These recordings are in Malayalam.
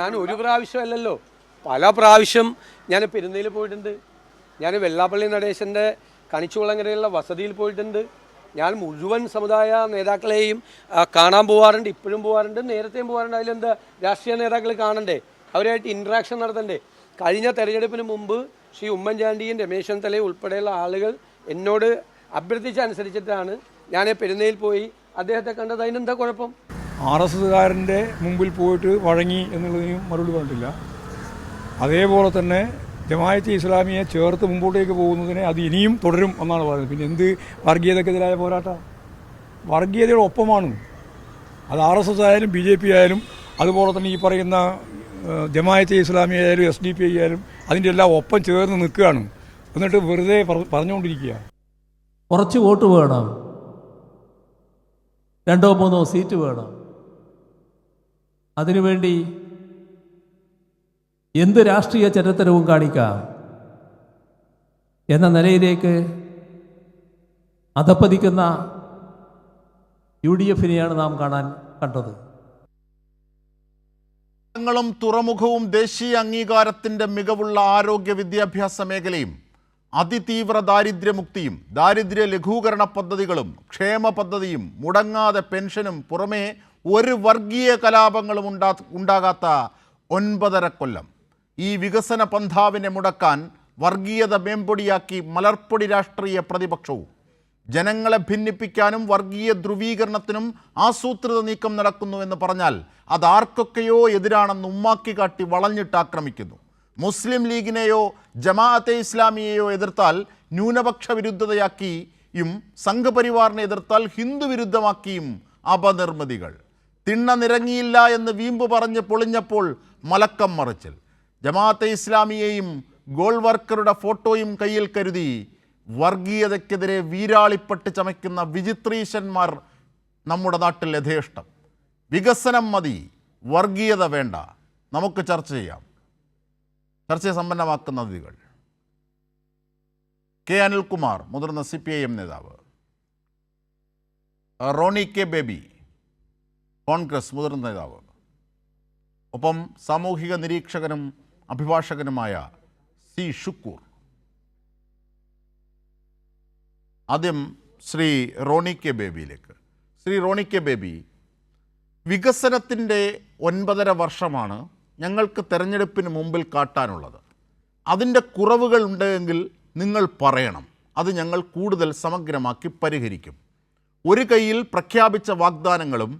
ഞാൻ ഒരു പ്രാവശ്യമല്ലല്ലോ, പല പ്രാവശ്യം ഞാൻ പെരുന്നയിൽ പോയിട്ടുണ്ട്. ഞാൻ വെള്ളാപ്പള്ളി നടേശൻ്റെ കണിച്ചുകുളങ്ങരയിലുള്ള വസതിയിൽ പോയിട്ടുണ്ട്. ഞാൻ മുഴുവൻ സമുദായ നേതാക്കളെയും കാണാൻ പോകാറുണ്ട്, ഇപ്പോഴും പോകാറുണ്ട്, നേരത്തെയും പോകാറുണ്ട്. അതിലെന്താ, രാഷ്ട്രീയ നേതാക്കൾ കാണണ്ടേ, അവരായിട്ട് ഇൻട്രാക്ഷൻ നടത്തണ്ടേ? കഴിഞ്ഞ തെരഞ്ഞെടുപ്പിന് മുമ്പ് ശ്രീ ഉമ്മൻചാണ്ടിയും രമേശ് ചെന്നിത്തലയും ഉൾപ്പെടെയുള്ള ആളുകൾ എന്നോട് അഭ്യർത്ഥിച്ചനുസരിച്ചിട്ടാണ് ഞാൻ പെരുന്നയിൽ പോയി അദ്ദേഹത്തെ കണ്ടത്. അതിനെന്താ കുഴപ്പം? RSSകാരൻ്റെ മുമ്പിൽ പോയിട്ട് വഴങ്ങി എന്നുള്ളതിനും മറുപടി പറഞ്ഞിട്ടില്ല. അതേപോലെ തന്നെ ജമാഅത്തെ ഇസ്ലാമിയെ ചേർത്ത് മുമ്പോട്ടേക്ക് പോകുന്നതിനെ അത് ഇനിയും തുടരും എന്നാണ് പറയുന്നത്. പിന്നെ എന്ത് വർഗീയതക്കെതിരായ പോരാട്ടം? വർഗീയതയുടെ ഒപ്പമാണ്. അത് RSS ആയാലും BJP ആയാലും അതുപോലെ തന്നെ ഈ പറയുന്ന ജമാഅത്തെ ഇസ്ലാമി ആയാലും SDP ആയാലും അതിൻ്റെ എല്ലാം ഒപ്പം ചേർന്ന് നിൽക്കുകയാണ്. എന്നിട്ട് വെറുതെ പറഞ്ഞുകൊണ്ടിരിക്കുക. കുറച്ച് വോട്ട് വേണം, 2-3 സീറ്റ് വേണം, അതിനുവേണ്ടി എന്ത് രാഷ്ട്രീയ ചരിത്രവും കാണിക്കാം എന്ന നിലയിലേക്ക് അധപ്പതിക്കുന്ന UDFനെയാണ് നാം കണ്ടത്. ങ്ങളും തുറമുഖവും ദേശീയ അംഗീകാരത്തിൻ്റെ മികവുള്ള ആരോഗ്യ വിദ്യാഭ്യാസ മേഖലയും അതിതീവ്ര ദാരിദ്ര്യമുക്തിയും ദാരിദ്ര്യ ലഘൂകരണ പദ്ധതികളും ക്ഷേമ പദ്ധതിയും മുടങ്ങാതെ പെൻഷനും പുറമേ ഒരു വർഗീയ കലാപങ്ങളും ഉണ്ടാകാത്ത 9.5 കൊല്ലം. ഈ വികസന പന്ഥാവിനെ മുടക്കാൻ വർഗീയത മേമ്പൊടിയാക്കി മലർപ്പൊടി രാഷ്ട്രീയ പ്രതിപക്ഷവും. ജനങ്ങളെ ഭിന്നിപ്പിക്കാനും വർഗീയ ധ്രുവീകരണത്തിനും ആസൂത്രിത നീക്കം നടക്കുന്നുവെന്ന് പറഞ്ഞാൽ അതാർക്കൊക്കെയോ എതിരാണെന്ന് ഉമ്മാക്കി കാട്ടി വളഞ്ഞിട്ട് ആക്രമിക്കുന്നു. മുസ്ലിം ലീഗിനെയോ ജമാഅത്തെ ഇസ്ലാമിയെയോ എതിർത്താൽ ന്യൂനപക്ഷ വിരുദ്ധതയാക്കിയും സംഘപരിവാറിനെ എതിർത്താൽ ഹിന്ദു വിരുദ്ധമാക്കിയും അപനിർമ്മിതികൾ. തിണ്ണ നിരങ്ങിയില്ല എന്ന് വീമ്പ് പറഞ്ഞ് പൊളിഞ്ഞപ്പോൾ മലക്കം മറിച്ചൽ. ജമാഅത്തെ ഇസ്ലാമിയെയും ഗോൾ വർക്കറുടെ ഫോട്ടോയും കയ്യിൽ കരുതി വർഗീയതയ്ക്കെതിരെ വീരാളിപ്പെട്ട് ചമയ്ക്കുന്ന വിചിത്രീശന്മാർ നമ്മുടെ നാട്ടിൽ യഥേഷ്ടം. വികസനം മതി, വർഗീയത വേണ്ട. നമുക്ക് ചർച്ച ചെയ്യാം. ചർച്ചയെ സമ്പന്നമാക്കുന്ന അതിഥികൾ: K. അനിൽകുമാർ, മുതിർന്ന CPIM നേതാവ്; റോണി K. ബേബി, കോൺഗ്രസ് മുതിർന്ന നേതാവ്; ഒപ്പം സാമൂഹിക നിരീക്ഷകനും അഭിഭാഷകനുമായ C. ഷുക്കൂർ. ആദ്യം ശ്രീ റോണി K. ബേബിയിലേക്ക്. ശ്രീ റോണി K. ബേബി, വികസനത്തിൻ്റെ 9.5 വർഷമാണ് ഞങ്ങൾക്ക് തെരഞ്ഞെടുപ്പിന് മുമ്പിൽ കാട്ടാനുള്ളത്. അതിൻ്റെ കുറവുകൾ ഉണ്ടെങ്കിൽ നിങ്ങൾ പറയണം, അത് ഞങ്ങൾ കൂടുതൽ സമഗ്രമാക്കി പരിഹരിക്കും. ഒരു കൈയിൽ പ്രഖ്യാപിച്ച വാഗ്ദാനങ്ങളും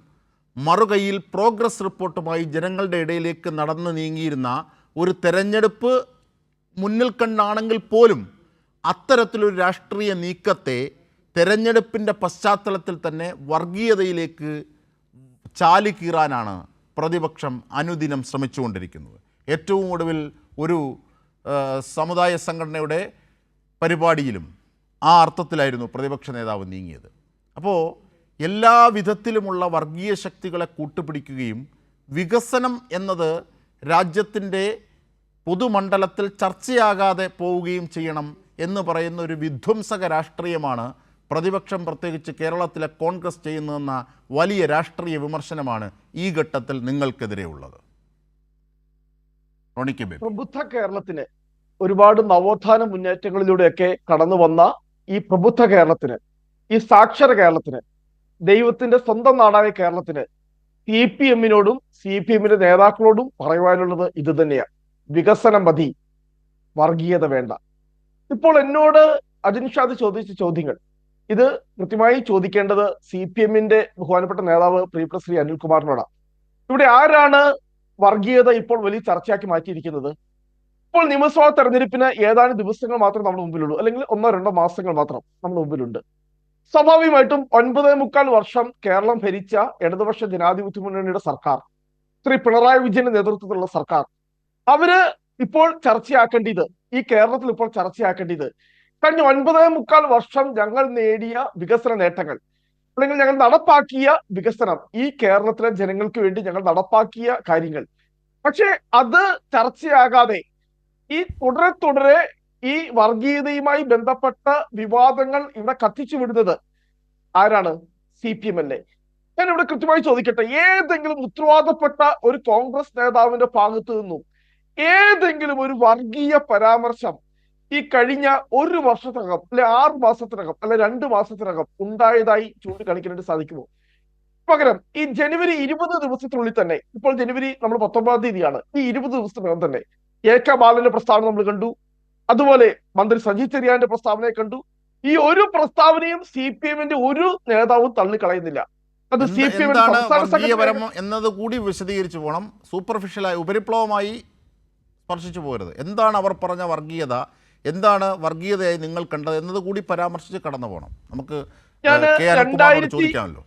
മറുകൈയിൽ പ്രോഗ്രസ് റിപ്പോർട്ടുമായി ജനങ്ങളുടെ ഇടയിലേക്ക് നടന്നു നീങ്ങിയിരുന്ന ഒരു തെരഞ്ഞെടുപ്പ് മുന്നിൽ കണ്ടാണെങ്കിൽ പോലും അത്തരത്തിലൊരു രാഷ്ട്രീയ നീക്കത്തെ തെരഞ്ഞെടുപ്പിൻ്റെ പശ്ചാത്തലത്തിൽ തന്നെ വർഗീയതയിലേക്ക് ചാലിക്കീറാനാണ് പ്രതിപക്ഷം അനുദിനം ശ്രമിച്ചുകൊണ്ടിരിക്കുന്നത്. ഏറ്റവും ഒടുവിൽ ഒരു സമുദായ സംഘടനയുടെ പരിപാടിയിലും ആ അർത്ഥത്തിലായിരുന്നു പ്രതിപക്ഷ നേതാവ് നീങ്ങിയത്. അപ്പോൾ എല്ലാ വിധത്തിലുമുള്ള വർഗീയ ശക്തികളെ കൂട്ടുപിടിക്കുകയും വികസനം എന്നത് രാജ്യത്തിൻ്റെ പൊതുമണ്ഡലത്തിൽ ചർച്ചയാകാതെ പോവുകയും ചെയ്യണം എന്ന് പറയുന്ന ഒരു വിധ്വംസക രാഷ്ട്രീയമാണ് പ്രതിപക്ഷം, പ്രത്യേകിച്ച് കേരളത്തിലെ കോൺഗ്രസ് ചെയ്യുന്നതെന്ന വലിയ രാഷ്ട്രീയ വിമർശനമാണ് ഈ ഘട്ടത്തിൽ നിങ്ങൾക്കെതിരെ ഉള്ളത്. പ്രബുദ്ധ കേരളത്തിന് ഒരുപാട് നവോത്ഥാന മുന്നേറ്റങ്ങളിലൂടെയൊക്കെ കടന്നു വന്ന ഈ പ്രബുദ്ധ കേരളത്തിന്, ഈ സാക്ഷര കേരളത്തിന്, ദൈവത്തിന്റെ സ്വന്തം നാടായ കേരളത്തിന് CPMനോടും CPMന്റെ നേതാക്കളോടും പറയുവാനുള്ളത് ഇത് തന്നെയാണ്: വികസനം മതി, വർഗീയത വേണ്ട. ഇപ്പോൾ എന്നോട് അജിൻഷാദ് ചോദിച്ച ചോദ്യങ്ങൾ ഇത് കൃത്യമായി ചോദിക്കേണ്ടത് CPMന്റെ ബഹുമാനപ്പെട്ട നേതാവ് പ്രിയപ്പെട്ട ശ്രീ അനിൽകുമാറിനോടാണ്. ഇവിടെ ആരാണ് വർഗീയത ഇപ്പോൾ വലിയ ചർച്ചയാക്കി മാറ്റിയിരിക്കുന്നത്? ഇപ്പോൾ നിയമസഭാ തെരഞ്ഞെടുപ്പിന് ഏതാനും ദിവസങ്ങൾ മാത്രം നമ്മുടെ മുമ്പിലുള്ളൂ, അല്ലെങ്കിൽ 1-2 മാസങ്ങൾ മാത്രം നമ്മുടെ മുമ്പിലുണ്ട്. സ്വാഭാവികമായിട്ടും 9.25 വർഷം കേരളം ഭരിച്ച ഇടതുപക്ഷ ജനാധിപത്യ മുന്നണിയുടെ സർക്കാർ, ശ്രീ പിണറായി വിജയന്റെ നേതൃത്വത്തിലുള്ള സർക്കാർ, അവര് ഇപ്പോൾ ചർച്ചയാക്കേണ്ടത്, ഈ കേരളത്തിൽ ഇപ്പോൾ ചർച്ചയാക്കേണ്ടത് കഴിഞ്ഞ 9.25 വർഷം ഞങ്ങൾ നേടിയ വികസന നേട്ടങ്ങൾ, അല്ലെങ്കിൽ ഞങ്ങൾ നടപ്പാക്കിയ വികസനം, ഈ കേരളത്തിലെ ജനങ്ങൾക്ക് വേണ്ടി ഞങ്ങൾ നടപ്പാക്കിയ കാര്യങ്ങൾ. പക്ഷെ അത് ചർച്ചയാകാതെ ഈ തുടരെ ഈ വർഗീയതയുമായി ബന്ധപ്പെട്ട വിവാദങ്ങൾ ഇവിടെ കത്തിച്ചു വിടുന്നത് ആരാണ്? CPM അല്ലേ? ഞാൻ ഇവിടെ കൃത്യമായി ചോദിക്കട്ടെ, ഏതെങ്കിലും ഉത്തരവാദപ്പെട്ട ഒരു കോൺഗ്രസ് നേതാവിന്റെ ഭാഗത്തു നിന്നും ഏതെങ്കിലും ഒരു വർഗീയ പരാമർശം ഈ കഴിഞ്ഞ ഒരു വർഷത്തിനകം അല്ലെ 6 മാസത്തിനകം അല്ലെ 2 മാസത്തിനകം ഉണ്ടായതായി ചൂണ്ടിക്കാണിക്കാനായിട്ട് സാധിക്കുമോ? പകരം ഈ ജനുവരി 20 ദിവസത്തിനുള്ളിൽ തന്നെ, ഇപ്പോൾ ജനുവരി നമ്മൾ 19 തീയതിയാണ്, ഈ 20 ദിവസത്തിനകം തന്നെ AK ബാലന്റെ പ്രസ്താവന നമ്മൾ കണ്ടു, അതുപോലെ മന്ത്രി സജി ചെറിയാന്റെ പ്രസ്താവനയെ കണ്ടു. ഈ ഒരു പ്രസ്താവനയും CPM-ന്റെ ഒരു നേതാവും തള്ളിക്കളയുന്നില്ല. അത് എന്താണ് CPM എന്നത് കൂടി വിശദീകരിച്ചു പോകണം. സൂപ്പർഫിഷ്യലായി ഉപരിപ്ലവമായി സ്പർശിച്ചു പോകരുത്. എന്താണ് അവർ പറഞ്ഞ വർഗീയത, എന്താണ് വർഗീയതയായി നിങ്ങൾ കണ്ടത് എന്നത് കൂടി പരാമർശിച്ച് കടന്നു പോകണം. നമുക്ക് ചോദിക്കാമല്ലോ.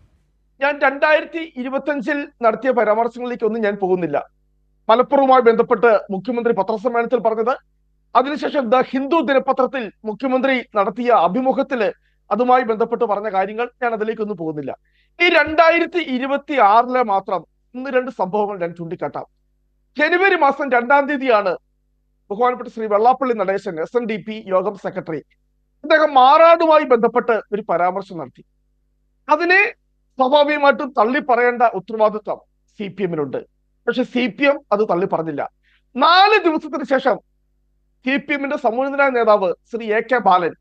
ഞാൻ 2025 നടത്തിയ പരാമർശങ്ങളിലേക്കൊന്നും ഞാൻ പോകുന്നില്ല. മലപ്പുറവുമായി ബന്ധപ്പെട്ട് മുഖ്യമന്ത്രി പത്രസമ്മേളനത്തിൽ പറഞ്ഞത്, അതിനുശേഷം ദ ഹിന്ദു ദിനപത്രത്തിൽ മുഖ്യമന്ത്രി നടത്തിയ അഭിമുഖത്തില് അതുമായി ബന്ധപ്പെട്ട് പറഞ്ഞ കാര്യങ്ങൾ, ഞാൻ അതിലേക്കൊന്നും പോകുന്നില്ല. ഈ 2026 മാത്രം 1-2 സംഭവങ്ങൾ ഞാൻ ചൂണ്ടിക്കാട്ടാം. ജനുവരി മാസം 2-ാം തീയതിയാണ് ബഹുമാനപ്പെട്ട ശ്രീ വെള്ളാപ്പള്ളി നടേശൻ SNDP യോഗം സെക്രട്ടറി, അദ്ദേഹം മാറാടുമായി ബന്ധപ്പെട്ട് ഒരു പരാമർശം നടത്തി. അതിനെ സ്വാഭാവികമായിട്ടും തള്ളി പറയേണ്ട ഉത്തരവാദിത്വം CPM-നുണ്ട്. പക്ഷെ CPM അത് തള്ളി പറഞ്ഞില്ല. 4 ദിവസത്തിന് ശേഷം CPM-ന്റെ സമുന്നതനായ നേതാവ് ശ്രീ AK ബാലൻ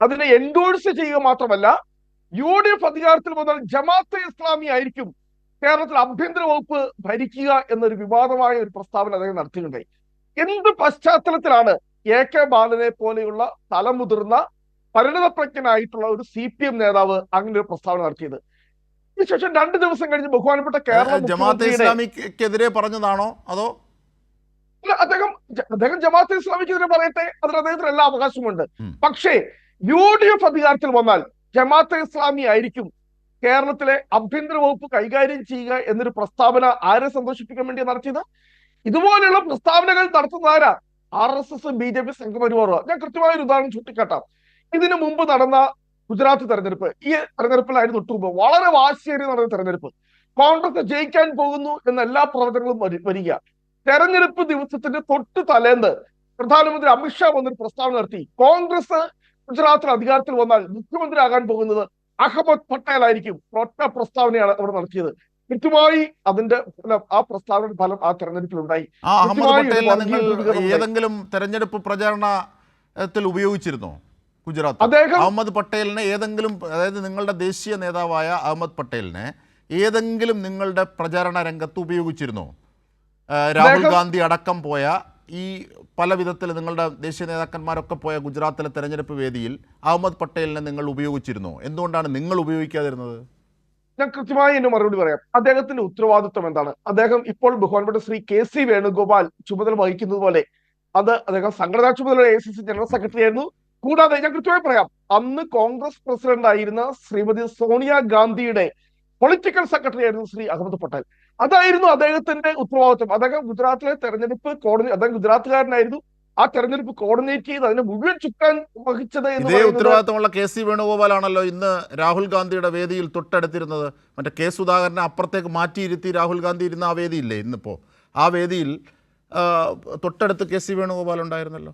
അതിനെ എൻഡോഴ്സ് ചെയ്യുക മാത്രമല്ല, UDF അധികാരത്തിൽ വന്നാൽ ജമാഅത്തെ ഇസ്ലാമി ആയിരിക്കും കേരളത്തിൽ ആഭ്യന്തര വകുപ്പ് ഭരിക്കുക എന്നൊരു വിവാദമായ ഒരു പ്രസ്താവന അദ്ദേഹം നടത്തിയിട്ടുണ്ടായി. എന്ത് പശ്ചാത്തലത്തിലാണ് AK ബാലനെ പോലെയുള്ള തലമുതിർന്ന പരിണതപ്രജ്ഞനായിട്ടുള്ള ഒരു CPM നേതാവ് അങ്ങനെ ഒരു പ്രസ്താവന നടത്തിയത്? ഇതിനുശേഷം 2 ദിവസം കഴിഞ്ഞ് ബഹുമാനപ്പെട്ട കേരള ജമാഅത്തെ ഇസ്ലാമിക്കെതിരെ പറഞ്ഞതാണോ അതോ അദ്ദേഹം ജമാഅത്തെ ഇസ്ലാമിക്കെതിരെ പറയട്ടെ, അതിന് അദ്ദേഹത്തിന് എല്ലാ അവകാശമുണ്ട്. പക്ഷേ UDF അധികാരത്തിൽ വന്നാൽ ജമാഅത്തെ ഇസ്ലാമി ആയിരിക്കും കേരളത്തിലെ ആഭ്യന്തര വകുപ്പ് കൈകാര്യം ചെയ്യുക എന്നൊരു പ്രസ്താവന ആരെ സന്തോഷിപ്പിക്കാൻ വേണ്ടി നടത്തിയത്? ഇതുപോലെയുള്ള പ്രസ്താവനകൾ നടത്തുന്നതാരാ? RSS BJP സംഘപരിവാറുക. ഞാൻ കൃത്യമായ ഒരു ഉദാഹരണം ചൂണ്ടിക്കാട്ടാം. ഇതിനു മുമ്പ് നടന്ന ഗുജറാത്ത് തെരഞ്ഞെടുപ്പ്, ഈ തെരഞ്ഞെടുപ്പിലായിരുന്നു തൊട്ടുമുമ്പ് വളരെ വാശിയേറി നടന്ന തെരഞ്ഞെടുപ്പ്. കോൺഗ്രസ് ജയിക്കാൻ പോകുന്നു എന്ന എല്ലാ പ്രവചനങ്ങളും വരിക. തെരഞ്ഞെടുപ്പ് ദിവസത്തിന്റെ തൊട്ട് തലേന്ന് പ്രധാനമന്ത്രി അമിത്ഷാ വന്നൊരു പ്രസ്താവന നടത്തി, കോൺഗ്രസ് ഗുജറാത്തിൽ അധികാരത്തിൽ വന്നാൽ മുഖ്യമന്ത്രി ആകാൻ പോകുന്നത് അഹമ്മദ് പട്ടേൽ ആയിരിക്കും. ഒറ്റ പ്രസ്താവനയാണ് അവിടെ നടത്തിയത്. കൃത്യമായി അതിന്റെ ഫലം, ആ പ്രസ്താവനയുടെ ഫലം ആ തെരഞ്ഞെടുപ്പിൽ ഉണ്ടായി. അഹമ്മദ് പട്ടേലിനെ നിങ്ങൾ ഏതെങ്കിലും തെരഞ്ഞെടുപ്പ് പ്രചാരണത്തിൽ ഉപയോഗിച്ചിരുന്നോ? ഗുജറാത്ത് അഹമ്മദ് പട്ടേലിനെ ഏതെങ്കിലും, അതായത് നിങ്ങളുടെ ദേശീയ നേതാവായ അഹമ്മദ് പട്ടേലിനെ ഏതെങ്കിലും നിങ്ങളുടെ പ്രചാരണ രംഗത്ത് ഉപയോഗിച്ചിരുന്നോ? രാഹുൽ ഗാന്ധി അടക്കം പോയ ഈ പല വിധത്തിൽ നിങ്ങളുടെ ദേശീയ നേതാക്കന്മാരൊക്കെ പോയ ഗുജറാത്തിലെ തെരഞ്ഞെടുപ്പ് വേദിയിൽ അഹമ്മദ് പട്ടേലിനെ നിങ്ങൾ ഉപയോഗിച്ചിരുന്നോ? എന്തുകൊണ്ടാണ് നിങ്ങൾ ഉപയോഗിക്കാതിരുന്നത്? ഞാൻ കൃത്യമായി എന്റെ മറുപടി പറയാം. അദ്ദേഹത്തിന്റെ ഉത്തരവാദിത്വം എന്താണ്? അദ്ദേഹം ഇപ്പോൾ ബഹുമാനപ്പെട്ട ശ്രീ KC വേണുഗോപാൽ ചുമതല വഹിക്കുന്നത് പോലെ അദ്ദേഹം സംഘടനാ ചുമതല AICC ജനറൽ സെക്രട്ടറി ആയിരുന്നു. കൂടാതെ ഞാൻ കൃത്യമായി പറയാം, അന്ന് കോൺഗ്രസ് പ്രസിഡന്റ് ആയിരുന്ന ശ്രീമതി സോണിയാഗാന്ധിയുടെ പൊളിറ്റിക്കൽ സെക്രട്ടറി ആയിരുന്നു ശ്രീ അഹമ്മദ് പട്ടേൽ. അതായിരുന്നു അദ്ദേഹത്തിന്റെ ഉത്തരവാദിത്വം. അദ്ദേഹം ഗുജറാത്തിലെ തെരഞ്ഞെടുപ്പ് അദ്ദേഹം ഗുജറാത്തുകാരനായിരുന്നു. ആ തെരഞ്ഞെടുപ്പ് കോർഡിനേറ്റ് ചെയ്ത് അതിനെ മുഴുവൻ ചുക്കാൻ വഹിച്ചത് ഇതേ ഉത്തരവാദിത്തമുള്ള KC വേണുഗോപാലാണല്ലോ ഇന്ന് രാഹുൽ ഗാന്ധിയുടെ വേദിയിൽ തൊട്ടടുത്തിരുന്നത്. മറ്റേ K സുധാകരനെ അപ്പുറത്തേക്ക് മാറ്റിയിരുത്തി രാഹുൽ ഗാന്ധി ഇരുന്ന ആ വേദിയില്ലേ ഇന്നിപ്പോ? ആ വേദിയിൽ തൊട്ടടുത്ത് KC വേണുഗോപാൽ ഉണ്ടായിരുന്നല്ലോ.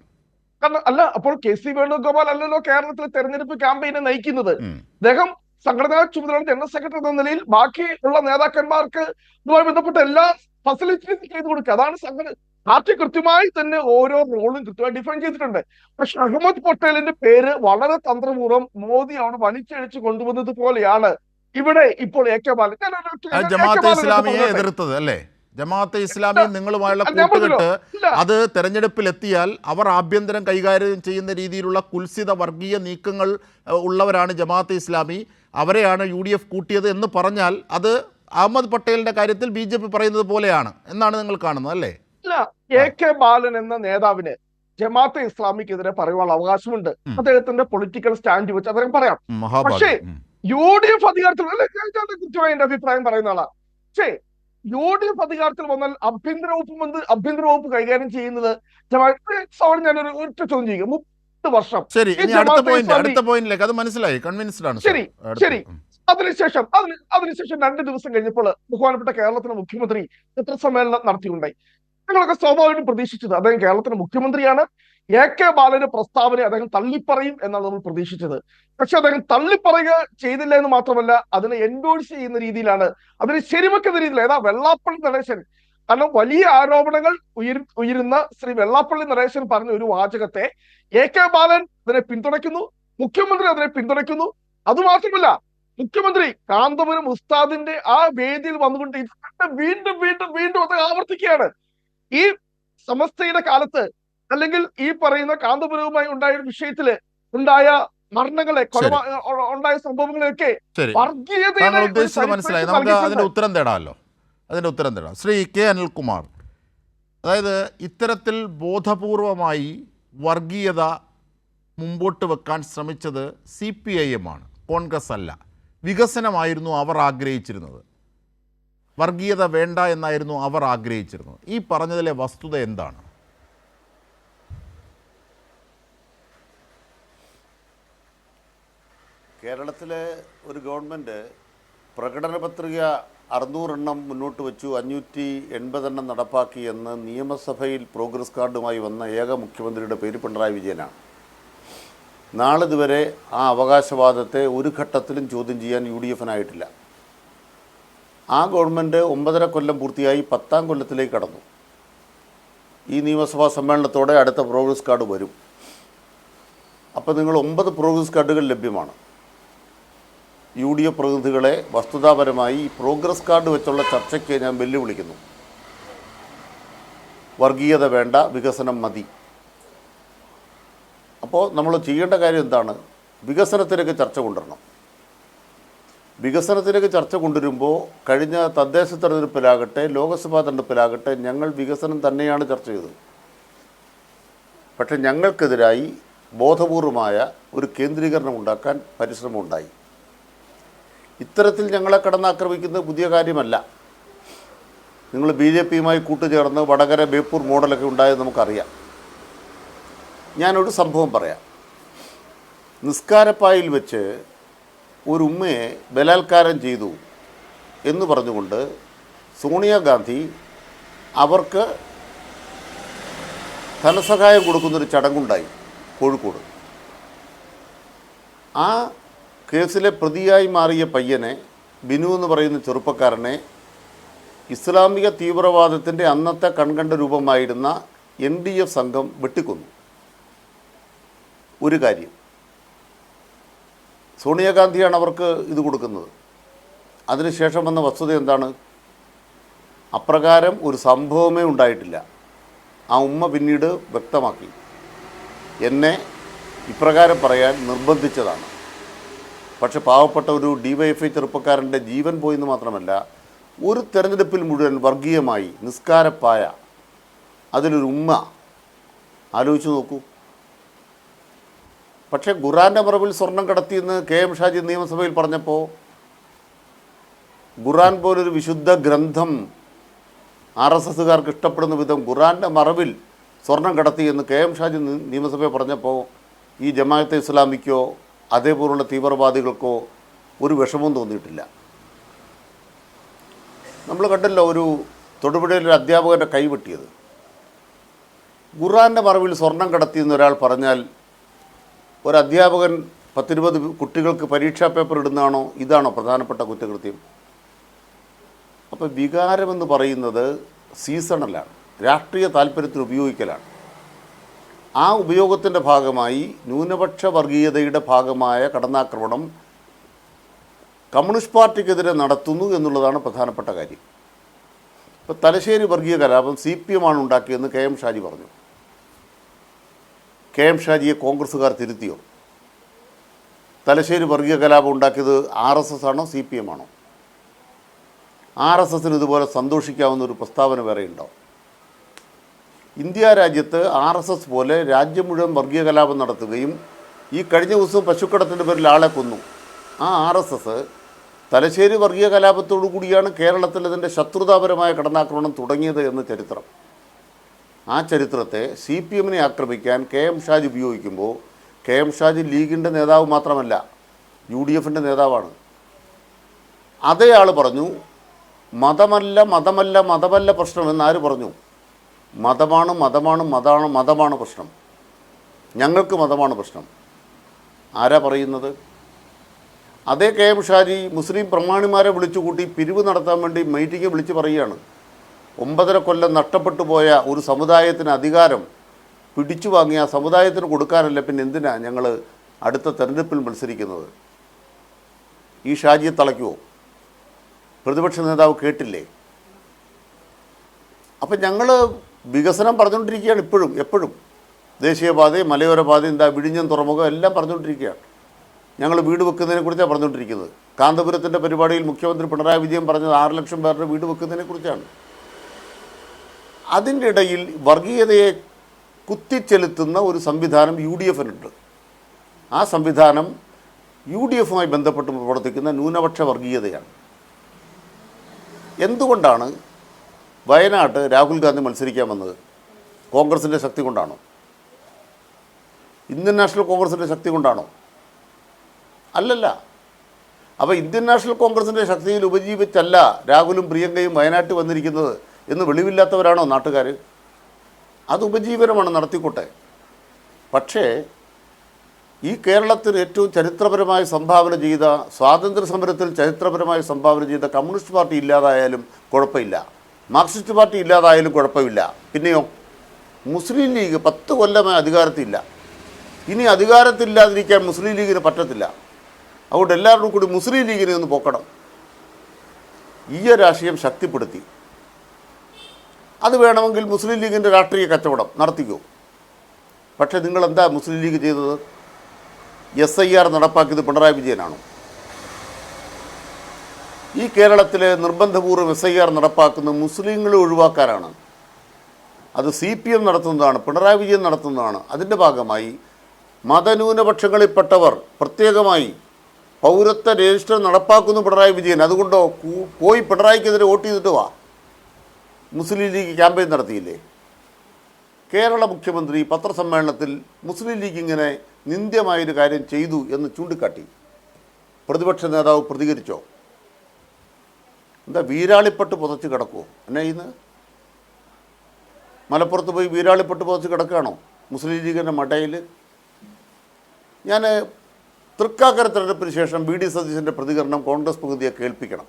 അല്ല, അപ്പോൾ KC വേണുഗോപാൽ അല്ലല്ലോ കേരളത്തിലെ തെരഞ്ഞെടുപ്പ് ക്യാമ്പയിനെ നയിക്കുന്നത്. അദ്ദേഹം സംഘടനാ ചുമതല ജനറൽ സെക്രട്ടറി എന്ന നിലയിൽ ബാക്കിയുള്ള നേതാക്കന്മാർക്ക് ഇതുമായി ബന്ധപ്പെട്ട എല്ലാ ഫെസിലിറ്റീസും ചെയ്തു കൊടുക്കുക. അതാണ് പാർട്ടി കൃത്യമായി തന്നെ ഓരോ റോളും കൃത്യമായി ഡിഫൈൻ ചെയ്തിട്ടുണ്ട്. പക്ഷെ അഹമ്മദ് പട്ടേലിന്റെ പേര് വളരെ തന്ത്രപൂർവ്വം മോദി അവിടെ വലിച്ചഴിച്ച് കൊണ്ടുവന്നത് പോലെയാണ് ഇവിടെ ഇപ്പോൾ AK ബാലൻ. ജമാഅത്തെ ഇസ്ലാമിയെ എതിർത്തത് അല്ലേ? ജമാഅത്തെ ഇസ്ലാമി നിങ്ങളുമായുള്ള കൂട്ടുകെട്ട് അത് തെരഞ്ഞെടുപ്പിലെത്തിയാൽ അവർ ആഭ്യന്തരം കൈകാര്യം ചെയ്യുന്ന രീതിയിലുള്ള കുൽസിത വർഗീയ നീക്കങ്ങൾ ഉള്ളവരാണ് ജമാഅത്തെ ഇസ്ലാമി, അവരെയാണ് UDF കൂട്ടിയത് എന്ന് പറഞ്ഞാൽ അത് അഹമ്മദ് പട്ടേലിന്റെ കാര്യത്തിൽ BJP പറയുന്നത് പോലെയാണ് എന്നാണ് നിങ്ങൾ കാണുന്നത് അല്ലേ? അല്ല, AK ബാലൻ എന്ന നേതാവിന് ജമാഅത്തെ ഇസ്ലാമിക്കെതിരെ പറയുവാനുള്ള അവകാശമുണ്ട്. അദ്ദേഹത്തിന്റെ പൊളിറ്റിക്കൽ സ്റ്റാൻഡ് വെച്ച് അദ്ദേഹം പറയാം. പക്ഷേ UDF അധികാരത്തിൽ കൃത്യമായി എന്റെ അഭിപ്രായം പറയുന്ന ആളാ. പക്ഷേ UDF അധികാരത്തിൽ വന്നാൽ ആഭ്യന്തര വകുപ്പ് കൈകാര്യം ചെയ്യുന്നത് ഞാനൊരു ഒറ്റ ചോദ്യം ചെയ്യുക. 30 വർഷം. ശരി, അടുത്ത പോയിന്റിലേക്ക് അത് മനസ്സിലായി, കൺവിൻസ്ഡ് ആണ്. ശരി. അതിനുശേഷം 2 ദിവസം കഴിഞ്ഞപ്പോൾ ബഹുമാനപ്പെട്ട കേരളത്തിലെ മുഖ്യമന്ത്രി പത്രസമ്മേളനം നടത്തിയുണ്ടായി. ഞങ്ങളൊക്കെ സ്വാഭാവികമായിട്ടും പ്രതീക്ഷിച്ചത് അദ്ദേഹം കേരളത്തിന്റെ മുഖ്യമന്ത്രിയാണ്. AK ബാലന്റെ പ്രസ്താവന അദ്ദേഹം തള്ളിപ്പറയും എന്നാണ് നമ്മൾ പ്രതീക്ഷിച്ചത്. പക്ഷെ അദ്ദേഹം തള്ളിപ്പറയുക ചെയ്തില്ല എന്ന് മാത്രമല്ല, അതിനെ എൻഡോഴ്സ് ചെയ്യുന്ന രീതിയിലാണ്, അതിനെ ശരിവെക്കുന്ന രീതിയിൽ. ഏതാ വെള്ളാപ്പള്ളി നടേശൻ, കാരണം വലിയ ആരോപണങ്ങൾ ഉയരുന്ന ശ്രീ വെള്ളാപ്പള്ളി നടേശൻ പറഞ്ഞ ഒരു വാചകത്തെ AK ബാലൻ അതിനെ പിന്തുണയ്ക്കുന്നു, മുഖ്യമന്ത്രി അതിനെ പിന്തുണയ്ക്കുന്നു. അതുമാത്രമല്ല, മുഖ്യമന്ത്രി കാന്തപുരം ഉസ്താദിന്റെ ആ വേദിയിൽ വന്നുകൊണ്ട് വീണ്ടും വീണ്ടും വീണ്ടും അത് ആവർത്തിക്കുകയാണ്. ഈ സമസ്തയുടെ കാലത്ത് അല്ലെങ്കിൽ ഈ പറയുന്ന കാന്തപുരവുമായി ഉണ്ടായ വിഷയത്തില് ഉണ്ടായ മരണങ്ങളെ, ഉണ്ടായ സംഭവങ്ങളെയൊക്കെ താങ്കൾ ഉദ്ദേശിച്ചത് മനസ്സിലായി. നമുക്ക് അതിന്റെ ഉത്തരം തേടാമല്ലോ, അതിന്റെ ഉത്തരം തേടാം. ശ്രീ K അനിൽകുമാർ, അതായത് ഇത്തരത്തിൽ ബോധപൂർവമായി വർഗീയത മുമ്പോട്ട് വെക്കാൻ ശ്രമിച്ചത് CPIM ആണ്, കോൺഗ്രസ് അല്ല. വികസനമായിരുന്നു അവർ ആഗ്രഹിച്ചിരുന്നത്, വർഗീയത വേണ്ട എന്നായിരുന്നു അവർ ആഗ്രഹിച്ചിരുന്നത്. ഈ പറഞ്ഞതിലെ വസ്തുത എന്താണ്? കേരളത്തിലെ ഒരു ഗവൺമെൻറ് പ്രകടന പത്രിക 600 എണ്ണം മുന്നോട്ട് വെച്ചു, 580 എണ്ണം നടപ്പാക്കി എന്ന് നിയമസഭയിൽ പ്രോഗ്രസ് കാർഡുമായി വന്ന ഏക മുഖ്യമന്ത്രിയുടെ പേര് പിണറായി വിജയനാണ്. നാളിതുവരെ ആ അവകാശവാദത്തെ ഒരു ഘട്ടത്തിലും ചോദ്യം ചെയ്യാൻ UDF-നായിട്ടില്ല. ആ ഗവൺമെൻറ് 9.5 കൊല്ലം പൂർത്തിയായി 10ാം കൊല്ലത്തിലേക്ക് കടന്നു. ഈ നിയമസഭാ സമ്മേളനത്തോടെ അടുത്ത പ്രോഗ്രസ് കാർഡ് വരും. അപ്പോൾ നിങ്ങൾ 9 പ്രോഗ്രസ് കാർഡുകൾ ലഭ്യമാണ്. UDF പ്രതിനിധികളെ വസ്തുതാപരമായി ഈ പ്രോഗ്രസ് കാർഡ് വെച്ചുള്ള ചർച്ചയ്ക്ക് ഞാൻ വെല്ലുവിളിക്കുന്നു. വർഗീയത വേണ്ട, വികസനം മതി. അപ്പോൾ നമ്മൾ ചെയ്യേണ്ട കാര്യം എന്താണ്? വികസനത്തിലേക്ക് ചർച്ച കൊണ്ടുവരണം. വികസനത്തിലേക്ക് ചർച്ച കൊണ്ടുവരുമ്പോൾ കഴിഞ്ഞ തദ്ദേശ തെരഞ്ഞെടുപ്പിലാകട്ടെ ലോക്സഭാ തെരഞ്ഞെടുപ്പിലാകട്ടെ ഞങ്ങൾ വികസനം തന്നെയാണ് ചർച്ച ചെയ്തത്. പക്ഷേ ഞങ്ങൾക്കെതിരായി ബോധപൂർവമായ ഒരു കേന്ദ്രീകരണം ഉണ്ടാക്കാൻ പരിശ്രമമുണ്ടായി. ഇത്തരത്തിൽ ഞങ്ങളെ കടന്നാക്രമിക്കുന്നത് പുതിയ കാര്യമല്ല. നിങ്ങൾ BJP-യുമായി കൂട്ടുചേർന്ന് വടകര ബേപ്പൂർ മോഡലൊക്കെ ഉണ്ടായത് നമുക്കറിയാം. ഞാനൊരു സംഭവം പറയാം. നിസ്കാരപ്പായിൽ വെച്ച് ഒരു ഉമ്മയെ ബലാത്കാരം ചെയ്തു എന്ന് പറഞ്ഞുകൊണ്ട് സോണിയാഗാന്ധി അവർക്ക് ധനസഹായം കൊടുക്കുന്നൊരു ചടങ്ങുണ്ടായി കോഴിക്കോട്. ആ കേസിലെ പ്രതിയായി മാറിയ പയ്യനെ, ബിനു എന്ന് പറയുന്ന ചെറുപ്പക്കാരനെ, ഇസ്ലാമിക തീവ്രവാദത്തിൻ്റെ അന്നത്തെ കൺകണ്ട രൂപമായിരുന്ന NDF സംഘം വെട്ടിക്കൊന്നു. ഒരു കാര്യം, സോണിയാഗാന്ധിയാണ് അവർക്ക് ഇത് കൊടുക്കുന്നത്. അതിനുശേഷം വന്ന വസ്തുത എന്താണ്? അപ്രകാരം ഒരു സംഭവമേ ഉണ്ടായിട്ടില്ല. ആ ഉമ്മ പിന്നീട് വ്യക്തമാക്കി, എന്നെ ഇപ്രകാരം പറയാൻ നിർബന്ധിച്ചതാണ്. പക്ഷെ പാവപ്പെട്ട ഒരു DYFI ചെറുപ്പക്കാരൻ്റെ ജീവൻ പോയെന്ന് മാത്രമല്ല, ഒരു തെരഞ്ഞെടുപ്പിൽ മുഴുവൻ വർഗീയമായി നിസ്കാരപ്പായ അതിലൊരു ഉമ്മ. ആലോചിച്ച് നോക്കൂ. പക്ഷേ ഖുറാൻ്റെ മറവിൽ സ്വർണം കടത്തിയെന്ന് KM ഷാജി നിയമസഭയിൽ പറഞ്ഞപ്പോൾ ഖുറാൻ പോലൊരു വിശുദ്ധ ഗ്രന്ഥം RSSകാർക്ക് ഇഷ്ടപ്പെടുന്ന വിധം ഖുറാൻ്റെ മറവിൽ സ്വർണം കടത്തിയെന്ന് KM ഷാജി നിയമസഭയിൽ പറഞ്ഞപ്പോൾ ഈ ജമാഅത്തെ ഇസ്ലാമിക്കോ അതേപോലുള്ള തീവ്രവാദികൾക്കോ ഒരു വിഷമവും തോന്നിയിട്ടില്ല. നമ്മൾ കണ്ടല്ലോ ഒരു തൊടുപുഴയിലൊരു അധ്യാപകൻ്റെ കൈവെട്ടിയത്. ഖുറാൻ്റെ മറവിൽ സ്വർണം കടത്തിയെന്ന് ഒരാൾ പറഞ്ഞാൽ ഒരു അധ്യാപകൻ 10-20 കുട്ടികൾക്ക് പരീക്ഷാ പേപ്പർ ഇടുന്നതാണോ? ഇതാണോ പ്രധാനപ്പെട്ട കുറ്റകൃത്യം? അപ്പോൾ വികാരമെന്ന് പറയുന്നത് സീസണലാണ്, രാഷ്ട്രീയ താല്പര്യത്തിന് ഉപയോഗിക്കലാണ്. ആ ഉപയോഗത്തിൻ്റെ ഭാഗമായി ന്യൂനപക്ഷ വർഗീയതയുടെ ഭാഗമായ കടന്നാക്രമണം കമ്മ്യൂണിസ്റ്റ് പാർട്ടിക്കെതിരെ നടത്തുന്നു എന്നുള്ളതാണ് പ്രധാനപ്പെട്ട കാര്യം. ഇപ്പോൾ തലശ്ശേരി വർഗീയ കലാപം CPM ആണ് ഉണ്ടാക്കിയെന്ന് KM ഷാജി പറഞ്ഞു. KM ഷാജിയെ കോൺഗ്രസ്സുകാർ തിരുത്തിയോ? തലശ്ശേരി വർഗീയ കലാപം ഉണ്ടാക്കിയത് RSS ആണോ CPM ആണോ? RSSന് ഇതുപോലെ സന്തോഷിക്കാവുന്ന ഒരു പ്രസ്താവന വേറെ ഉണ്ടോ? ഇന്ത്യ രാജ്യത്ത് RSS പോലെ രാജ്യം മുഴുവൻ വർഗീയ കലാപം നടത്തുകയും ഈ കഴിഞ്ഞ ദിവസം പശുക്കടത്തിൻ്റെ പേരിൽ ആളെ കൊന്നു. ആ RSS തലശ്ശേരി വർഗീയ കലാപത്തോടു കൂടിയാണ് കേരളത്തിൽ ഇതിൻ്റെ ശത്രുതാപരമായ കടന്നാക്രമണം തുടങ്ങിയത് എന്ന ചരിത്രം. ആ ചരിത്രത്തെ CPM-നെ ആക്രമിക്കാൻ KM ഷാജി ഉപയോഗിക്കുമ്പോൾ KM ഷാജി ലീഗിൻ്റെ നേതാവ് മാത്രമല്ല, UDF-ൻ്റെ നേതാവാണ്. അതേ ആൾ പറഞ്ഞു മതമല്ല മതമല്ല മതമല്ല പ്രശ്നം എന്നാര് പറഞ്ഞു? മതമാണ് മതമാണ് മതമാണ് മതമാണ് പ്രശ്നം. ഞങ്ങൾക്ക് മതമാണ് പ്രശ്നം. ആരാ പറയുന്നത്? അതേ കെ എം ഷാജി മുസ്ലിം പ്രമാണിമാരെ വിളിച്ചു കൂട്ടി പിരിവ് നടത്താൻ വേണ്ടി മീറ്റിംഗ് വിളിച്ച് പറയുകയാണ്, 9.5 കൊല്ലം നഷ്ടപ്പെട്ടു പോയ ഒരു സമുദായത്തിന് അധികാരം പിടിച്ചു വാങ്ങിയ ആ സമുദായത്തിന് കൊടുക്കാനല്ല പിന്നെ എന്തിനാ ഞങ്ങൾ അടുത്ത തെരഞ്ഞെടുപ്പിൽ മത്സരിക്കുന്നത്? ഈ ഷാജിയെ തളയ്ക്കുമോ? പ്രതിപക്ഷ നേതാവ് കേട്ടില്ലേ? അപ്പം ഞങ്ങൾ വികസനം പറഞ്ഞുകൊണ്ടിരിക്കുകയാണ് എപ്പോഴും ദേശീയപാതയും മലയോര പാതയും വിഴിഞ്ഞം തുറമുഖം എല്ലാം പറഞ്ഞുകൊണ്ടിരിക്കുകയാണ്. ഞങ്ങൾ വീട് വെക്കുന്നതിനെക്കുറിച്ചാണ് പറഞ്ഞുകൊണ്ടിരിക്കുന്നത്. കാന്തപുരത്തിൻ്റെ പരിപാടിയിൽ മുഖ്യമന്ത്രി പിണറായി വിജയൻ പറഞ്ഞത് 6 ലക്ഷം പേരുടെ വീട് വെക്കുന്നതിനെക്കുറിച്ചാണ്. അതിൻ്റെ ഇടയിൽ വർഗീയതയെ കുത്തിച്ചെലുത്തുന്ന ഒരു സംവിധാനം UDF-നുണ്ട്. ആ സംവിധാനം UDF-മായി ബന്ധപ്പെട്ട് പ്രവർത്തിക്കുന്ന ന്യൂനപക്ഷ വർഗീയതയാണ്. എന്തുകൊണ്ടാണ് വയനാട്ട് രാഹുൽ ഗാന്ധി മത്സരിക്കാൻ വന്നത്? കോൺഗ്രസിൻ്റെ ശക്തി കൊണ്ടാണോ? ഇന്ത്യൻ നാഷണൽ കോൺഗ്രസിൻ്റെ ശക്തി കൊണ്ടാണോ? അല്ലല്ല. അപ്പോൾ ഇന്ത്യൻ നാഷണൽ കോൺഗ്രസിൻ്റെ ശക്തിയിൽ ഉപജീവിച്ചല്ല രാഹുലും പ്രിയങ്കയും വയനാട്ടിൽ വന്നിരിക്കുന്നത് എന്ന് വെളിവില്ലാത്തവരാണോ നാട്ടുകാർ? അത് ഉപജീവനമാണ്, നടത്തിക്കോട്ടെ. പക്ഷേ ഈ കേരളത്തിൽ ഏറ്റവും ചരിത്രപരമായി സംഭാവന ചെയ്ത, സ്വാതന്ത്ര്യ സമരത്തിൽ ചരിത്രപരമായി സംഭാവന ചെയ്ത കമ്മ്യൂണിസ്റ്റ് പാർട്ടി ഇല്ലാതായാലും കുഴപ്പമില്ല, മാർക്സിസ്റ്റ് പാർട്ടി ഇല്ലാതായാലും കുഴപ്പമില്ല. പിന്നെയോ മുസ്ലിം ലീഗ് 10 കൊല്ലമായി അധികാരത്തിലില്ല. ഇനി അധികാരത്തിലില്ലാതിരിക്കാൻ മുസ്ലിം ലീഗിന് പറ്റത്തില്ല. അതുകൊണ്ട് എല്ലാവരും കൂടി മുസ്ലിം ലീഗിനെ ഒന്ന് പോക്കണം. ഈ രാഷ്ട്രീയം ശക്തിപ്പെടുത്തി. അത് വേണമെങ്കിൽ മുസ്ലിം ലീഗിൻ്റെ രാഷ്ട്രീയ കച്ചവടം നടത്തിക്കോ. പക്ഷേ നിങ്ങളെന്താ മുസ്ലിം ലീഗ് ചെയ്തത്? SIR നടപ്പാക്കിയത് പിണറായി വിജയനാണോ? ഈ കേരളത്തിലെ നിർബന്ധപൂർവ്വം SIR നടപ്പാക്കുന്ന മുസ്ലിങ്ങളെ ഒഴിവാക്കാനാണ്. അത് CPM നടത്തുന്നതാണ്, പിണറായി വിജയൻ നടത്തുന്നതാണ്. അതിൻ്റെ ഭാഗമായി മതന്യൂനപക്ഷങ്ങളിൽപ്പെട്ടവർ പ്രത്യേകമായി പൗരത്വ രജിസ്റ്റർ നടപ്പാക്കുന്നു പിണറായി വിജയൻ. അതുകൊണ്ടോ പോയി പിണറായിക്കെതിരെ വോട്ട് ചെയ്തിട്ട് വാ. മുസ്ലിം ലീഗ് ക്യാമ്പയിൻ നടത്തിയില്ലേ? കേരള മുഖ്യമന്ത്രി പത്രസമ്മേളനത്തിൽ മുസ്ലിം ലീഗ് ഇങ്ങനെ നിന്ദ്യമായൊരു കാര്യം ചെയ്തു എന്ന് ചൂണ്ടിക്കാട്ടി. പ്രതിപക്ഷ നേതാവ് പ്രതികരിച്ചോ? എന്താ വീരാളിപ്പെട്ട് പുതച്ച് കിടക്കുമോ? എന്നാ ഇന്ന് മലപ്പുറത്ത് പോയി വീരാളിപ്പെട്ട് പുതച്ച് കിടക്കുകയാണോ മുസ്ലിം ലീഗിൻ്റെ മടയിൽ? ഞാൻ തൃക്കാക്കര തെരഞ്ഞെടുപ്പിന് ശേഷം BD സതീശൻ്റെ പ്രതികരണം കോൺഗ്രസ് പ്രതിനിധിയെ കേൾപ്പിക്കണം.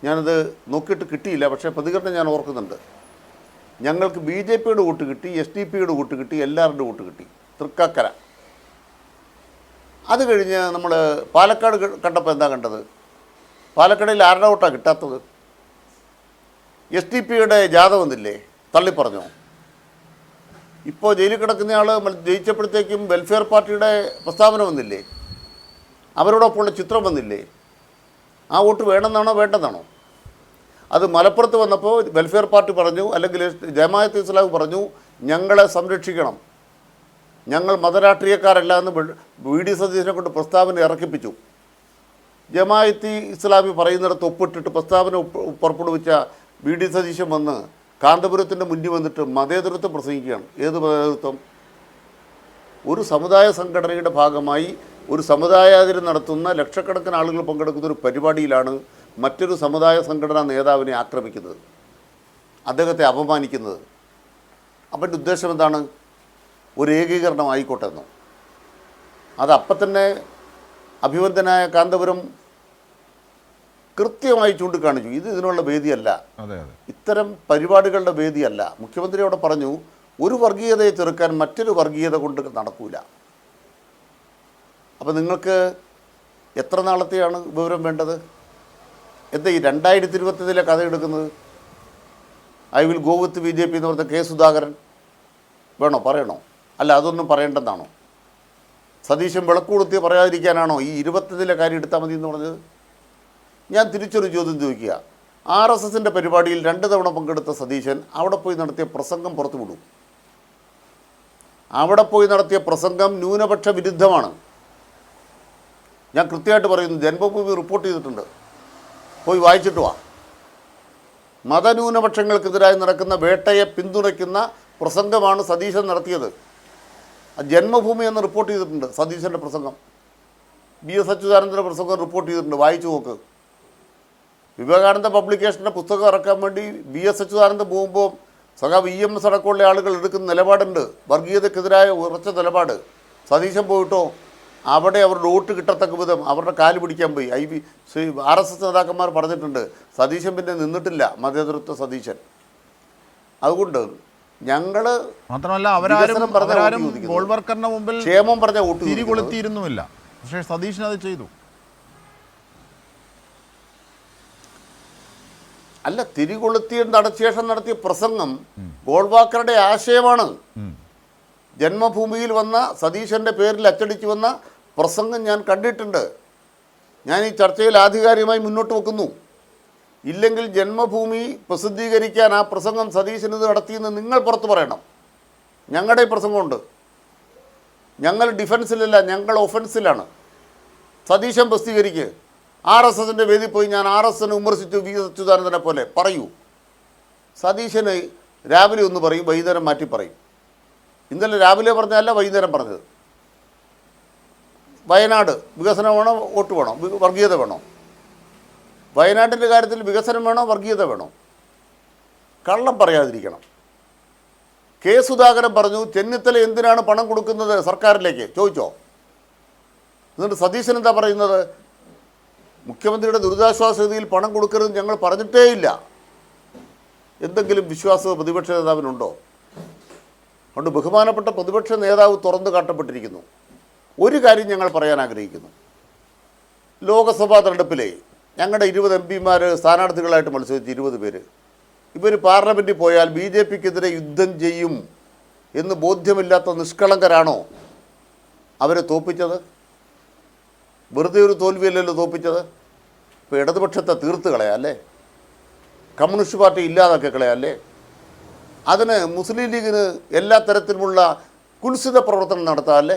ഞാനത് നോക്കിയിട്ട് കിട്ടിയില്ല, പക്ഷേ പ്രതികരണം ഞാൻ ഓർക്കുന്നുണ്ട്. ഞങ്ങൾക്ക് BJPയുടെ വോട്ട് കിട്ടി, SDP-യുടെ വോട്ട് കിട്ടി, എല്ലാവരുടെ വോട്ട് കിട്ടി തൃക്കാക്കര. അത് കഴിഞ്ഞ് നമ്മൾ പാലക്കാട് കണ്ടപ്പോൾ എന്താ കണ്ടത്? പാലക്കാടിൽ ആരുടെ വോട്ടാണ് കിട്ടാത്തത്? SDP-യുടെ ജാഥ വന്നില്ലേ? തള്ളിപ്പറഞ്ഞോ? ഇപ്പോൾ ജയിലിൽ കിടക്കുന്നയാൾ ജയിച്ചപ്പോഴത്തേക്കും വെൽഫെയർ പാർട്ടിയുടെ പ്രസ്താവന വന്നില്ലേ? അവരോടൊപ്പമുള്ള ചിത്രം വന്നില്ലേ? ആ വോട്ട് വേണമെന്നാണോ വേണ്ടെന്നാണോ? അത് മലപ്പുറത്ത് വന്നപ്പോൾ വെൽഫെയർ പാർട്ടി പറഞ്ഞു, അല്ലെങ്കിൽ ജമാഅത്ത് ഇസ്ലാം പറഞ്ഞു, ഞങ്ങളെ സംരക്ഷിക്കണം, ഞങ്ങൾ മതരാഷ്ട്രീയക്കാരല്ല എന്ന് VD സതീശനെ കൊണ്ട് പ്രസ്താവന ഇറക്കിപ്പിച്ചു. ജമാഅത്ത് ഇസ്ലാമി പറയുന്നിടത്ത് ഒപ്പിട്ടിട്ട് പ്രസ്താവന പുറപ്പെടുവിച്ച VD സതീശൻ വന്ന് കാന്തപുരത്തിൻ്റെ മുന്നിൽ വന്നിട്ട് മതേതരത്വം പ്രസംഗിക്കുകയാണ്. ഏത് മതേതരത്വം? ഒരു സമുദായ സംഘടനയുടെ ഭാഗമായി ഒരു സമുദായാതിരം നടത്തുന്ന ലക്ഷക്കണക്കിന് ആളുകൾ പങ്കെടുക്കുന്ന ഒരു പരിപാടിയിലാണ് മറ്റൊരു സമുദായ സംഘടനാ നേതാവിനെ ആക്രമിക്കുന്നത്, അദ്ദേഹത്തെ അപമാനിക്കുന്നത്. അവൻ്റെ ഉദ്ദേശം എന്താണ്? ഒരു ഏകീകരണം ആയിക്കോട്ടെ എന്നോ? അത് അപ്പം തന്നെ അഭിവന്ദനായ കാന്തപുരം കൃത്യമായി ചൂണ്ടിക്കാണിച്ചു. ഇതിനുള്ള വേദിയല്ല, ഇത്തരം പരിപാടികളുടെ വേദിയല്ല. മുഖ്യമന്ത്രി അവിടെ പറഞ്ഞു, ഒരു വർഗീയതയെ ചെറുക്കാൻ മറ്റൊരു വർഗീയത കൊണ്ട് നടക്കൂല. അപ്പോൾ നിങ്ങൾക്ക് എത്ര നാളത്തെയാണ് വിവരം വേണ്ടത്? എന്താ ഈ 2021 കഥ എടുക്കുന്നത്? I will go with BJP എന്ന് പറഞ്ഞ K. സുധാകരൻ വേണോ? പറയണോ? അല്ല, അതൊന്നും പറയേണ്ടെന്നാണോ? സതീശൻ വിളക്കുകൊടുത്തി പറയാതിരിക്കാനാണോ ഈ 21 കാര്യം എടുത്താൽ മതി എന്ന് പറഞ്ഞത്? ഞാൻ തിരിച്ചൊരു ചോദ്യം ചോദിക്കുക. RSSൻ്റെ പരിപാടിയിൽ 2 തവണ പങ്കെടുത്ത സതീശൻ അവിടെ പോയി നടത്തിയ പ്രസംഗം പുറത്തുവിടും. അവിടെ പോയി നടത്തിയ പ്രസംഗം ന്യൂനപക്ഷ വിരുദ്ധമാണ്. ഞാൻ കൃത്യമായിട്ട് പറയുന്നു. ജന്മഭൂമി റിപ്പോർട്ട് ചെയ്തിട്ടുണ്ട്, പോയി വായിച്ചിട്ട് വാ. മതന്യൂനപക്ഷങ്ങൾക്കെതിരായി നടക്കുന്ന വേട്ടയെ പിന്തുണയ്ക്കുന്ന പ്രസംഗമാണ് സതീശൻ നടത്തിയത്. ജന്മഭൂമി എന്ന് റിപ്പോർട്ട് ചെയ്തിട്ടുണ്ട് സതീശൻ്റെ പ്രസംഗം. BS അച്യുതാനന്ദൻ്റെ പ്രസംഗം റിപ്പോർട്ട് ചെയ്തിട്ടുണ്ട്, വായിച്ചു നോക്ക്. വിവേകാനന്ദ പബ്ലിക്കേഷൻ്റെ പുസ്തകം ഇറക്കാൻ വേണ്ടി BS അച്യുതാനന്ദൻ പോകുമ്പോൾ സഖാവ് EMS അടക്കമുള്ള ആളുകൾ എടുക്കുന്ന നിലപാടുണ്ട്, വർഗീയതക്കെതിരായ ഉറച്ച നിലപാട്. സതീശൻ പോയിട്ടോ അവിടെ അവരുടെ വോട്ട് കിട്ടത്തക്ക വിധം അവരുടെ കാല് പിടിക്കാൻ പോയി. RSS നേതാക്കന്മാർ പറഞ്ഞിട്ടുണ്ട്, സതീശൻ പിന്നെ നിന്നിട്ടില്ല, മതേതരത്വ സതീശൻ. അതുകൊണ്ട് ഞങ്ങൾ മാത്രമല്ല അവരാരും ഗോൾവർക്കറിന് മുമ്പിൽ ക്ഷേമം പറഞ്ഞ വോട്ട് തിരികൊളുത്തിയിരുന്നുമില്ല. പക്ഷേ സതീശൻ അത് ചെയ്തു. അല്ല, തിരികൊളുത്തി ശേഷം നടത്തിയ പ്രസംഗം ഗോൾവാക്കറുടെ ആശയമാണ്. ജന്മഭൂമിയിൽ വന്ന സതീശൻ്റെ പേരിൽ അച്ചടിച്ചു വന്ന പ്രസംഗം ഞാൻ കണ്ടിട്ടുണ്ട്. ഞാൻ ഈ ചർച്ചയിൽ ആധികാരികമായി മുന്നോട്ട് വെക്കുന്നു. ഇല്ലെങ്കിൽ ജന്മഭൂമി പ്രസിദ്ധീകരിക്കാൻ ആ പ്രസംഗം സതീശൻ ഇത് നടത്തിയെന്ന് നിങ്ങൾ പുറത്ത് പറയണം. ഞങ്ങളുടെ ഈ പ്രസംഗമുണ്ട്. ഞങ്ങൾ ഡിഫൻസിലല്ല, ഞങ്ങൾ ഒഫൻസിലാണ്. സതീശൻ പ്രസിദ്ധീകരിക്കുക. RSSൻ്റെ വേദി പോയി ഞാൻ RSSനെ വിമർശിച്ചു V. അച്യുതാനന്ദനെ പോലെ പറയൂ. സതീശന് രാവിലെ ഒന്ന് പറയും, വൈകുന്നേരം മാറ്റി പറയും. ഇന്നലെ രാവിലെ പറഞ്ഞതല്ല, വൈകുന്നേരം പറഞ്ഞത്. വയനാട് വികസനം വേണോ, വോട്ട് വേണോ, വർഗീയത വേണോ? വയനാട്ടിൻ്റെ കാര്യത്തിൽ വികസനം വേണോ, വർഗീയത വേണോ? കള്ളം പറയാതിരിക്കണം. K. സുധാകരൻ പറഞ്ഞു, ചെന്നിത്തല എന്തിനാണ് പണം കൊടുക്കുന്നത് സർക്കാരിലേക്ക് ചോദിച്ചോ? എന്നിട്ട് സതീശൻ എന്താ പറയുന്നത്? മുഖ്യമന്ത്രിയുടെ ദുരിതാശ്വാസ നിധിയിൽ പണം കൊടുക്കരുത് ഞങ്ങൾ പറഞ്ഞിട്ടേയില്ല. എന്തെങ്കിലും വിശ്വാസം പ്രതിപക്ഷ നേതാവിനുണ്ടോ? അതുകൊണ്ട് ബഹുമാനപ്പെട്ട പ്രതിപക്ഷ നേതാവ് തുറന്നു കാട്ടപ്പെട്ടിരിക്കുന്നു. ഒരു കാര്യം ഞങ്ങൾ പറയാൻ ആഗ്രഹിക്കുന്നു. ലോകസഭാ തെരഞ്ഞെടുപ്പിലെ ഞങ്ങളുടെ 20 MP സ്ഥാനാർത്ഥികളായിട്ട് മത്സരിച്ച് 20 പേര് ഇവർ പാർലമെൻറ്റിൽ പോയാൽ BJPക്കെതിരെ യുദ്ധം ചെയ്യും എന്ന് ബോധ്യമില്ലാത്ത നിഷ്കളങ്കരാണോ അവരെ തോൽപ്പിച്ചത്? വെറുതെ ഒരു തോൽവിയല്ലല്ലോ തോൽപ്പിച്ചത്. ഇപ്പോൾ ഇടതുപക്ഷത്തെ തീർത്ത് കളയാല്ലേ, കമ്മ്യൂണിസ്റ്റ് പാർട്ടി ഇല്ലാതാക്കി കളയാല്ലേ, അതിന് മുസ്ലിം ലീഗിന് എല്ലാ തരത്തിലുമുള്ള കുൽസിത പ്രവർത്തനം നടത്താമല്ലേ?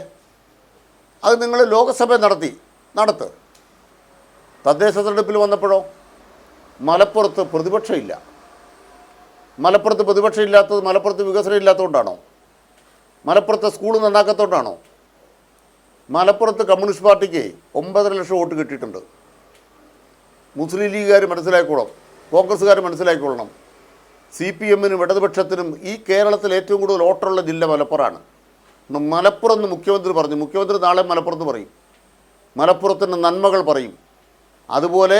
അത് നിങ്ങൾ ലോകസഭ നടത്ത്. തദ്ദേശ തെരഞ്ഞെടുപ്പിൽ വന്നപ്പോഴോ മലപ്പുറത്ത് പ്രതിപക്ഷമില്ല. മലപ്പുറത്ത് പ്രതിപക്ഷം ഇല്ലാത്തത് മലപ്പുറത്ത് വികസനം ഇല്ലാത്തതുകൊണ്ടാണോ? മലപ്പുറത്തെ സ്കൂൾ നന്നാക്കാത്തതുകൊണ്ടാണോ? മലപ്പുറത്ത് കമ്മ്യൂണിസ്റ്റ് പാർട്ടിക്ക് 9.5 ലക്ഷം വോട്ട് കിട്ടിയിട്ടുണ്ട്. മുസ്ലിം ലീഗുകാർ മനസ്സിലാക്കിക്കോളണം, കോൺഗ്രസ്സുകാർ മനസ്സിലാക്കിക്കൊള്ളണം. CPMനും ഇടതുപക്ഷത്തിനും ഈ കേരളത്തിൽ ഏറ്റവും കൂടുതൽ വോട്ടുള്ള ജില്ല മലപ്പുറമാണ്. മലപ്പുറം എന്ന് മുഖ്യമന്ത്രി പറഞ്ഞു. മുഖ്യമന്ത്രി നാളെ മലപ്പുറത്ത് പറയും, മലപ്പുറത്തിൻ്റെ നന്മകൾ പറയും. അതുപോലെ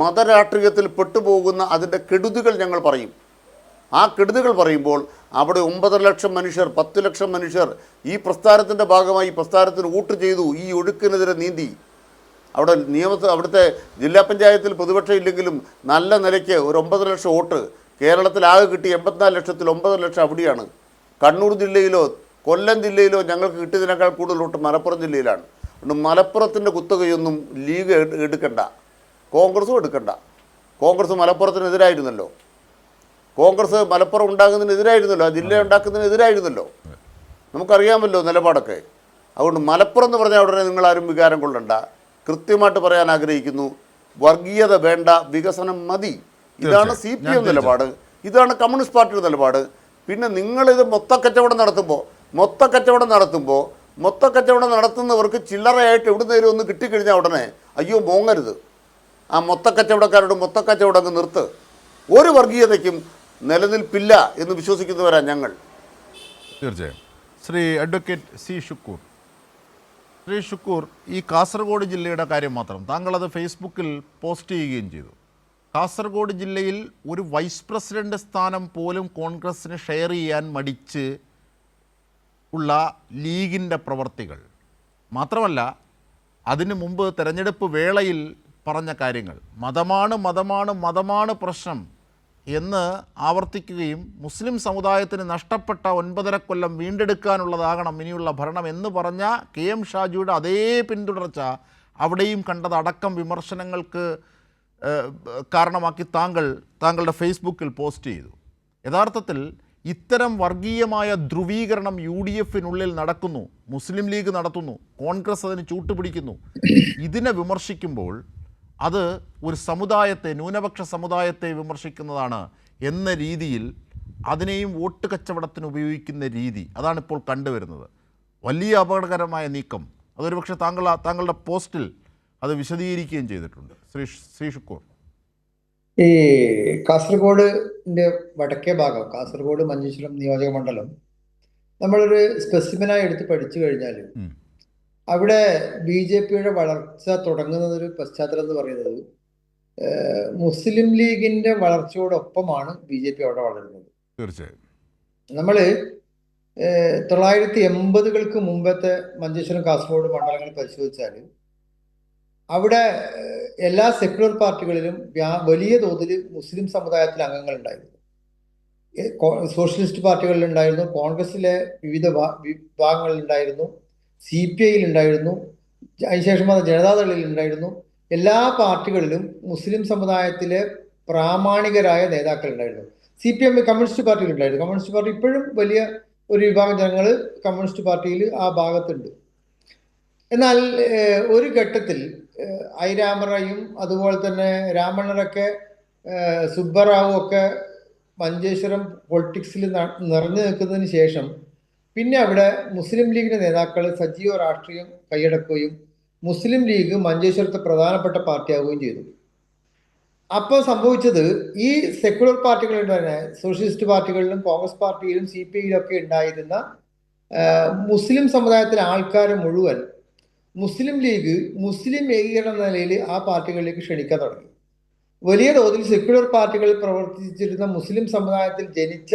മതരാഷ്ട്രീയത്തിൽ പെട്ടുപോകുന്ന അതിൻ്റെ കെടുതികൾ ഞങ്ങൾ പറയും. ആ കെടുതികൾ പറയുമ്പോൾ അവിടെ 9 ലക്ഷം മനുഷ്യർ, 10 ലക്ഷം മനുഷ്യർ ഈ പ്രസ്ഥാനത്തിൻ്റെ ഭാഗമായി പ്രസ്ഥാനത്തിന് വോട്ട് ചെയ്തു. ഈ ഒഴുക്കിനെതിരെ നീന്തി. അവിടെ അവിടുത്തെ ജില്ലാ പഞ്ചായത്തിൽ പ്രതിപക്ഷം ഇല്ലെങ്കിലും നല്ല നിലയ്ക്ക് ഒരു 9 ലക്ഷം വോട്ട് കേരളത്തിലാകെ കിട്ടി. 84 ലക്ഷത്തിൽ 9 ലക്ഷം അവിടെയാണ്. കണ്ണൂർ ജില്ലയിലോ കൊല്ലം ജില്ലയിലോ ഞങ്ങൾക്ക് കിട്ടിയതിനേക്കാൾ കൂടുതൽ വോട്ട് മലപ്പുറം ജില്ലയിലാണ്. അതുകൊണ്ട് മലപ്പുറത്തിൻ്റെ കുത്തകയൊന്നും ലീഗ് എടുക്കണ്ട, കോൺഗ്രസും എടുക്കണ്ട. കോൺഗ്രസ് മലപ്പുറത്തിനെതിരായിരുന്നല്ലോ. കോൺഗ്രസ് മലപ്പുറം ഉണ്ടാകുന്നതിനെതിരായിരുന്നല്ലോ, ആ ജില്ല ഉണ്ടാക്കുന്നതിനെതിരായിരുന്നല്ലോ. നമുക്കറിയാമല്ലോ നിലപാടൊക്കെ. അതുകൊണ്ട് മലപ്പുറം എന്ന് പറഞ്ഞാൽ ഉടനെ നിങ്ങളാരും വികാരം കൊള്ളണ്ട. കൃത്യമായിട്ട് പറയാൻ ആഗ്രഹിക്കുന്നു, വർഗീയത വേണ്ട, വികസനം മതി. ഇതാണ് CPM നിലപാട്, ഇതാണ് കമ്മ്യൂണിസ്റ്റ് പാർട്ടിയുടെ നിലപാട്. പിന്നെ നിങ്ങളിത് മൊത്തക്കച്ചവടം നടത്തുന്നവർക്ക് ചില്ലറയായിട്ട് എവിടുന്നേലും ഒന്ന് കിട്ടിക്കഴിഞ്ഞാൽ ഉടനെ അയ്യോ മോങ്ങരുത്. ആ മൊത്തക്കച്ചവടക്കാരോട് മൊത്തക്കച്ചവടം അങ്ങ് നിർത്ത്. ഒരു വർഗീയതയ്ക്കും നിലനിൽപ്പില്ല എന്ന് വിശ്വസിക്കുന്നവരാണ് ഞങ്ങൾ. തീർച്ചയായും. Shri advocate C. ഷുക്കൂർ, ശ്രീ ഷുക്കൂർ, ഈ കാസർഗോഡ് ജില്ലയുടെ കാര്യം മാത്രം താങ്കളത് ഫേസ്ബുക്കിൽ പോസ്റ്റ് ചെയ്യുകയും ചെയ്തു. കാസർഗോഡ് ജില്ലയിൽ ഒരു വൈസ് പ്രസിഡൻ്റ് സ്ഥാനം പോലും കോൺഗ്രസ്സിന് ഷെയർ ചെയ്യാൻ മടിച്ച് ഉള്ള ലീഗിൻ്റെ പ്രവർത്തികൾ മാത്രമല്ല, അതിനു മുമ്പ് തെരഞ്ഞെടുപ്പ് വേളയിൽ പറഞ്ഞ കാര്യങ്ങൾ മതമാണ് പ്രശ്നം എന്ന് ആവർത്തിക്കുകയും മുസ്ലിം സമുദായത്തിന് നഷ്ടപ്പെട്ട 9.5 കൊല്ലം വീണ്ടെടുക്കാനുള്ളതാകണം ഇനിയുള്ള ഭരണം എന്ന് പറഞ്ഞ KM ഷാജിയുടെ അതേ പിന്തുടർച്ച അവിടെയും കണ്ടത് അടക്കം വിമർശനങ്ങൾക്ക് കാരണമാക്കി താങ്കളുടെ ഫേസ്ബുക്കിൽ പോസ്റ്റ് ചെയ്തു. യഥാർത്ഥത്തിൽ ഇത്തരം വർഗീയമായ ധ്രുവീകരണം UDFനുള്ളിൽ നടക്കുന്നു, മുസ്ലിം ലീഗ് നടത്തുന്നു, കോൺഗ്രസ് അതിന് ചൂട്ടുപിടിക്കുന്നു. ഇതിനെ വിമർശിക്കുമ്പോൾ അത് ഒരു സമുദായത്തെ, ന്യൂനപക്ഷ സമുദായത്തെ വിമർശിക്കുന്നതാണ് എന്ന രീതിയിൽ അതിനെയും വോട്ട് കച്ചവടത്തിന് ഉപയോഗിക്കുന്ന രീതി അതാണിപ്പോൾ കണ്ടുവരുന്നത്. വലിയ അപകടകരമായ നീക്കം. അതൊരു പക്ഷേ താങ്കളുടെ പോസ്റ്റിൽ അത് വിശദീകരിക്കുകയും ചെയ്തിട്ടുണ്ട്. ശ്രീ ഷുക്കൂർ. ഈ കാസർഗോഡിന്റെ വടക്കേ ഭാഗം, കാസർഗോഡ് മഞ്ചേശ്വരം നിയോജക മണ്ഡലം നമ്മളൊരു സ്പെസിമിനായി എടുത്ത് പഠിച്ചു കഴിഞ്ഞാൽ ഉം. അവിടെ ബി ജെ പിയുടെ വളർച്ച തുടങ്ങുന്നതൊരു പശ്ചാത്തലം എന്ന് പറയുന്നത് മുസ്ലിം ലീഗിന്റെ വളർച്ചയോടൊപ്പമാണ് ബി ജെ പി അവിടെ വളരുന്നത്. തീർച്ചയായും. നമ്മള് 1980-കൾക്ക് മുമ്പത്തെ മഞ്ചേശ്വരം കാസർഗോഡ് മണ്ഡലങ്ങൾ പരിശോധിച്ചാൽ അവിടെ എല്ലാ സെക്യുലർ പാർട്ടികളിലും വലിയ തോതിൽ മുസ്ലിം സമുദായത്തിൽ അംഗങ്ങൾ ഉണ്ടായിരുന്നു. സോഷ്യലിസ്റ്റ് പാർട്ടികളിലുണ്ടായിരുന്നു, കോൺഗ്രസിലെ വിവിധ വിഭാഗങ്ങളിലുണ്ടായിരുന്നു, CPI ഉണ്ടായിരുന്നു, അതിനുശേഷം അത് ജനതാദളിൽ ഉണ്ടായിരുന്നു. എല്ലാ പാർട്ടികളിലും മുസ്ലിം സമുദായത്തിലെ പ്രാമാണികരായ നേതാക്കൾ ഉണ്ടായിരുന്നു. CPM കമ്മ്യൂണിസ്റ്റ് പാർട്ടിയിൽ ഉണ്ടായിരുന്നു. കമ്മ്യൂണിസ്റ്റ് പാർട്ടി ഇപ്പോഴും വലിയ ഒരു വിഭാഗം ജനങ്ങൾ കമ്മ്യൂണിസ്റ്റ് പാർട്ടിയിൽ ആ ഭാഗത്തുണ്ട്. എന്നാൽ ഒരു ഘട്ടത്തിൽ ഐരാമറയും അതുപോലെ തന്നെ രാമണ്ണരൊക്കെ സുബ്ബറാവും ഒക്കെ മഞ്ചേശ്വരം പൊളിറ്റിക്സിൽ നിറഞ്ഞു നിൽക്കുന്നതിന് ശേഷം പിന്നെ അവിടെ മുസ്ലിം ലീഗിന്റെ നേതാക്കൾ സജീവ രാഷ്ട്രീയം കൈയടക്കുകയും മുസ്ലിം ലീഗ് മഞ്ചേശ്വരത്തെ പ്രധാനപ്പെട്ട പാർട്ടിയാവുകയും ചെയ്തു. അപ്പോൾ സംഭവിച്ചത് ഈ സെക്യുലർ പാർട്ടികളിൽ തന്നെ സോഷ്യലിസ്റ്റ് പാർട്ടികളിലും കോൺഗ്രസ് പാർട്ടിയിലും CPIയിലും ഒക്കെ ഉണ്ടായിരുന്ന മുസ്ലിം സമുദായത്തിലെ ആൾക്കാരെ മുഴുവൻ മുസ്ലിം ലീഗ് മുസ്ലിം ഏകീകരണ നിലയിൽ ആ പാർട്ടികളിലേക്ക് ക്ഷണിക്കാൻ തുടങ്ങി. വലിയ തോതിൽ സെക്യുലർ പാർട്ടികളിൽ പ്രവർത്തിച്ചിരുന്ന മുസ്ലിം സമുദായത്തിൽ ജനിച്ച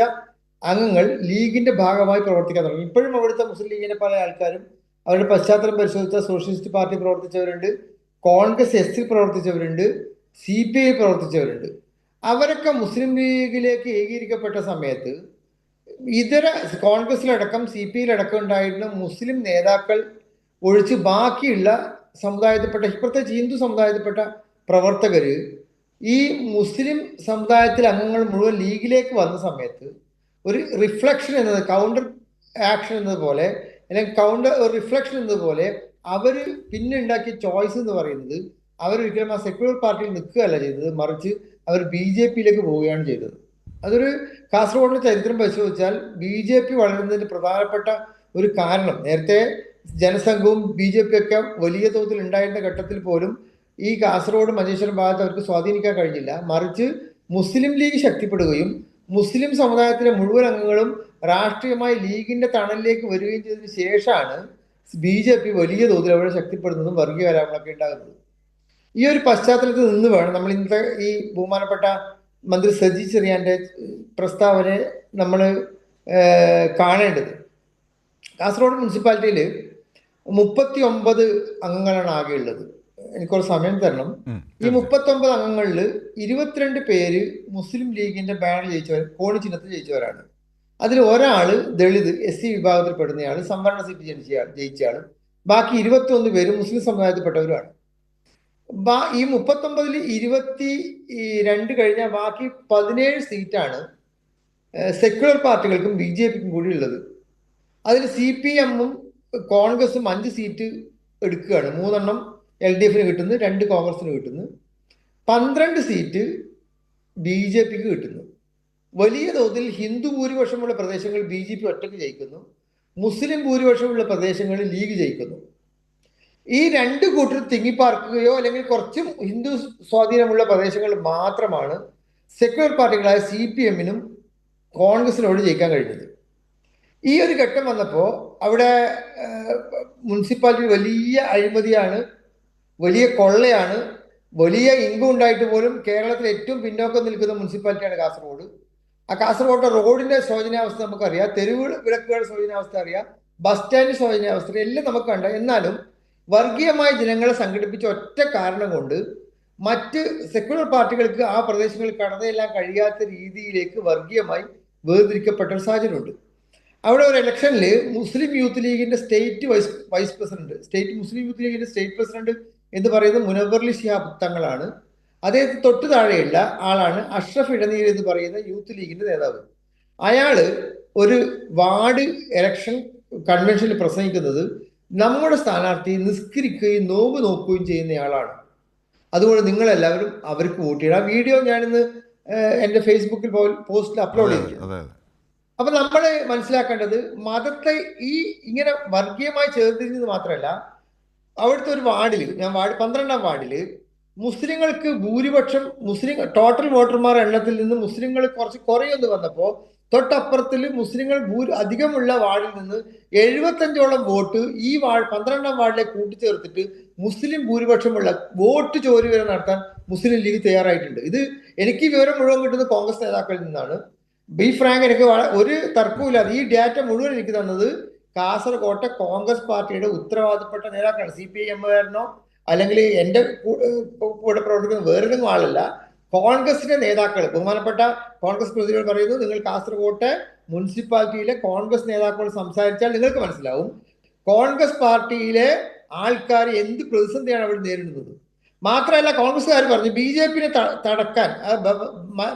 അംഗങ്ങൾ ലീഗിന്റെ ഭാഗമായി പ്രവർത്തിക്കാൻ തുടങ്ങി. ഇപ്പോഴും അവിടുത്തെ മുസ്ലിം ലീഗിന്റെ പല ആൾക്കാരും അവരുടെ പശ്ചാത്തലം പരിശോധിച്ച സോഷ്യലിസ്റ്റ് പാർട്ടി പ്രവർത്തിച്ചവരുണ്ട്, കോൺഗ്രസ് എസ് പ്രവർത്തിച്ചവരുണ്ട്, CPI പ്രവർത്തിച്ചവരുണ്ട്. അവരൊക്കെ മുസ്ലിം ലീഗിലേക്ക് ഏകീകരിക്കപ്പെട്ട സമയത്ത് ഇതര കോൺഗ്രസിലടക്കം CPIയിലടക്കം ഉണ്ടായിരുന്ന മുസ്ലിം നേതാക്കൾ ഒഴിച്ച് ബാക്കിയുള്ള സമുദായത്തിൽപ്പെട്ട, പ്രത്യേകിച്ച് ഹിന്ദു സമുദായത്തിൽപ്പെട്ട പ്രവർത്തകര് ഈ മുസ്ലിം സമുദായത്തിലെ അംഗങ്ങൾ മുഴുവൻ ലീഗിലേക്ക് വന്ന സമയത്ത് ഒരു റിഫ്ലക്ഷൻ എന്നത്, കൗണ്ടർ ആക്ഷൻ എന്നതുപോലെ അല്ലെങ്കിൽ കൗണ്ടർ റിഫ്ലക്ഷൻ എന്നതുപോലെ അവർ പിന്നെ ഉണ്ടാക്കിയ ചോയ്സ് എന്ന് പറയുന്നത് അവരൊരിക്കലും ആ സെക്യുലർ പാർട്ടിയിൽ നിൽക്കുകയല്ല ചെയ്തത്, മറിച്ച് അവർ BJPയിലേക്ക് പോവുകയാണ് ചെയ്തത്. അതൊരു കാസർഗോഡിന്റെ ചരിത്രം പരിശോധിച്ചാൽ BJP വളരുന്നതിന് പ്രധാനപ്പെട്ട ഒരു കാരണം, നേരത്തെ ജനസംഘവും BJP ഒക്കെ വലിയ തോതിൽ ഉണ്ടായിരുന്ന ഘട്ടത്തിൽ പോലും ഈ കാസർഗോഡ് മഞ്ചേശ്വരം ഭാഗത്ത് അവർക്ക് സ്വാധീനിക്കാൻ കഴിഞ്ഞില്ല. മറിച്ച് മുസ്ലിം ലീഗ് ശക്തിപ്പെടുകയും മുസ്ലിം സമുദായത്തിലെ മുഴുവൻ അംഗങ്ങളും രാഷ്ട്രീയമായി ലീഗിന്റെ തണലിലേക്ക് വരികയും ചെയ്തതിനു ശേഷമാണ് BJP വലിയ തോതിൽ അവിടെ ശക്തിപ്പെടുന്നതും വർഗീയ കലാപങ്ങളൊക്കെ ഉണ്ടാകുന്നത്. ഈ ഒരു പശ്ചാത്തലത്തിൽ നിന്ന് വേണം നമ്മൾ ഇന്നത്തെ ഈ ബഹുമാനപ്പെട്ട മന്ത്രി സജി ചെറിയാന്റെ പ്രസ്താവനയെ നമ്മൾ കാണേണ്ടത്. കാസർഗോഡ് മുനിസിപ്പാലിറ്റിയിൽ 39 അംഗങ്ങളാണ് ആകെ ഉള്ളത്. എനിക്കൊരു സമയം തരണം. ഈ 39 അംഗങ്ങളിൽ 22 പേര് മുസ്ലിം ലീഗിന്റെ ബാനർ ജയിച്ചവർ, കോണി ചിഹ്നത്തിൽ ജയിച്ചവരാണ്. അതിൽ ഒരാള് ദളിത് SC വിഭാഗത്തിൽ പെടുന്നയാൾ, സംവരണ സീറ്റ് ജയിച്ചയാളും, ബാക്കി 21 പേര് മുസ്ലിം സമുദായത്തിൽപ്പെട്ടവരുമാണ്. ഈ 39-ൽ 22 കഴിഞ്ഞാൽ ബാക്കി 17 സീറ്റാണ് സെക്യുലർ പാർട്ടികൾക്കും BJPക്കും കൂടി ഉള്ളത്. അതിൽ CPM-ഉം കോൺഗ്രസും 5 സീറ്റ് എടുക്കുകയാണ്. 3 LDFന് കിട്ടുന്നു, 2 കോൺഗ്രസിന് കിട്ടുന്നു, 12 സീറ്റ് BJPക്ക് കിട്ടുന്നു. വലിയ തോതിൽ ഹിന്ദു ഭൂരിപക്ഷമുള്ള പ്രദേശങ്ങളിൽ BJP ഒറ്റയ്ക്ക് ജയിക്കുന്നു, മുസ്ലിം ഭൂരിപക്ഷമുള്ള പ്രദേശങ്ങളിൽ ലീഗ് ജയിക്കുന്നു. ഈ 2 കൂട്ടർ തിങ്ങിപ്പാർക്കുകയോ അല്ലെങ്കിൽ കുറച്ചും ഹിന്ദു സ്വാധീനമുള്ള പ്രദേശങ്ങളിൽ മാത്രമാണ് സെക്യുലർ പാർട്ടികളായ CPM-നും കോൺഗ്രസിനോട് ജയിക്കാൻ കഴിഞ്ഞത്. ഈ ഒരു ഘട്ടം വന്നപ്പോൾ അവിടെ മുനിസിപ്പാലിറ്റി വലിയ അഴിമതിയാണ്, വലിയ കൊള്ളയാണ്, വലിയ ഇൻകം ഉണ്ടായിട്ട് പോലും കേരളത്തിൽ ഏറ്റവും പിന്നോക്കം നിൽക്കുന്ന മുനിസിപ്പാലിറ്റിയാണ് കാസർഗോഡ്. ആ കാസർഗോഡ് റോഡിന്റെ ശോചനാവസ്ഥ നമുക്കറിയാം, തെരുവ് വിളക്കുകളുടെ ശോചനാവസ്ഥ അറിയാം, ബസ് സ്റ്റാൻഡ് ശോചനാവസ്ഥ എല്ലാം നമുക്ക് കണ്ട. എന്നാലും വർഗീയമായ ജനങ്ങളെ സംഘടിപ്പിച്ച ഒറ്റ കാരണം കൊണ്ട് മറ്റ് സെക്യുലർ പാർട്ടികൾക്ക് ആ പ്രദേശങ്ങളിൽ കടന്നെല്ലാം കഴിയാത്ത രീതിയിലേക്ക് വർഗീയമായി വേർതിരിക്കപ്പെട്ട ഒരു സാഹചര്യമുണ്ട്. അവിടെ ഒരു ഇലക്ഷനിൽ മുസ്ലിം യൂത്ത് ലീഗിന്റെ സ്റ്റേറ്റ് വൈസ് പ്രസിഡന്റ്, മുസ്ലിം യൂത്ത് ലീഗിന്റെ സ്റ്റേറ്റ് പ്രസിഡന്റ് എന്ന് പറയുന്നത് മുനവ്വർ ശിഹാബ് തങ്ങളാണ്. അദ്ദേഹത്തിന് തൊട്ടു താഴെയുള്ള ആളാണ് അഷ്റഫ് ഇടനീർ എന്ന് പറയുന്ന യൂത്ത് ലീഗിന്റെ നേതാവ്. അയാള് ഒരു വാർഡ് ഇലക്ഷൻ കൺവെൻഷനിൽ പ്രസംഗിക്കുന്നത് നമ്മുടെ സ്ഥാനാർത്ഥി നിസ്കരിക്കുകയും നോമ്പ് നോക്കുകയും ചെയ്യുന്നയാളാണ്, അതുകൊണ്ട് നിങ്ങളെല്ലാവരും അവർക്ക് വോട്ട് ചെയ്യണം. ആ വീഡിയോ ഞാനിന്ന് എൻ്റെ ഫേസ്ബുക്കിൽ പോസ്റ്റിൽ അപ്ലോഡ് ചെയ്തിട്ടുണ്ട്. അപ്പൊ നമ്മൾ മനസ്സിലാക്കേണ്ടത് മതത്തെ ഈ ഇങ്ങനെ വർഗീയമായി ചേർത്തിരിക്കുന്നത് മാത്രമല്ല, അവിടുത്തെ ഒരു വാർഡിൽ, ഞാൻ 12-ാം വാർഡില് മുസ്ലിങ്ങൾക്ക് ഭൂരിപക്ഷം ടോട്ടൽ വോട്ടർമാർ എണ്ണത്തിൽ നിന്ന് മുസ്ലിങ്ങൾ കുറച്ച് കുറയുമെന്ന് വന്നപ്പോൾ തൊട്ടപ്പുറത്തിൽ മുസ്ലിങ്ങൾ അധികമുള്ള വാർഡിൽ നിന്ന് 75ഓളം വോട്ട് ഈ 12ാം വാർഡിലേക്ക് കൂട്ടിച്ചേർത്തിട്ട് മുസ്ലിം ഭൂരിപക്ഷമുള്ള വോട്ട് ചോരി വരെ നടത്താൻ മുസ്ലിം ലീഗ് തയ്യാറായിട്ടുണ്ട്. ഇത് എനിക്ക് വിവരം മുഴുവൻ കിട്ടുന്നത് കോൺഗ്രസ് നേതാക്കളിൽ നിന്നാണ്. ബി ഫ്രാങ്ക്, എനിക്ക് ഒരു തർക്കവുമില്ലാതെ ഈ ഡാറ്റ മുഴുവൻ എനിക്ക് തന്നത് കാസർകോട്ടെ കോൺഗ്രസ് പാർട്ടിയുടെ ഉത്തരവാദപ്പെട്ട നേതാക്കളാണ്. CPIM അല്ലെങ്കിൽ എൻ്റെ കൂടെ പ്രവർത്തിക്കുന്ന വേറൊന്നും ആളല്ല, കോൺഗ്രസിന്റെ നേതാക്കൾ, ബഹുമാനപ്പെട്ട കോൺഗ്രസ് പ്രതിനിധികൾ പറയുന്നു, നിങ്ങൾ കാസർകോട്ടെ മുനിസിപ്പാലിറ്റിയിലെ കോൺഗ്രസ് നേതാക്കളോട് സംസാരിച്ചാൽ നിങ്ങൾക്ക് മനസ്സിലാവും കോൺഗ്രസ് പാർട്ടിയിലെ ആൾക്കാർ എന്ത് പ്രതിസന്ധിയാണ് അവിടെ നേരിടുന്നത്. മാത്രമല്ല കോൺഗ്രസ്സുകാർ പറഞ്ഞു BJPനെ തടക്കാൻ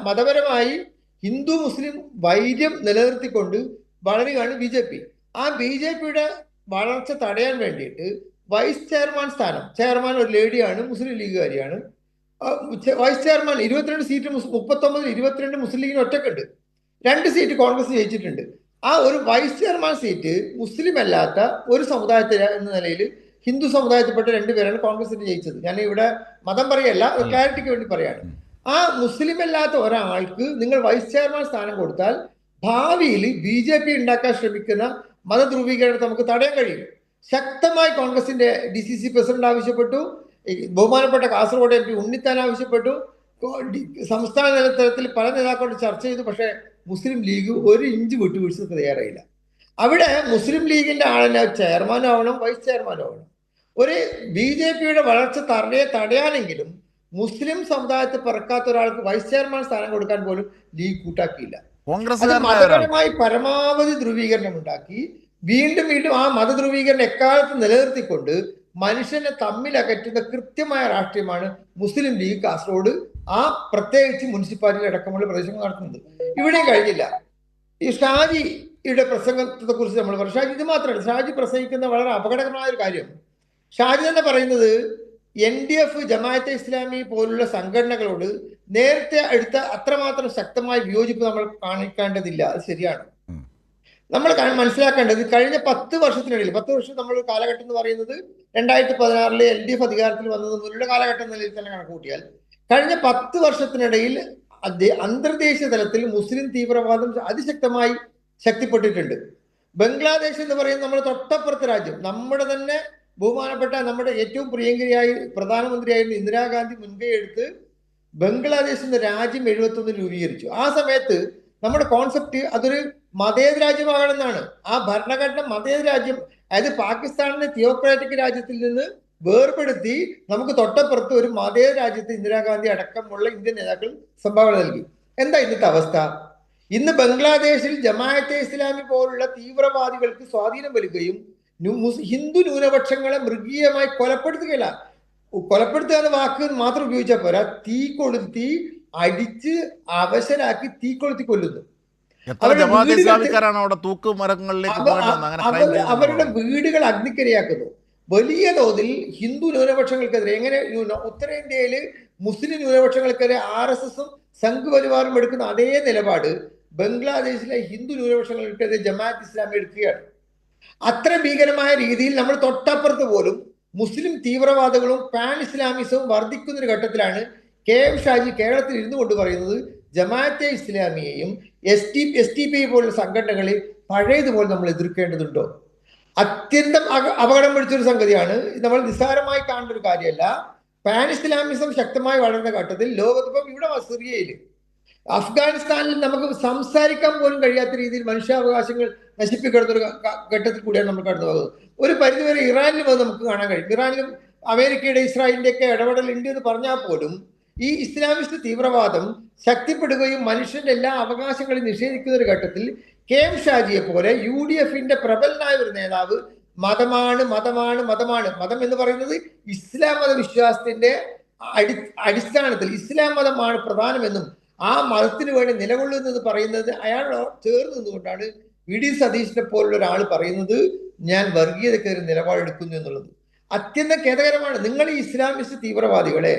മതപരമായി ഹിന്ദു മുസ്ലിം വൈര്യം നിലനിർത്തിക്കൊണ്ട് വളരുകയാണ് BJP. ആ BJPയുടെ വളർച്ച തടയാൻ വേണ്ടിയിട്ട് വൈസ് ചെയർമാൻ സ്ഥാനം, ചെയർമാൻ ഒരു ലേഡിയാണ്, മുസ്ലിം ലീഗുകാരിയാണ്. വൈസ് ചെയർമാൻ 22 സീറ്റ് 39 22 മുസ്ലിം ലീഗിന് ഒറ്റക്കുണ്ട്. 2 സീറ്റ് കോൺഗ്രസ് ജയിച്ചിട്ടുണ്ട്. ആ ഒരു വൈസ് ചെയർമാൻ സീറ്റ് മുസ്ലിം അല്ലാത്ത ഒരു സമുദായത്തിൽ എന്ന നിലയിൽ ഹിന്ദു സമുദായത്തിൽപ്പെട്ട 2 പേരാണ് കോൺഗ്രസിന് ജയിച്ചത്. ഞാൻ ഇവിടെ മതം പറയല്ല, ക്ലാരിറ്റിക്ക് വേണ്ടി പറയാണ്. ആ മുസ്ലിം അല്ലാത്ത ഒരാൾക്ക് നിങ്ങൾ വൈസ് ചെയർമാൻ സ്ഥാനം കൊടുത്താൽ ഭാവിയിൽ BJP ഉണ്ടാക്കാൻ ശ്രമിക്കുന്ന മതധ്രുവീകരണത്തെ നമുക്ക് തടയാൻ കഴിയും. ശക്തമായി കോൺഗ്രസിന്റെ DCC പ്രസിഡന്റ് ആവശ്യപ്പെട്ടു, ബഹുമാനപ്പെട്ട കാസർഗോഡ് MP ഉണ്ണിത്താൻ ആവശ്യപ്പെട്ടു, സംസ്ഥാന തലത്തിൽ പല നേതാക്കളോട് ചർച്ച ചെയ്തു. പക്ഷേ മുസ്ലിം ലീഗ് ഒരു ഇഞ്ച് വിട്ടുവീഴ്ചക്ക് തയ്യാറായില്ല. അവിടെ മുസ്ലിം ലീഗിന്റെ ആളിനെ ചെയർമാൻ ആവണം, വൈസ് ചെയർമാൻ ആവണം. ഒരു BJPയുടെ വളർച്ച തടയാനെങ്കിലും മുസ്ലിം സമുദായത്തിൽ പിറക്കാത്ത ഒരാൾക്ക് വൈസ് ചെയർമാൻ സ്ഥാനം കൊടുക്കാൻ പോലും ലീഗ് കൂട്ടാക്കിയില്ല. അത് മതപരമായി പരമാവധി ധ്രുവീകരണം ഉണ്ടാക്കി. വീണ്ടും ആ മതധ്രുവീകരണം എക്കാലത്ത് നിലനിർത്തിക്കൊണ്ട് മനുഷ്യനെ തമ്മിലകറ്റുന്ന കൃത്യമായ രാഷ്ട്രീയമാണ് മുസ്ലിം ലീഗ് കാസർഗോഡ്, പ്രത്യേകിച്ച് മുനിസിപ്പാലിറ്റി അടക്കമുള്ള പ്രദേശങ്ങൾ നടത്തുന്നത്. ഇവിടെയും കഴിഞ്ഞില്ല. ഈ ഷാജിയുടെ പ്രസംഗത്തെ കുറിച്ച് നമ്മൾ പറയും. ഷാജി ഇത് മാത്രമല്ല, ഷാജി പ്രസംഗിക്കുന്ന വളരെ അപകടകരമായ ഒരു കാര്യം. ഷാജി തന്നെ പറയുന്നത് NDF, ജമാഅത്തെ ഇസ്ലാമി പോലുള്ള സംഘടനകളോട് നേരത്തെ എടുത്ത അത്രമാത്രം ശക്തമായ വിയോജിപ്പ് നമ്മൾ കാണിക്കേണ്ടതില്ല. അത് ശരിയാണ്. നമ്മൾ മനസ്സിലാക്കേണ്ടത് കഴിഞ്ഞ 10 വർഷത്തിനിടയിൽ, 10 വർഷം നമ്മൾ കാലഘട്ടം എന്ന് പറയുന്നത് 2016 LDF അധികാരത്തിൽ വന്നത് മുതലുള്ള കാലഘട്ടം നിലയിൽ തന്നെ കണക്കുകൂട്ടിയാൽ കഴിഞ്ഞ 10 വർഷത്തിനിടയിൽ അന്തർദേശീയ തലത്തിൽ മുസ്ലിം തീവ്രവാദം അതിശക്തമായി ശക്തിപ്പെട്ടിട്ടുണ്ട്. ബംഗ്ലാദേശ് എന്ന് പറയുന്നത് നമ്മുടെ തൊട്ടപ്പുറത്തെ രാജ്യം, നമ്മുടെ തന്നെ ബഹുമാനപ്പെട്ട നമ്മുടെ ഏറ്റവും പ്രിയങ്കരിയായി പ്രധാനമന്ത്രിയായിരുന്ന ഇന്ദിരാഗാന്ധി മുൻകൈ എടുത്ത് ബംഗ്ലാദേശ് എന്ന രാജ്യം 71 രൂപീകരിച്ചു. ആ സമയത്ത് നമ്മുടെ കോൺസെപ്റ്റ് അതൊരു മതേതര രാജ്യമാകണമെന്നാണ്. ആ ഭരണഘടന മതേതര രാജ്യം, അതായത് പാകിസ്ഥാനിലെ തിയോക്രാറ്റിക് രാജ്യത്തിൽ നിന്ന് വേർപെടുത്തി നമുക്ക് തൊട്ടപ്പുറത്ത് ഒരു മതേതര രാജ്യത്ത് ഇന്ദിരാഗാന്ധി അടക്കമുള്ള ഇന്ത്യൻ നേതാക്കൾ സംഭാവന നൽകി. എന്താ ഇന്നത്തെ അവസ്ഥ? ഇന്ന് ബംഗ്ലാദേശിൽ ജമാഅത്തെ ഇസ്ലാമി പോലുള്ള തീവ്രവാദികൾക്ക് സ്വാധീനം വരികയും ഹിന്ദു ന്യൂനപക്ഷങ്ങളെ മൃഗീയമായി കൊലപ്പെടുത്തുകയില്ല. കൊലപ്പെടുത്തുക എന്ന വാക്ക് മാത്രം ഉപയോഗിച്ചാൽ പോരാ, തീ കൊളുത്തി അടിച്ച് അവശരാക്കി തീ കൊളുത്തി കൊല്ലുന്നു. അവരുടെ വീടുകൾ അഗ്നിക്കരയാക്കുന്നു. വലിയ തോതിൽ ഹിന്ദു ന്യൂനപക്ഷങ്ങൾക്കെതിരെ, എങ്ങനെ ഉത്തരേന്ത്യയിൽ മുസ്ലിം ന്യൂനപക്ഷങ്ങൾക്കെതിരെ RSSഉം സംഘ് പരിവാറും എടുക്കുന്ന അതേ നിലപാട് ബംഗ്ലാദേശിലെ ഹിന്ദു ന്യൂനപക്ഷങ്ങൾക്കെതിരെ ജമാഅത്ത് ഇസ്ലാമി എടുക്കുകയാണ്. അത്ര ഭീകരമായ രീതിയിൽ നമ്മൾ തൊട്ടപ്പുറത്ത് പോലും മുസ്ലിം തീവ്രവാദികളും പാൻ ഇസ്ലാമിസവും വർദ്ധിക്കുന്ന ഒരു ഘട്ടത്തിലാണ് KM ഷാജി കേരളത്തിൽ ഇരുന്നു കൊണ്ട് പറയുന്നത് ജമാഅത്തെ ഇസ്ലാമിയെയും STPI പോലുള്ള സംഘടനകളെ പഴയതുപോലെ നമ്മൾ എതിർക്കേണ്ടതുണ്ടോ? അത്യന്തം അപകടം പിടിച്ചൊരു സംഗതിയാണ്. നമ്മൾ നിസ്സാരമായി കാണേണ്ട ഒരു കാര്യമല്ല. പാൻ ഇസ്ലാമിസം ശക്തമായി വളർന്ന ഘട്ടത്തിൽ ലോകത്തിപ്പം ഇവിടെ സിറിയയിൽ, അഫ്ഗാനിസ്ഥാനിൽ നമുക്ക് സംസാരിക്കാൻ പോലും കഴിയാത്ത രീതിയിൽ മനുഷ്യാവകാശങ്ങൾ നശിപ്പിക്കുന്ന ഒരു ഘട്ടത്തിൽ കൂടിയാണ് നമ്മൾ കടന്നു പോകുന്നത്. ഒരു പരിധിവരെ ഇറാനിലും അത് നമുക്ക് കാണാൻ കഴിയും. ഇറാനിലും അമേരിക്കയുടെ ഇസ്രായേലിന്റെ ഒക്കെ ഇടപെടൽ ഉണ്ട് എന്ന് പറഞ്ഞാൽ പോലും ഈ ഇസ്ലാമിസ്റ്റ് തീവ്രവാദം ശക്തിപ്പെടുകയും മനുഷ്യന്റെ എല്ലാ അവകാശങ്ങളും നിഷേധിക്കുന്ന ഒരു ഘട്ടത്തിൽ KM ഷാജിയെ പോലെ UDFന്റെ പ്രബലനായ ഒരു നേതാവ് മതമാണ് മതമാണ് മതമാണ് മതം എന്ന് പറയുന്നത് ഇസ്ലാം മത വിശ്വാസത്തിന്റെ അടിസ്ഥാനത്തിൽ ഇസ്ലാം മതമാണ് പ്രധാനമെന്നും ആ മതത്തിന് വേണ്ടി നിലകൊള്ളുന്നത് പറയുന്നത് അയാളോട് ചേർന്ന് നിന്നുകൊണ്ടാണ് VD സതീശനെ പോലുള്ള ഒരാൾ പറയുന്നത് ഞാൻ വർഗീയതക്കെതിരെ നിലപാടെടുക്കുന്നു എന്നുള്ളത്. അത്യന്തം ഖേദകരമാണ്. നിങ്ങൾ ഈ ഇസ്ലാമിസ്റ്റ് തീവ്രവാദികളെ,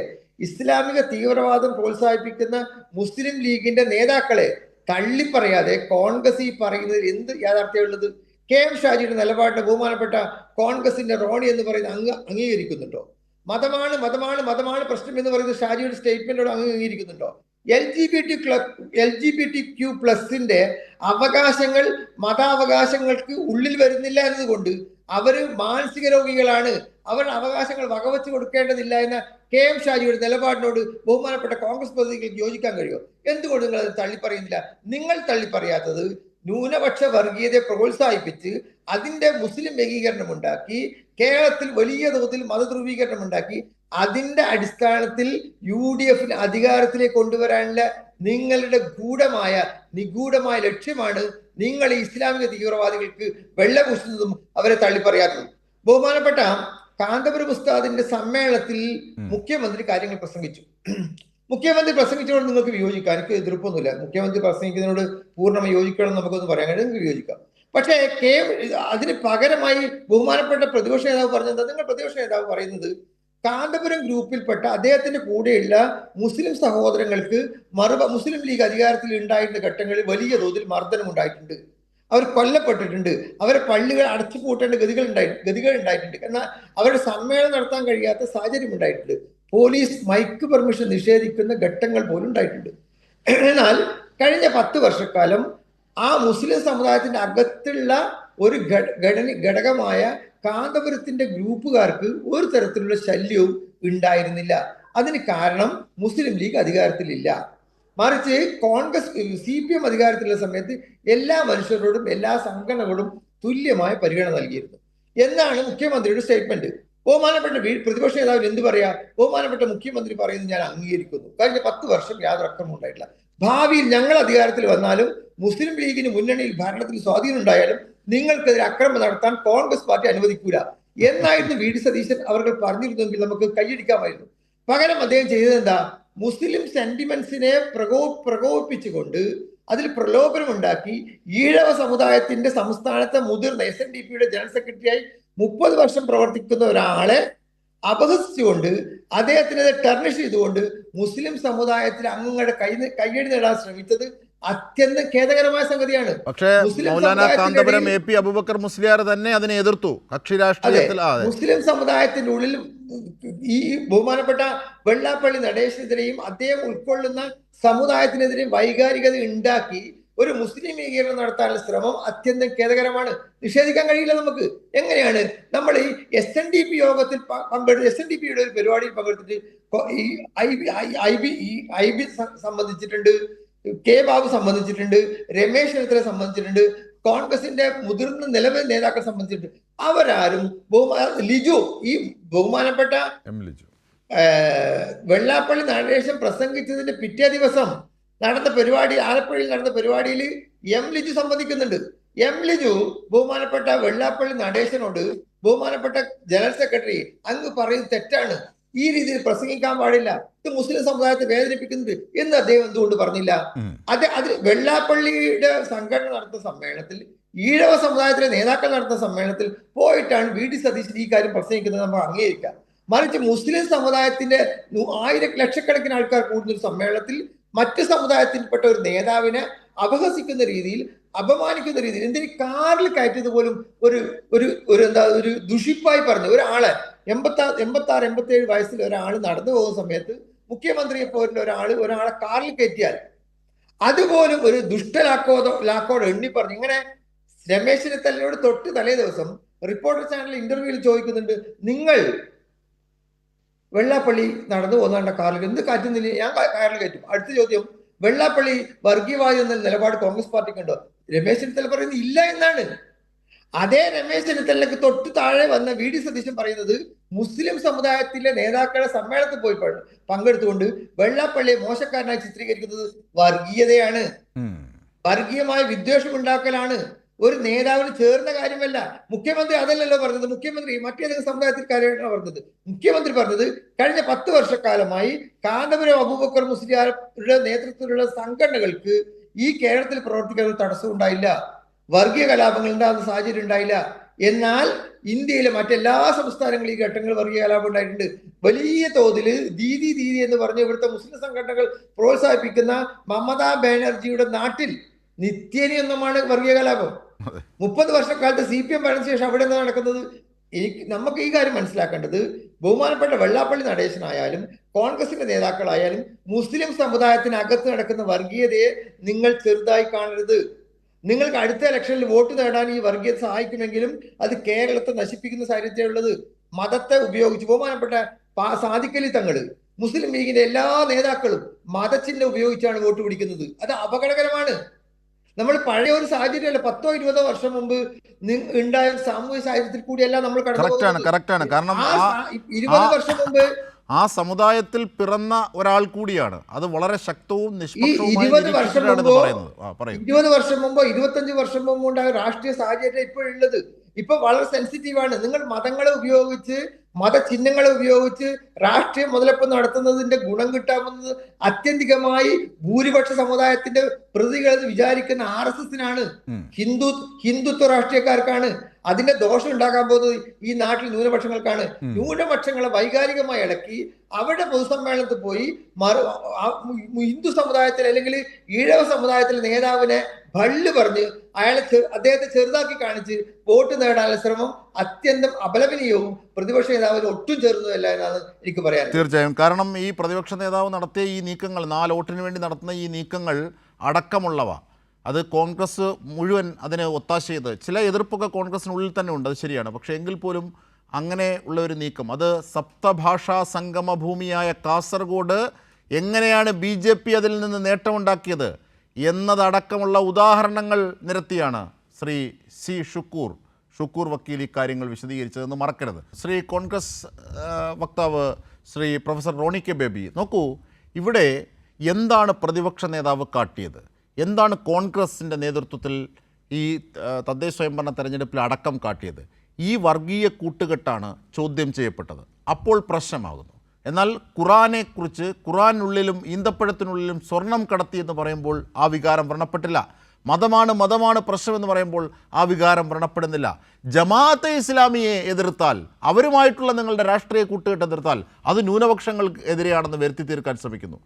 ഇസ്ലാമിക തീവ്രവാദം പ്രോത്സാഹിപ്പിക്കുന്ന മുസ്ലിം ലീഗിന്റെ നേതാക്കളെ തള്ളിപ്പറയാതെ കോൺഗ്രസ് ഈ പറയുന്നതിൽ എന്ത് യാഥാർത്ഥ്യമുള്ളത്? KM ഷാജിയുടെ നിലപാടിനെ ബഹുമാനപ്പെട്ട കോൺഗ്രസിന്റെ റോണി എന്ന് പറയുന്ന അംഗീകരിക്കുന്നുണ്ടോ? മതമാണ് മതമാണ് മതമാണ് പ്രശ്നം എന്ന് പറയുന്നത് ഷാജിയുടെ സ്റ്റേറ്റ്മെന്റോട് അംഗീകരിക്കുന്നുണ്ടോ? LGBTQ+ന്റെ അവകാശങ്ങൾ മതാവകാശങ്ങൾക്ക് ഉള്ളിൽ വരുന്നില്ല എന്നതുകൊണ്ട് അവര് മാനസിക രോഗികളാണ്, അവരുടെ അവകാശങ്ങൾ വകവെച്ച് കൊടുക്കേണ്ടതില്ല എന്ന KM ഷാജിയുടെ നിലപാടിനോട് ബഹുമാനപ്പെട്ട കോൺഗ്രസ് പ്രതിനിധികൾക്ക് യോജിക്കാൻ കഴിയുമോ? എന്തുകൊണ്ട് നിങ്ങൾ അത് തള്ളിപ്പറയുന്നില്ല? നിങ്ങൾ തള്ളിപ്പറയാത്തത് ന്യൂനപക്ഷ വർഗീയതയെ പ്രോത്സാഹിപ്പിച്ച് അതിന്റെ മുസ്ലിം ഏകീകരണം ഉണ്ടാക്കി, കേരളത്തിൽ വലിയ തോതിൽ മതധ്രുവീകരണം ഉണ്ടാക്കി, അതിന്റെ അടിസ്ഥാനത്തിൽ UDF അധികാരത്തിലേക്ക് കൊണ്ടുവരാനുള്ള നിങ്ങളുടെ നിഗൂഢമായ ലക്ഷ്യമാണ് നിങ്ങൾ ഈ ഇസ്ലാമിക തീവ്രവാദികൾക്ക് വെള്ളപൂശുന്നതും അവരെ തള്ളിപ്പറയാത്തതും. ബഹുമാനപ്പെട്ട കാന്തപുരം ഉസ്താദിന്റെ സമ്മേളനത്തിൽ മുഖ്യമന്ത്രി കാര്യങ്ങൾ പ്രസംഗിച്ചു. മുഖ്യമന്ത്രി പ്രസംഗിച്ചതോട് നിങ്ങൾക്ക് വിയോജിക്കാം, എനിക്ക് എതിർപ്പൊന്നുമില്ല. മുഖ്യമന്ത്രി പ്രസംഗിക്കുന്നതിനോട് പൂർണ്ണമായി യോജിക്കണം നമുക്കൊന്ന് പറയാൻ കഴിയും, നിങ്ങൾക്ക് വിയോജിക്കാം. പക്ഷേ അതിന് പകരമായി ബഹുമാനപ്പെട്ട പ്രതിപക്ഷ നേതാവ് പറഞ്ഞത്, നിങ്ങൾ പ്രതിപക്ഷ നേതാവ് പറയുന്നത് കാന്തപുരം ഗ്രൂപ്പിൽപ്പെട്ട അദ്ദേഹത്തിന്റെ കൂടെയുള്ള മുസ്ലിം സഹോദരങ്ങൾക്ക് മുസ്ലിം ലീഗ് അധികാരത്തിൽ ഉണ്ടായിരുന്ന ഘട്ടങ്ങളിൽ വലിയ തോതിൽ മർദ്ദനം ഉണ്ടായിട്ടുണ്ട്, അവർ കൊല്ലപ്പെട്ടിട്ടുണ്ട്, അവരെ പള്ളികൾ അടച്ചുപൂട്ടേണ്ട ഗതികൾ ഉണ്ടായിട്ടുണ്ട്, എന്നാൽ അവരുടെ സമ്മേളനം നടത്താൻ കഴിയാത്ത സാഹചര്യം ഉണ്ടായിട്ടുണ്ട്, പോലീസ് മൈക്ക് പെർമിഷൻ നിഷേധിക്കുന്ന ഘട്ടങ്ങൾ പോലും ഉണ്ടായിട്ടുണ്ട്. എന്നാൽ കഴിഞ്ഞ 10 വർഷക്കാലം ആ മുസ്ലിം സമുദായത്തിന്റെ അകത്തുള്ള ഒരു ഘടകമായ കാന്തപുരത്തിന്റെ ഗ്രൂപ്പുകാർക്ക് ഒരു തരത്തിലുള്ള ശല്യവും ഉണ്ടായിരുന്നില്ല. അതിന് കാരണം മുസ്ലിം ലീഗ് അധികാരത്തിലില്ല, മറിച്ച് കോൺഗ്രസ് CPM അധികാരത്തിലുള്ള സമയത്ത് എല്ലാ മനുഷ്യരോടും എല്ലാ സംഘടനകളോടും തുല്യമായ പരിഗണന നൽകിയിരുന്നു എന്നാണ് മുഖ്യമന്ത്രിയുടെ സ്റ്റേറ്റ്മെന്റ്. ബഹുമാനപ്പെട്ട പ്രതിപക്ഷ നേതാവിന് എന്ത് പറയാ? ബഹുമാനപ്പെട്ട മുഖ്യമന്ത്രി പറയുന്നത് ഞാൻ അംഗീകരിക്കുന്നു. കഴിഞ്ഞ 10 വർഷം യാതൊരു അക്രമം ഉണ്ടായിട്ടില്ല. ഭാവിയിൽ ഞങ്ങൾ അധികാരത്തിൽ വന്നാലും മുസ്ലിം ലീഗിന് മുന്നണിയിൽ ഭരണത്തിൽ സ്വാധീനം ഉണ്ടായാലും നിങ്ങൾക്കെതിരെ അക്രമം നടത്താൻ കോൺഗ്രസ് പാർട്ടി അനുവദിക്കൂല എന്നായിരുന്നു VD സതീശൻ അവർ പറഞ്ഞിരുന്നെങ്കിൽ നമുക്ക് കൈയടിക്കാമായിരുന്നു. പകരം അദ്ദേഹം ചെയ്തത് എന്താ? മുസ്ലിം സെന്റിമെന്റ്സിനെ പ്രകോപിപ്പിച്ചുകൊണ്ട് അതിൽ പ്രലോഭനം ഉണ്ടാക്കി ഈഴവ സമുദായത്തിന്റെ സംസ്ഥാനത്തെ മുതിർന്ന SNDPയുടെ ജനറൽ സെക്രട്ടറിയായി 30 വർഷം പ്രവർത്തിക്കുന്ന ഒരാളെ അപഹസിച്ചുകൊണ്ട് അദ്ദേഹത്തിനെതിരെ ടർണിഷ് ചെയ്തുകൊണ്ട് മുസ്ലിം സമുദായത്തിലെ അംഗങ്ങളുടെ കയ്യടി നേടാൻ ശ്രമിച്ചത് അത്യന്തം ഖേദകരമായ സംഗതിയാണ്. പക്ഷേ മൗലാന കാന്തപുരം AP അബൂബക്കർ മുസ്ലിയാർ തന്നെ അതിനെ എതിർത്തു. കക്ഷി രാഷ്ട്രീയത്തിൽ മുസ്ലിം സമുദായത്തിന്റെ ഉള്ളിൽ ഈ ബഹുമാനപ്പെട്ട വെള്ളാപ്പള്ളി നടേശനെതിരെയും അദ്ദേഹം ഉൾക്കൊള്ളുന്ന സമുദായത്തിനെതിരെയും വൈകാരികത ഉണ്ടാക്കി ഒരു മുസ്ലിം ഏകീകരണം നടത്താനുള്ള ശ്രമം അത്യന്തം ഖേദകരമാണ്, നിഷേധിക്കാൻ കഴിയില്ല നമുക്ക്. എങ്ങനെയാണ് നമ്മൾ ഈ SNDP യോഗത്തിൽ SNDPയുടെ ഒരു പരിപാടിയിൽ പങ്കെടുത്തിട്ട് IB സംബന്ധിച്ചിട്ടുണ്ട്, K ബാബു സംബന്ധിച്ചിട്ടുണ്ട്, രമേശ് ചെന്നിത്തല സംബന്ധിച്ചിട്ടുണ്ട്, കോൺഗ്രസിന്റെ മുതിർന്ന നിലവിൽ നേതാക്കൾ സംബന്ധിച്ചിട്ടുണ്ട്. അവരാരും ലിജു ഈ ബഹുമാനപ്പെട്ട വെള്ളാപ്പള്ളി നടേശൻ പ്രസംഗിച്ചതിന്റെ പിറ്റേ ദിവസം നടന്ന പരിപാടി, ആലപ്പുഴയിൽ നടന്ന പരിപാടിയിൽ ലിജു സംബന്ധിക്കുന്നുണ്ട്. ലിജു ബഹുമാനപ്പെട്ട വെള്ളാപ്പള്ളി നടേശനോട് ബഹുമാനപ്പെട്ട ജനറൽ സെക്രട്ടറി അങ്ങ് പറയുന്നത് തെറ്റാണ്, ഈ രീതിയിൽ പ്രസംഗിക്കാൻ പാടില്ല, ഇത് മുസ്ലിം സമുദായത്തെ വേദനിപ്പിക്കുന്നുണ്ട് എന്ന് അദ്ദേഹം എന്തുകൊണ്ട് പറഞ്ഞില്ല? അത് വെള്ളാപ്പള്ളിയുടെ സംഘടന നടത്തുന്ന സമ്മേളനത്തിൽ, ഈഴവ സമുദായത്തിലെ നേതാക്കൾ നടത്തുന്ന സമ്മേളനത്തിൽ പോയിട്ടാണ് VD സതീശൻ ഈ കാര്യം പ്രസംഗിക്കുന്നത് നമ്മൾ അംഗീകരിക്കാം. മറിച്ച് മുസ്ലിം സമുദായത്തിന്റെ ലക്ഷക്കണക്കിന് ആൾക്കാർ കൂടുന്ന ഒരു സമ്മേളനത്തിൽ മറ്റു സമുദായത്തിൽപ്പെട്ട ഒരു നേതാവിനെ അപഹസിക്കുന്ന രീതിയിൽ, അപമാനിക്കുന്ന രീതിയിൽ, എന്തിന് കാറിൽ കയറ്റിയത് പോലും ഒരു ദുഷിപ്പായി പറഞ്ഞു ഒരാളെ 86-87 വയസ്സിൽ ഒരാൾ നടന്നു പോകുന്ന സമയത്ത് മുഖ്യമന്ത്രിയെ പോലെ ഒരാളെ കാറിൽ കയറ്റിയാൽ അതുപോലും ഒരു ലാക്കോട് എണ്ണി പറഞ്ഞു. ഇങ്ങനെ രമേശ് ചെന്നിത്തലയോട് തൊട്ട് തലേ ദിവസം റിപ്പോർട്ടർ ചാനൽ ഇന്റർവ്യൂവിൽ ചോദിക്കുന്നുണ്ട്, നിങ്ങൾ വെള്ളാപ്പള്ളി നടന്നു പോകുന്ന കാറിൽ എന്ത് കാറ്റുന്നില്ല? ഞാൻ കാറിൽ കയറ്റും. അടുത്ത ചോദ്യം, വെള്ളാപ്പള്ളി വർഗീയവാദി എന്ന നിലപാട് കോൺഗ്രസ് പാർട്ടിക്കുണ്ടോ? രമേശ് ചെന്നിത്തല പറയുന്നത് ഇല്ല എന്നാണ്. അതേ രമേശ് ചെന്നിത്തലയ്ക്ക് തൊട്ട് താഴെ വന്ന VD സതീശൻ പറയുന്നത് മുസ്ലിം സമുദായത്തിലെ നേതാക്കളുടെ സമ്മേളനത്തിൽ പോയി പങ്കെടുത്തുകൊണ്ട് വെള്ളാപ്പള്ളിയെ മോശക്കാരനായി ചിത്രീകരിക്കുന്നത് വർഗീയതയാണ്, വർഗീയമായ വിദ്വേഷം ഉണ്ടാക്കലാണ്, ഒരു നേതാവിന് ചേർന്ന കാര്യമല്ല. മുഖ്യമന്ത്രി അതല്ലല്ലോ പറഞ്ഞത്. മുഖ്യമന്ത്രി മറ്റേതെങ്കിലും സമുദായത്തിൽ കാര്യമാണ് പറഞ്ഞത്. മുഖ്യമന്ത്രി പറഞ്ഞത് കഴിഞ്ഞ 10 വർഷക്കാലമായി കാന്തപുരം അബൂബക്കർ മുസ്ലിയാരുടെ നേതൃത്വത്തിലുള്ള സംഘടനകൾക്ക് ഈ കേരളത്തിൽ പ്രവർത്തിക്കാൻ ഒരു തടസ്സം ഉണ്ടായില്ല, വർഗീയ കലാപങ്ങൾ ഉണ്ടാകുന്ന സാഹചര്യം ഉണ്ടായില്ല. എന്നാൽ ഇന്ത്യയിലെ മറ്റെല്ലാ സംസ്ഥാനങ്ങളിൽ ഈ ഘട്ടങ്ങൾ വർഗീയ കലാപം ഉണ്ടായിട്ടുണ്ട്. വലിയ തോതിൽ ദീദി എന്ന് പറഞ്ഞ് ഇവിടുത്തെ മുസ്ലിം സംഘടനകൾ പ്രോത്സാഹിപ്പിക്കുന്ന മമതാ ബാനർജിയുടെ നാട്ടിൽ നിത്യേനയൊന്നുമാണ് വർഗീയ കലാപം. 30 വർഷക്കാലത്ത് CPM ഭരണ ശേഷം അവിടെ എന്താ നടക്കുന്നത്? നമുക്ക് ഈ കാര്യം മനസ്സിലാക്കേണ്ടത്, ബഹുമാനപ്പെട്ട വെള്ളാപ്പള്ളി നടേശനായാലും കോൺഗ്രസിന്റെ നേതാക്കളായാലും മുസ്ലിം സമുദായത്തിനകത്ത് നടക്കുന്ന വർഗീയതയെ നിങ്ങൾ ചെറുതായി കാണരുത്. നിങ്ങൾക്ക് അടുത്ത ഇലക്ഷനിൽ വോട്ട് നേടാൻ ഈ വർഗീയത സഹായിക്കുമെങ്കിലും അത് കേരളത്തെ നശിപ്പിക്കുന്ന സാഹചര്യമുള്ളത്. മതത്തെ ഉപയോഗിച്ച് ബഹുമാനപ്പെട്ട സാദിഖലി തങ്ങള്, മുസ്ലിം ലീഗിന്റെ എല്ലാ നേതാക്കളും മതചിഹ്നം ഉപയോഗിച്ചാണ് വോട്ട് പിടിക്കുന്നത്. അത് അപകടകരമാണ്. നമ്മൾ പഴയ ഒരു സാഹചര്യമല്ല, 10-20 വർഷം മുമ്പ് ഉണ്ടായ സാമൂഹിക സാഹചര്യത്തിൽ കൂടിയല്ല നമ്മൾ കറക്റ്റാണ്. കാരണം 20 വർഷം മുമ്പ് ആ സമുദായത്തിൽ പിറന്ന ഒരാൾ കൂടിയാണ്. അത് വളരെ ശക്തവും നിഷ്പക്ഷവുമായ 20 വർഷം മുമ്പോ 25 വർഷം മുമ്പോ ഉണ്ടായ രാഷ്ട്രീയ സാഹചര്യം ഇപ്പോഴുള്ളത്. ഇപ്പൊ വളരെ സെൻസിറ്റീവാണ്. നിങ്ങൾ മതങ്ങളെ ഉപയോഗിച്ച്, മതചിഹ്നങ്ങളെ ഉപയോഗിച്ച് രാഷ്ട്രീയ മുതലെടുപ്പ് നടത്തുന്നതിന്റെ ഗുണം കിട്ടാമെന്നത് ആത്യന്തികമായി ഭൂരിപക്ഷ സമുദായത്തിന്റെ പ്രതികൾ വിചാരിക്കുന്ന RSSനാണ്, ഹിന്ദുത്വ രാഷ്ട്രീയക്കാർക്കാണ്. അതിന്റെ ദോഷം ഉണ്ടാക്കാൻ പോകുന്നത് ഈ നാട്ടിൽ ന്യൂനപക്ഷങ്ങൾക്കാണ്. ന്യൂനപക്ഷങ്ങളെ വൈകാരികമായി ഇളക്കി അവരുടെ പൊതുസമ്മേളനത്തിൽ പോയി ഹിന്ദു സമുദായത്തിൽ അല്ലെങ്കിൽ ഈഴവ സമുദായത്തിലെ നേതാവിനെ ഭള്ളു പറഞ്ഞ് അദ്ദേഹത്തെ ചെറുതാക്കി കാണിച്ച് വോട്ട് നേടാനുള്ള ശ്രമം അത്യന്തം അപലപനീയവും പ്രതിപക്ഷ നേതാവിന് ഒട്ടും ചേർന്നതല്ല എന്നാണ് എനിക്ക് പറയാൻ. തീർച്ചയായും. കാരണം ഈ പ്രതിപക്ഷ നേതാവ് നടത്തിയ ഈ നീക്കങ്ങൾ, 4 വോട്ടിന് വേണ്ടി നടത്തുന്ന ഈ നീക്കങ്ങൾ അടക്കമുള്ളവ, അത് കോൺഗ്രസ് മുഴുവൻ അതിന് ഒത്താശ ചെയ്ത്, ചില എതിർപ്പൊക്കെ കോൺഗ്രസിനുള്ളിൽ തന്നെ ഉണ്ട്, അത് ശരിയാണ്. പക്ഷേ എങ്കിൽ പോലും അങ്ങനെ ഉള്ള ഒരു നീക്കം, അത് സപ്തഭാഷാ സംഗമഭൂമിയായ കാസർഗോഡ് എങ്ങനെയാണ് BJP അതിൽ നിന്ന് നേട്ടമുണ്ടാക്കിയത് എന്നതടക്കമുള്ള ഉദാഹരണങ്ങൾ നിരത്തിയാണ് ശ്രീ ഷുക്കൂർ വക്കീൽ ഇക്കാര്യങ്ങൾ വിശദീകരിച്ചതെന്ന് മറക്കരുത്. ശ്രീ കോൺഗ്രസ് വക്താവ് ശ്രീ പ്രൊഫസർ റോണി കെ ബേബി, നോക്കൂ, ഇവിടെ എന്താണ് പ്രതിപക്ഷ നേതാവ് കാട്ടിയത്? എന്താണ് കോൺഗ്രസിൻ്റെ നേതൃത്വത്തിൽ ഈ തദ്ദേശ സ്വയംഭരണ തെരഞ്ഞെടുപ്പിൽ അടക്കം കാട്ടിയത്? ഈ വർഗീയ കൂട്ടുകെട്ടാണ് ചോദ്യം ചെയ്യപ്പെട്ടത്. അപ്പോൾ പ്രശ്നമാകുന്നു. എന്നാൽ ഖുറാനെക്കുറിച്ച്, ഖുറാനുള്ളിലും ഈന്തപ്പഴത്തിനുള്ളിലും സ്വർണം കടത്തിയെന്ന് പറയുമ്പോൾ ആ വികാരം വ്രണപ്പെട്ടില്ല. മതമാണ് പ്രശ്നമെന്ന് പറയുമ്പോൾ ആ വികാരം വ്രണപ്പെടുന്നില്ല. ജമാഅത്തെ ഇസ്ലാമിയെ എതിർത്താൽ, അവരുമായിട്ടുള്ള നിങ്ങളുടെ രാഷ്ട്രീയ കൂട്ടുകെട്ട് എതിർത്താൽ അത് ന്യൂനപക്ഷങ്ങൾക്ക് എതിരെയാണെന്ന് വരുത്തി തീർക്കാൻ ശ്രമിക്കുന്നു.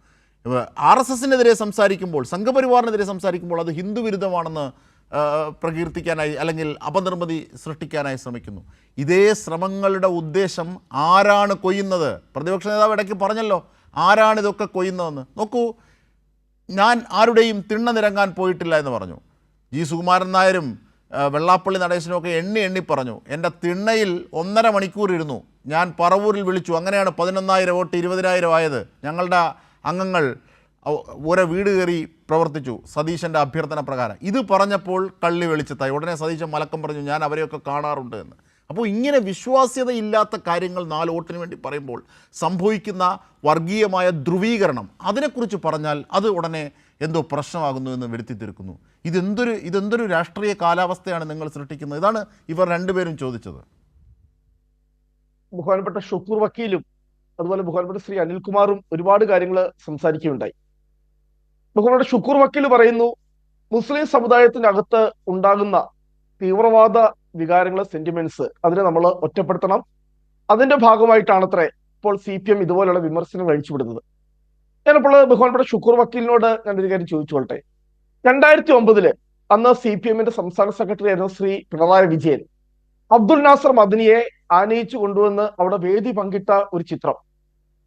RSSനെതിരെ സംസാരിക്കുമ്പോൾ, സംഘപരിവാറിനെതിരെ സംസാരിക്കുമ്പോൾ അത് ഹിന്ദു വിരുദ്ധമാണെന്ന് പ്രകീർത്തിക്കാനായി അല്ലെങ്കിൽ അപനിർമ്മിതി സൃഷ്ടിക്കാനായി ശ്രമിക്കുന്നു. ഇതേ ശ്രമങ്ങളുടെ ഉദ്ദേശം ആരാണ് കൊയ്യുന്നത്? പ്രതിപക്ഷ നേതാവ് ഇടയ്ക്ക് പറഞ്ഞല്ലോ ആരാണിതൊക്കെ കൊയ്യുന്നതെന്ന്. നോക്കൂ, ഞാൻ ആരുടെയും തിണ്ണ നിരങ്ങാൻ പോയിട്ടില്ല എന്ന് പറഞ്ഞു. സുകുമാരൻ നായരും വെള്ളാപ്പള്ളി നടേശനുമൊക്കെ എണ്ണി പറഞ്ഞു, എൻ്റെ തിണ്ണയിൽ 1.5 മണിക്കൂർ ഇരുന്നു, ഞാൻ പറവൂരിൽ വിളിച്ചു, അങ്ങനെയാണ് 11,000 വോട്ട് 20,000 ആയത്. ഞങ്ങളുടെ അംഗങ്ങൾ ഓരോ വീട് കയറി പ്രവർത്തിച്ചു സതീശൻ്റെ അഭ്യർത്ഥന പ്രകാരം. ഇത് പറഞ്ഞപ്പോൾ കള്ളി വെളിച്ചത്തായി. ഉടനെ സതീശൻ മലക്കം പറഞ്ഞു, ഞാൻ അവരെയൊക്കെ കാണാറുണ്ട് എന്ന്. അപ്പോൾ ഇങ്ങനെ വിശ്വാസ്യതയില്ലാത്ത കാര്യങ്ങൾ 4 വോട്ടിന് വേണ്ടി പറയുമ്പോൾ സംഭവിക്കുന്ന വർഗീയമായ ധ്രുവീകരണം, അതിനെക്കുറിച്ച് പറഞ്ഞാൽ അത് ഉടനെ എന്തോ പ്രശ്നമാകുന്നു എന്ന് വരുത്തി തീർക്കുന്നു. ഇതെന്തൊരു രാഷ്ട്രീയ കാലാവസ്ഥയാണ് നിങ്ങൾ സൃഷ്ടിക്കുന്നത്? ഇതാണ് ഇവർ രണ്ടുപേരും ചോദിച്ചത്. ബഹുമാനപ്പെട്ട ഷുക്കൂർ വക്കീലും അതുപോലെ ബഹുമാനപ്പെട്ട ശ്രീ അനിൽകുമാറും ഒരുപാട് കാര്യങ്ങൾ സംസാരിക്കുകയുണ്ടായി. ബഹുമാനപ്പെട്ട ഷുക്കൂർ വക്കീൽ പറയുന്നു, മുസ്ലിം സമുദായത്തിനകത്ത് ഉണ്ടാകുന്ന തീവ്രവാദ വികാരങ്ങളെ, സെന്റിമെന്റ്സ്, അതിനെ നമ്മൾ ഒറ്റപ്പെടുത്തണം. അതിന്റെ ഭാഗമായിട്ടാണത്രേ ഇപ്പോൾ CPM ഇതുപോലുള്ള വിമർശനം അഴിച്ചുവിടുന്നത്. ഞാനിപ്പോൾ ബഹുമാനപ്പെട്ട ഷുക്കൂർ വക്കീലിനോട് ഞാനൊരു കാര്യം ചോദിച്ചോളട്ടെ. 2009 അന്ന് CPMന്റെ സംസ്ഥാന സെക്രട്ടറി ആയിരുന്ന ശ്രീ പിണറായി വിജയൻ അബ്ദുൽ നാസർ മദനിയെ ആനയിച്ചു കൊണ്ടുവന്ന് അവിടെ വേദി പങ്കിട്ട ഒരു ചിത്രം,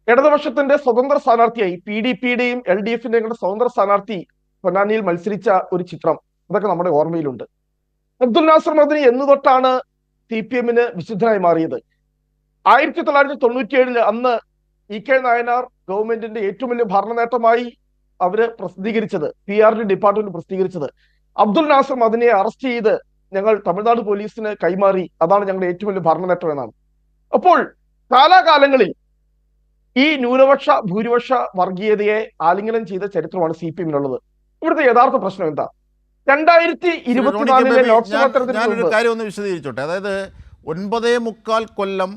ഇടതുപക്ഷത്തിന്റെ സ്വതന്ത്ര സ്ഥാനാർത്ഥിയായി PDPയുടെയും LDFന്റെയും കൂടെ സ്വതന്ത്ര സ്ഥാനാർത്ഥി പൊന്നാനിയിൽ മത്സരിച്ച ഒരു ചിത്രം, അതൊക്കെ നമ്മുടെ ഓർമ്മയിലുണ്ട്. അബ്ദുൽ നാസർ മദനി എന്ന് തൊട്ടാണ് CPMന് വിശുദ്ധനായി മാറിയത്. 1997 അന്ന് EK നായനാർ ഗവൺമെന്റിന്റെ ഏറ്റവും വലിയ ഭരണ നേട്ടമായി അവര് പ്രസിദ്ധീകരിച്ചത്, PRD ഡിപ്പാർട്ട്മെന്റ് പ്രസിദ്ധീകരിച്ചത്, അബ്ദുൽ നാസർ മദനിയെ അറസ്റ്റ് ചെയ്ത് ഞങ്ങൾ തമിഴ്നാട് പോലീസിന് കൈമാറി, അതാണ് ഞങ്ങളുടെ ഏറ്റവും വലിയ ഭരണ നേട്ടം എന്നാണ്. അപ്പോൾ കാലാകാലങ്ങളിൽ ഈ ന്യൂനപക്ഷ ഭൂരിപക്ഷ വർഗീയതയെ ആലിംഗനം ചെയ്ത ചരിത്രമാണ് CPMനുള്ളത്. ഇവിടുത്തെ യഥാർത്ഥ പ്രശ്നം എന്താ? 2024 ലോക്സഭാ ഞാനൊരു കാര്യം ഒന്ന് വിശദീകരിച്ചോട്ടെ. അതായത് 9.25 കൊല്ലം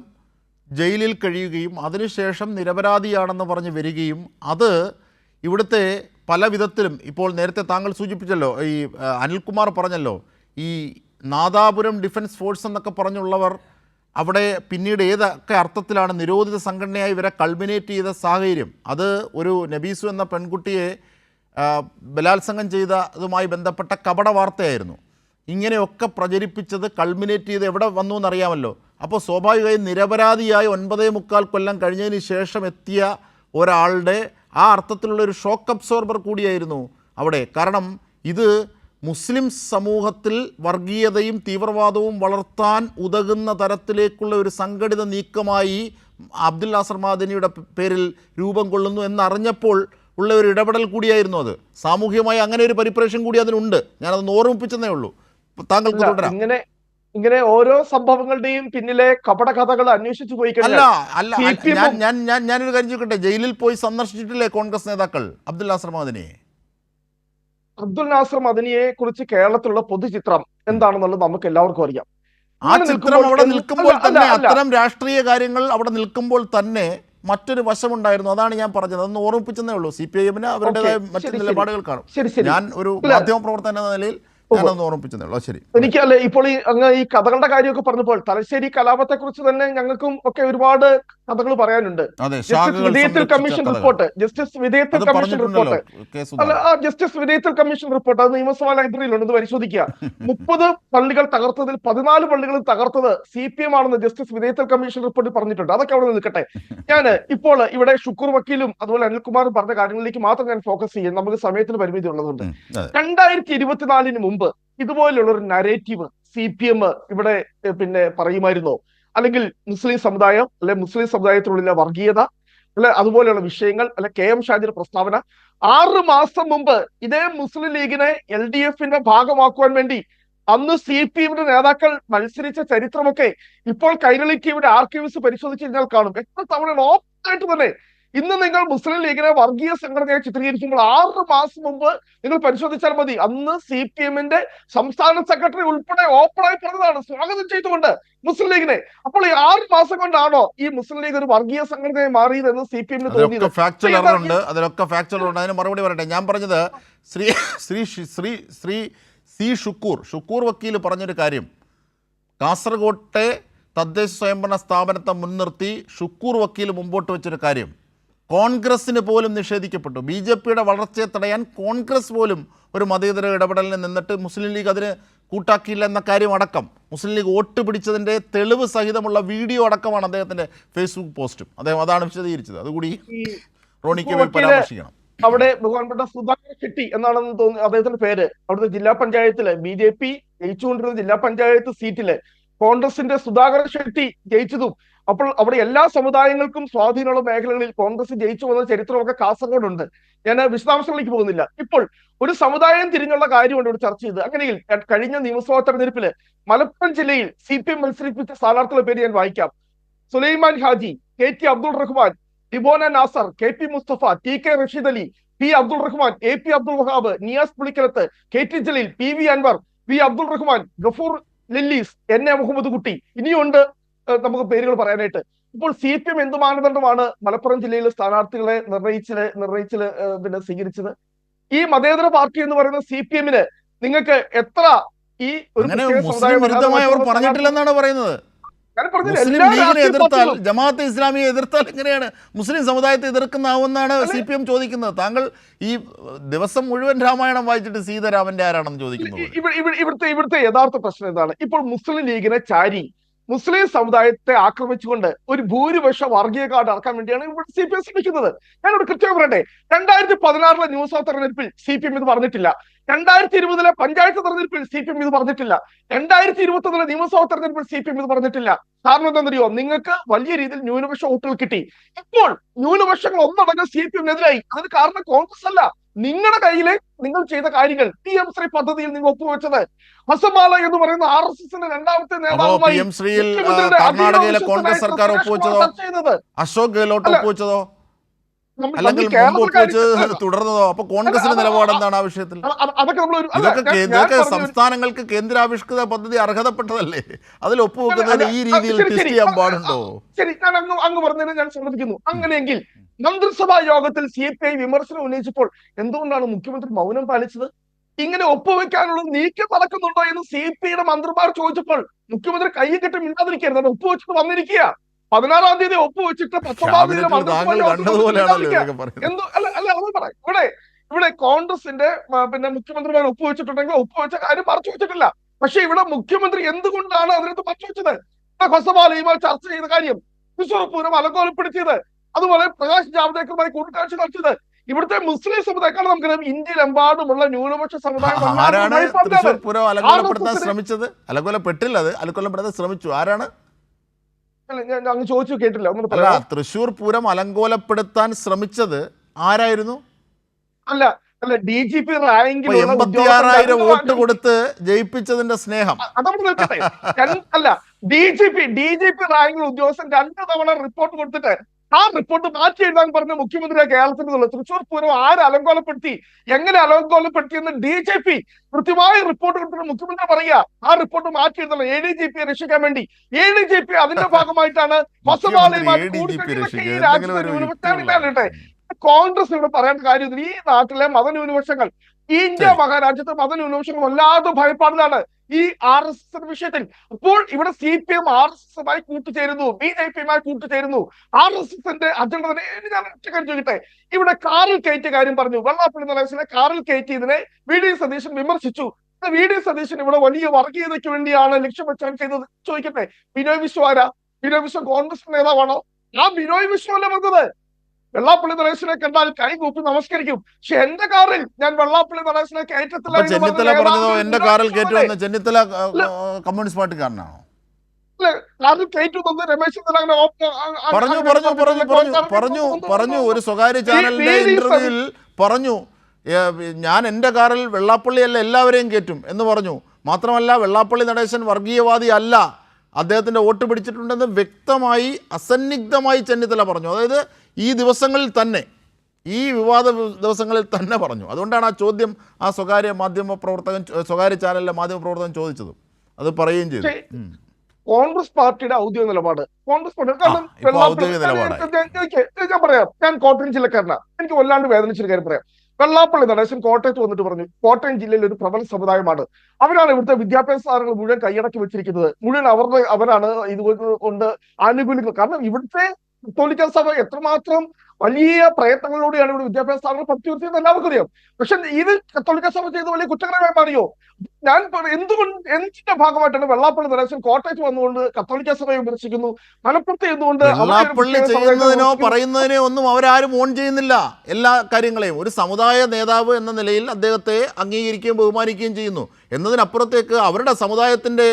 ജയിലിൽ കഴിയുകയും അതിനുശേഷം നിരപരാധിയാണെന്ന് പറഞ്ഞ് വരികയും അത് ഇവിടുത്തെ പല വിധത്തിലും, ഇപ്പോൾ നേരത്തെ താങ്കൾ സൂചിപ്പിച്ചല്ലോ, ഈ അനിൽകുമാർ പറഞ്ഞല്ലോ, ഈ നാദാപുരം ഡിഫൻസ് ഫോഴ്സ് എന്നൊക്കെ പറഞ്ഞുള്ളവർ അവിടെ പിന്നീട് ഏതൊക്കെ അർത്ഥത്തിലാണ് നിരോധിത സംഘടനയായി ഇവരെ കൾമിനേറ്റ് ചെയ്ത സാഹചര്യം, അത് ഒരു നബീസു എന്ന പെൺകുട്ടിയെ ബലാത്സംഗം ചെയ്തതുമായി ബന്ധപ്പെട്ട കപട വാർത്തയായിരുന്നു. ഇങ്ങനെയൊക്കെ പ്രചരിപ്പിച്ചത് കൾമിനേറ്റ് ചെയ്ത് എവിടെ വന്നു എന്നറിയാമല്ലോ. അപ്പോൾ സ്വാഭാവികമായും നിരപരാധിയായി 9.25 കൊല്ലം കഴിഞ്ഞതിന് ശേഷം എത്തിയ ഒരാളുടെ ആ അർത്ഥത്തിലുള്ള ഒരു ഷോക്ക് അബ്സോർബർ കൂടിയായിരുന്നു അവിടെ. കാരണം ഇത് മുസ്ലിം സമൂഹത്തിൽ വർഗീയതയും തീവ്രവാദവും വളർത്താൻ ഉതകുന്ന തരത്തിലേക്കുള്ള ഒരു സംഘടിത നീക്കമായി അബ്ദുൽ നാസർ മഅദനിയുടെ പേരിൽ രൂപം കൊള്ളുന്നു എന്നറിഞ്ഞപ്പോൾ ഉള്ള ഒരു ഇടപെടൽ കൂടിയായിരുന്നു അത്. സാമൂഹികമായി അങ്ങനെ ഒരു പരിപ്രേക്ഷ്യം കൂടി അതിനുണ്ട്. ഞാനതൊന്ന് ഓർമ്മിപ്പിച്ചതേ ഉള്ളൂ. താങ്കൾക്ക് തുടരാം. ഇങ്ങനെ ഓരോ സംഭവങ്ങളുടെയും പിന്നിലെ കപട കഥകൾ അന്വേഷിച്ചു പോയി ഞാനൊരു കാര്യം ചോദിക്കട്ടെ, ജയിലിൽ പോയി സന്ദർശിച്ചിട്ടില്ലേ കോൺഗ്രസ് നേതാക്കൾ അബ്ദുൽ നാസർ മഅദനിയെ? അബ്ദുൽ നാസർ മഅദനിയെ കുറിച്ച് കേരളത്തിലുള്ള പൊതുചിത്രം എന്താണെന്നുള്ളത് നമുക്ക് എല്ലാവർക്കും അറിയാം. ആ ചിത്രം അവിടെ നിൽക്കുമ്പോൾ തന്നെ, അത്തരം രാഷ്ട്രീയ കാര്യങ്ങൾ അവിടെ നിൽക്കുമ്പോൾ തന്നെ മറ്റൊരു വശമുണ്ടായിരുന്നു. അതാണ് ഞാൻ പറഞ്ഞത്. അതൊന്ന് ഓർമ്മിപ്പിച്ചതേ ഉള്ളൂ. CPIM-ന് അവരുടേതായ മറ്റു നിലപാടുകൾ കാണും. ഞാൻ ഒരു മാധ്യമ പ്രവർത്തന എന്ന നിലയിൽ ഞാനൊന്ന് ഓർമ്മിപ്പിച്ചതേ ഉള്ളൂ. ശരി. എനിക്കല്ലേ ഇപ്പോൾ ഈ കഥകളുടെ കാര്യമൊക്കെ പറഞ്ഞപ്പോൾ തലശ്ശേരി കലാപത്തെ കുറിച്ച് തന്നെ ഞങ്ങൾക്കും ഒക്കെ ഒരുപാട് കഥകൾ പറയാനുണ്ട്. ജസ്റ്റിസ് വിധേയത്തിൽ കമ്മീഷൻ റിപ്പോർട്ട് അത് നിയമസഭാ ലൈബ്രറിയിലുണ്ട്, ഇത് പരിശോധിക്കുക. 30 പള്ളികൾ തകർത്തതിൽ 14 പള്ളികൾ തകർത്തത് CPM ആണെന്ന് ജസ്റ്റിസ് വിധേയത്തിൽ കമ്മീഷൻ റിപ്പോർട്ടിൽ പറഞ്ഞിട്ടുണ്ട്. അതൊക്കെ അവിടെ നിൽക്കട്ടെ. ഞാൻ ഇപ്പോൾ ഇവിടെ ഷുക്കൂർ വക്കീലും അതുപോലെ അനിൽകുമാറും പറഞ്ഞ കാര്യങ്ങളിലേക്ക് മാത്രം ഞാൻ ഫോക്കസ് ചെയ്യാൻ, നമുക്ക് സമയത്തിന് പരിമിതി ഉള്ളതുകൊണ്ട്. 2024 മുമ്പ് ഇതുപോലുള്ള ഒരു നരേറ്റീവ് CPM ഇവിടെ പറയുമായിരുന്നോ? അല്ലെങ്കിൽ മുസ്ലിം സമുദായം, അല്ലെ മുസ്ലിം സമുദായത്തിനുള്ളിലെ വർഗീയത, അല്ലെ അതുപോലെയുള്ള വിഷയങ്ങൾ, അല്ലെ KM ഷാജിയുടെ പ്രസ്താവന 6 മാസം മുമ്പ് ഇതേ മുസ്ലിം ലീഗിനെ LDF-ന്റെ ഭാഗമാക്കുവാൻ വേണ്ടി അന്ന് CPM-ന്റെ നേതാക്കൾ മത്സരിച്ച ചരിത്രമൊക്കെ ഇപ്പോൾ കൈരളി ടിവിയുടെ ആർക്കൈവ്സ് പരിശോധിച്ച് കഴിഞ്ഞാൽ കാണും. എത്ര തവണ ഓപ്പണായിട്ട് തന്നെ ഇന്ന് നിങ്ങൾ മുസ്ലിം ലീഗിനെ വർഗീയ സംഘടനയെ ചിത്രീകരിക്കുമ്പോൾ 6 മാസം മുമ്പ് നിങ്ങൾ പരിശോധിച്ചാൽ മതി. അന്ന് CPM-ന്റെ സംസ്ഥാന സെക്രട്ടറി ഉൾപ്പെടെ ഓപ്പണായി പറഞ്ഞതാണ്, സ്വാഗതം ചെയ്തുകൊണ്ട് മുസ്ലിം ലീഗിനെ. അപ്പോൾ ഈ 6 മാസം കൊണ്ടാണോ ഈ മുസ്ലിം ലീഗ് ഒരു വർഗീയ സംഘടനയെ മാറിയതെന്ന് CPM-ന് തോന്നിയത്? അതിലൊക്കെ ഫാക്ച്വൽ ഉണ്ട്. അതിന് മറുപടി പറയട്ടെ. ഞാൻ പറഞ്ഞത് ശ്രീ C. ഷുക്കൂർ വക്കീൽ പറഞ്ഞൊരു കാര്യം, കാസർഗോട്ടെ തദ്ദേശ സ്വയംഭരണ സ്ഥാപനത്തെ മുൻനിർത്തി ഷുക്കൂർ വക്കീൽ മുമ്പോട്ട് വെച്ചൊരു കാര്യം കോൺഗ്രസിന് പോലും നിഷേധിക്കപ്പെട്ടു. BJP-യുടെ വളർച്ചയെ തടയാൻ കോൺഗ്രസ് പോലും ഒരു മതേതര ഇടപെടലിന് നിന്നിട്ട് മുസ്ലിം ലീഗ് അതിന് കൂട്ടാക്കിയില്ല എന്ന കാര്യം അടക്കം, മുസ്ലിം ലീഗ് വോട്ട് പിടിച്ചതിൻ്റെ തെളിവ് സഹിതമുള്ള വീഡിയോ അടക്കമാണ് അദ്ദേഹത്തിൻ്റെ ഫേസ്ബുക്ക് പോസ്റ്റും. അദ്ദേഹം അതാണ് വിശദീകരിച്ചത്. അതുകൂടി റോണിക്ക് പരാമർശിക്കണം. അവിടെ ബഹുമാനപ്പെട്ട സുധാകർ ഷെട്ടി എന്നാണെന്ന് തോന്നുന്നു അദ്ദേഹത്തിന്റെ പേര്, അവിടുത്തെ ജില്ലാ പഞ്ചായത്തില് BJP ജയിച്ചുകൊണ്ടിരുന്ന ജില്ലാ പഞ്ചായത്ത് സീറ്റില് കോൺഗ്രസിന്റെ സുധാകർ ഷെട്ടി ജയിച്ചതും, അപ്പോൾ അവിടെ എല്ലാ സമുദായങ്ങൾക്കും സ്വാധീനമുള്ള മേഖലകളിൽ കോൺഗ്രസ് ജയിച്ചു വന്ന ചരിത്രമൊക്കെ കാസർഗോഡുണ്ട്. ഞാൻ വിശദാംശങ്ങളിലേക്ക് പോകുന്നില്ല. ഇപ്പോൾ ഒരു സമുദായം തിരിഞ്ഞുള്ള കാര്യമാണ് ഇവിടെ ചർച്ച ചെയ്തത്. അങ്ങനെയെങ്കിൽ കഴിഞ്ഞ നിയമസഭാ തെരഞ്ഞെടുപ്പില് മലപ്പുറം ജില്ലയിൽ CPM മത്സരിപ്പിച്ച സ്ഥാനാർത്ഥികളുടെ പേര് ഞാൻ വായിക്കാം. Sulaiman Haji, KT Abdul Rahman, Dibona Nasar, KP Musthafa, TK Rasheed Ali, P Abdul Rahman, AP Abdul Wahab, Niyas Pulikkalath, KT Jaleel, PV Anvar, V Abdul Rahman, Gafoor Lillys, NA Muhammad Kutty, ഇനിയുണ്ട് നമുക്ക് പേരുകൾ പറയാനായിട്ട്. ഇപ്പോൾ CPM എന്ത് മാനദണ്ഡമാണ് മലപ്പുറം ജില്ലയിലെ സ്ഥാനാർത്ഥികളെ നിർണയിച്ച് സ്വീകരിച്ചത്? ഈ മതേതര പാർട്ടി എന്ന് പറയുന്ന CPM-ന് നിങ്ങൾക്ക് എത്ര ഈ ഒരു പറഞ്ഞിട്ടില്ലെന്നാണ് പറയുന്നത്? ജമാഅത്തെ ഇസ്ലാമിയെ എതിർത്താൽ എങ്ങനെയാണ് മുസ്ലിം സമുദായത്തെ എതിർക്കുന്നാവുമെന്നാണ് CPM ചോദിക്കുന്നത്. താങ്കൾ ഈ ദിവസം മുഴുവൻ രാമായണം വായിച്ചിട്ട് സീതാരാമന്റെ ആരാണെന്ന് ചോദിക്കുന്നത്. ഇവിടുത്തെ യഥാർത്ഥ പ്രശ്നം എന്താണ്? ഇപ്പോൾ മുസ്ലിം ലീഗിനെ ചാരി മുസ്ലിം സമുദായത്തെ ആക്രമിച്ചുകൊണ്ട് ഒരു ഭൂരിപക്ഷ വർഗീയ കാർഡ് ഇറക്കാൻ വേണ്ടിയാണ് ഇവിടെ CPM ശ്രമിക്കുന്നത്. ഞാനിവിടെ കൃത്യമായി പറയട്ടെ, 2016 നിയമസഭാ തെരഞ്ഞെടുപ്പിൽ CPM ഇത് പറഞ്ഞിട്ടില്ല. 2020 പഞ്ചായത്ത് തെരഞ്ഞെടുപ്പിൽ CPM ഇത് പറഞ്ഞിട്ടില്ല. 2021 നിയമസഭാ തെരഞ്ഞെടുപ്പിൽ CPM ഇത് പറഞ്ഞിട്ടില്ല. കാരണം എന്താണെന്നറിയോ? നിങ്ങൾക്ക് വലിയ രീതിയിൽ ന്യൂനപക്ഷ വോട്ടുകൾ കിട്ടി. ഇപ്പോൾ ന്യൂനപക്ഷങ്ങൾ ഒന്നടങ്കം CPM-നെതിരായി. അതിന് കാരണം കോൺഗ്രസ് അല്ല, നിങ്ങളുടെ കയ്യിലെ നിങ്ങൾ ചെയ്ത കാര്യങ്ങൾ. PM ശ്രീ പദ്ധതിയിൽ നിങ്ങൾ ഒപ്പുവെച്ചത്, ഹസമാല എന്ന് പറയുന്ന RSS-ന്റെ രണ്ടാമത്തെ നേതാവുമായി കർണാടകയിലെ കോൺഗ്രസ് സർക്കാർ ഒപ്പുവെച്ചതോ അശോക് ഗെഹ്ലോട്ട് ഒപ്പുവെച്ചതോ അല്ലെങ്കിൽ തുടർന്നതോ? അപ്പൊ കോൺഗ്രസിന്റെ നിലപാട് എന്താണ് ആ വിഷയത്തിൽ? ഇതൊക്കെ സംസ്ഥാനങ്ങൾക്ക് കേന്ദ്രാവിഷ്കൃത പദ്ധതി അർഹതപ്പെട്ടതല്ലേ? അതിൽ ഒപ്പുവെക്കുന്നതിന് ഈ രീതിയിൽ ടെസ്റ്റ് ചെയ്യാൻ പാടുണ്ടോ? ശരി, ഞാൻ അങ്ങ് പറഞ്ഞതിന് ഞാൻ സമ്മതിക്കുന്നു. അങ്ങനെയെങ്കിൽ മന്ത്രിസഭാ യോഗത്തിൽ CPI വിമർശനം ഉന്നയിച്ചപ്പോൾ എന്തുകൊണ്ടാണ് മുഖ്യമന്ത്രി മൗനം പാലിച്ചത്? ഇങ്ങനെ ഒപ്പുവെക്കാനുള്ള നീക്കം നടക്കുന്നുണ്ടോ എന്ന് CPI-യുടെ മന്ത്രിമാർ ചോദിച്ചപ്പോൾ മുഖ്യമന്ത്രി കയ്യിൽ കെട്ടി മിണ്ടാതിരിക്കരുത്. അത് ഒപ്പുവെച്ചിട്ട് വന്നിരിക്കുക. 16-ാം തീയതി ഒപ്പുവെച്ചിട്ട് 19-ാം തീയതി ഇവിടെ കോൺഗ്രസിന്റെ മുഖ്യമന്ത്രിമാർ ഒപ്പുവെച്ചിട്ടുണ്ടെങ്കിൽ ഒപ്പുവെച്ച കാര്യം മറച്ചു വെച്ചിട്ടില്ല. പക്ഷെ ഇവിടെ മുഖ്യമന്ത്രി എന്തുകൊണ്ടാണ് അതിനകത്ത് മറച്ചു വെച്ചത്? ഹൊസബാലയുമായി ചർച്ച ചെയ്ത കാര്യം, തൃശ്ശൂർ പൂരം അലങ്കോലപ്പെടുത്തിയത്, അതുപോലെ പ്രകാശ് ജാവ്ദേക്കറുമായി കൂടിക്കാഴ്ച നടത്തിയത്, ഇവിടുത്തെ മുസ്ലിം സമുദായം നമുക്കറിയാം ഇന്ത്യയിലെമ്പാടുമുള്ള ന്യൂനപക്ഷ സമുദായം ആരാണ് തൃശ്ശൂർ പൂരം അലങ്കോലപ്പെടുത്താൻ ശ്രമിച്ചത്? അലങ്കോലപ്പെട്ടില്ല, അത് അലങ്കോലപ്പെടുത്താൻ ശ്രമിച്ചു. ആരാണ്? ഞാൻ അങ്ങ് ചോദിച്ചു കേട്ടില്ല, ഒന്നും അല്ല, തൃശ്ശൂർ പൂരം അലങ്കോലപ്പെടുത്താൻ ശ്രമിച്ചത് ആരായിരുന്നു? അല്ല അല്ല ഡി ജി പി റാങ്കിൽ 86,000 വോട്ട് കൊടുത്ത് ജയിപ്പിച്ചതിന്റെ സ്നേഹം അതവിടെ നിൽക്കട്ടെ. അല്ല ഡി ജി പി റാങ്കിൽ ഉദ്യോഗസ്ഥൻ 2 തവണ റിപ്പോർട്ട് കൊടുത്തിട്ട് ആ റിപ്പോർട്ട് മാറ്റി എഴുതാൻ പറഞ്ഞ മുഖ്യമന്ത്രിയെ കേരളത്തിലുള്ള തൃശ്ശൂർ പൂരം ആര് അലങ്കോലപ്പെടുത്തി, എങ്ങനെ അലങ്കോലപ്പെടുത്തിയെന്ന് DJP കൃത്യമായി റിപ്പോർട്ട് കൊടുത്തിട്ട് മുഖ്യമന്ത്രി പറയുക ആ റിപ്പോർട്ട് മാറ്റി എഴുതണം ADGP രക്ഷിക്കാൻ വേണ്ടി. ADGP അതിന്റെ ഭാഗമായിട്ടാണ് കോൺഗ്രസ് ഇവിടെ പറയേണ്ട കാര്യം. ഈ നാട്ടിലെ മതന്യൂനപക്ഷങ്ങൾ, ഈ ഇന്ത്യ മഹാരാജ്യത്തെ മതന്യൂനപക്ഷങ്ങൾ വല്ലാതെ ഭയപ്പാടിലാണ് ഈ RSS വിഷയത്തിൽ. അപ്പോൾ ഇവിടെ CPM RSSമായി കൂട്ടുചേരുന്നു, BJPയുമായി കൂട്ടുചേരുന്നു. RSSന്റെ അജണ്ട തന്നെ. ഞാൻ ഒറ്റ കാര്യം ചോദിക്കട്ടെ, ഇവിടെ കാറിൽ കയറ്റിയ കാര്യം പറഞ്ഞു, വെള്ളാപ്പള്ളി നടേശനെ കാറിൽ കയറ്റിയതിനെ VD സതീശൻ വിമർശിച്ചു. VD സതീശൻ ഇവിടെ വലിയ വർഗീയതയ്ക്ക് വേണ്ടിയാണ് ലക്ഷ്യം വെച്ചാണ് ചെയ്തത്. ചോദിക്കട്ടെ, ബിനോയ് വിശ്വം ആരാ? ബിനോയ് വിശ്വം കോൺഗ്രസ് നേതാവാണോ? ആ ബിനോയ് വിശ്വമല്ല പറഞ്ഞത് വെള്ളാപ്പള്ളി നടേശനെ കണ്ടാൽ കൈകൂപ്പി നമസ്കരിക്കും. പക്ഷെ എന്റെ കാറിൽ ഞാൻ വെള്ളാപ്പള്ളി നടേശനെ കയറ്റത്തില്ല. ചെന്നിത്തല പറഞ്ഞതോ എന്റെ കാറിൽ കയറ്റുമെന്ന്? ചെന്നിത്തല കമ്മ്യൂണിസ്റ്റ് പാർട്ടിക്കാരനാണോ? കാറിൽ കയറ്റുമെന്ന് രമേശ് പറഞ്ഞു ഒരു സ്വകാര്യ ചാനലിന്റെ ഇന്റർവ്യൂവിൽ പറഞ്ഞു, ഞാൻ എൻ്റെ കാറിൽ വെള്ളാപ്പള്ളിയല്ല എല്ലാവരെയും കയറ്റും എന്ന് പറഞ്ഞു. മാത്രമല്ല വെള്ളാപ്പള്ളി നടേശൻ വർഗീയവാദി അല്ല, അദ്ദേഹത്തിൻ്റെ വോട്ട് പിടിച്ചിട്ടുണ്ടെന്ന് വ്യക്തമായി അസന്നിഗ്ധമായി ചെന്നിത്തല പറഞ്ഞു. അതായത് ഈ ദിവസങ്ങളിൽ തന്നെ, ഈ വിവാദ ദിവസങ്ങളിൽ തന്നെ പറഞ്ഞു. അതുകൊണ്ടാണ് ആ ചോദ്യം ആ സ്വകാര്യ ചാനലിലെ മാധ്യമപ്രവർത്തകൻ ചോദിച്ചത്, അത് പറയുകയും ചെയ്തു. കോൺഗ്രസ് പാർട്ടിയുടെ ഔദ്യോഗിക നിലപാട്, കോൺഗ്രസ് പാർട്ടി ഞാൻ പറയാം, ഞാൻ കോട്ടയം ജില്ലക്കാരനാണ്, എനിക്ക് വല്ലാണ്ട് വേദനിച്ചൊരു കാര്യം പറയാം. വെള്ളാപ്പള്ളി നടേശൻ കോട്ടയത്ത് വന്നിട്ട് പറഞ്ഞു കോട്ടയം ജില്ലയിൽ ഒരു പ്രബല സമുദായമാണ്, അവരാണ് ഇവിടുത്തെ വിദ്യാഭ്യാസ സ്ഥാപനങ്ങൾ മുഴുവൻ കൈയടക്കി വെച്ചിരിക്കുന്നത്, മുഴുവൻ അവരാണ് ഇതുകൊണ്ട് ആനുകൂല്യങ്ങൾ. കാരണം ഇവിടുത്തെ കത്തോലിക്ക സഭ എത്രമാത്രം വലിയ പ്രയത്നങ്ങളിലൂടെയാണ് ഇവിടെ വിദ്യാഭ്യാസ സ്ഥാപനങ്ങൾ പറ്റിവരുത്തിയെന്ന് എല്ലാവർക്കും അറിയാം. പക്ഷെ ഇത് കത്തോലിക്ക സഭ ചെയ്ത വലിയ കുറ്റകരമായി മാറിയോ? ഞാൻ എന്തിന്റെ ഭാഗമായിട്ടാണ് വെള്ളാപ്പള്ളി നടേശൻ കോട്ടയത്ത് വന്നുകൊണ്ട് കത്തോലിക്ക സഭയെ വിമർശിക്കുന്നു, മലപ്പുറത്ത് എന്തുകൊണ്ട് വെള്ളാപ്പള്ളി ചെയ്യുന്നതിനോ പറയുന്നതിനോ ഒന്നും അവരാരും ഓൺ ചെയ്യുന്നില്ല. എല്ലാ കാര്യങ്ങളെയും ഒരു സമുദായ നേതാവ് എന്ന നിലയിൽ അദ്ദേഹത്തെ അംഗീകരിക്കുകയും ബഹുമാനിക്കുകയും ചെയ്യുന്നു. എന്നതിനപ്പുറത്തേക്ക് അവരുടെ സമുദായത്തിൻ്റെ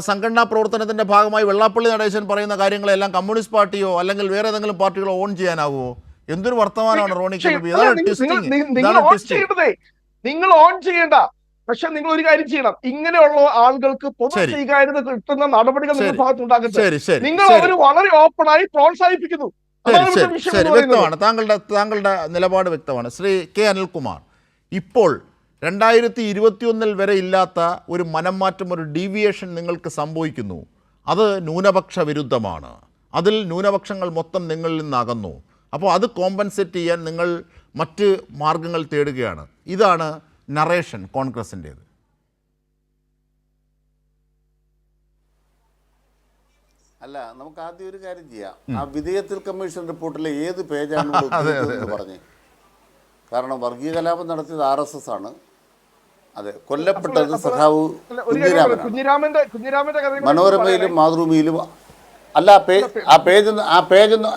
സംഘടനാ പ്രവർത്തനത്തിൻ്റെ ഭാഗമായി വെള്ളാപ്പള്ളി നടേശൻ പറയുന്ന കാര്യങ്ങളെല്ലാം കമ്മ്യൂണിസ്റ്റ് പാർട്ടിയോ അല്ലെങ്കിൽ വേറെ ഏതെങ്കിലും പാർട്ടികളോ ഓൺ ചെയ്യാനാവുമോ? എന്തൊരു വർത്തമാനമാണ് റോണി കെൽബി. നിങ്ങൾ ഓൺ ചെയ്യേണ്ട, പക്ഷെ നിങ്ങൾ ഒരു കാര്യം ചെയ്യണം, ഇങ്ങനെയുള്ള ആളുകൾക്ക് പൊതു സ്വീകാര്യത കിട്ടുന്ന നടപടികൾ നിങ്ങളുടെ ഭാഗത്തുണ്ടാകരുത്. നിങ്ങൾ അവർ വളരെ ഓപ്പണായി പ്രോത്സാഹിപ്പിക്കുന്നു. വ്യക്തമാണ്, താങ്കളുടെ നിലപാട് വ്യക്തമാണ്. ശ്രീ കെ അനിൽകുമാർ, ഇപ്പോൾ 2021 വരെ ഇല്ലാത്ത ഒരു മനംമാറ്റം, ഒരു ഡീവിയേഷൻ നിങ്ങൾക്ക് സംഭവിക്കുന്നു. അത് ന്യൂനപക്ഷ വിരുദ്ധമാണ്, അതിൽ ന്യൂനപക്ഷങ്ങൾ മൊത്തം നിങ്ങളിൽ നിന്നകന്നു. അപ്പോൾ അത് കോമ്പൻസേറ്റ് ചെയ്യാൻ നിങ്ങൾ മറ്റ് മാർഗങ്ങൾ തേടുകയാണ്. ഇതാണ് നറേഷൻ കോൺഗ്രസിൻ്റേത്. അല്ല, നമുക്ക് ആദ്യം ഒരു കാര്യം ചെയ്യാം. ആ വിധേയത്തിൽ കമ്മീഷൻ റിപ്പോർട്ടിലെ ഏത് പേജാണ് പറഞ്ഞത്? കാരണം വർഗീയ കലാപം നടത്തിയത് RSS ആണ്. അതെ, കൊല്ലപ്പെട്ടത് സഖാവ് കുഞ്ഞിരാമനാണ്. മനോരമയിലും മാതൃഭൂമിയിലും അല്ല. ആ പേജൊന്നും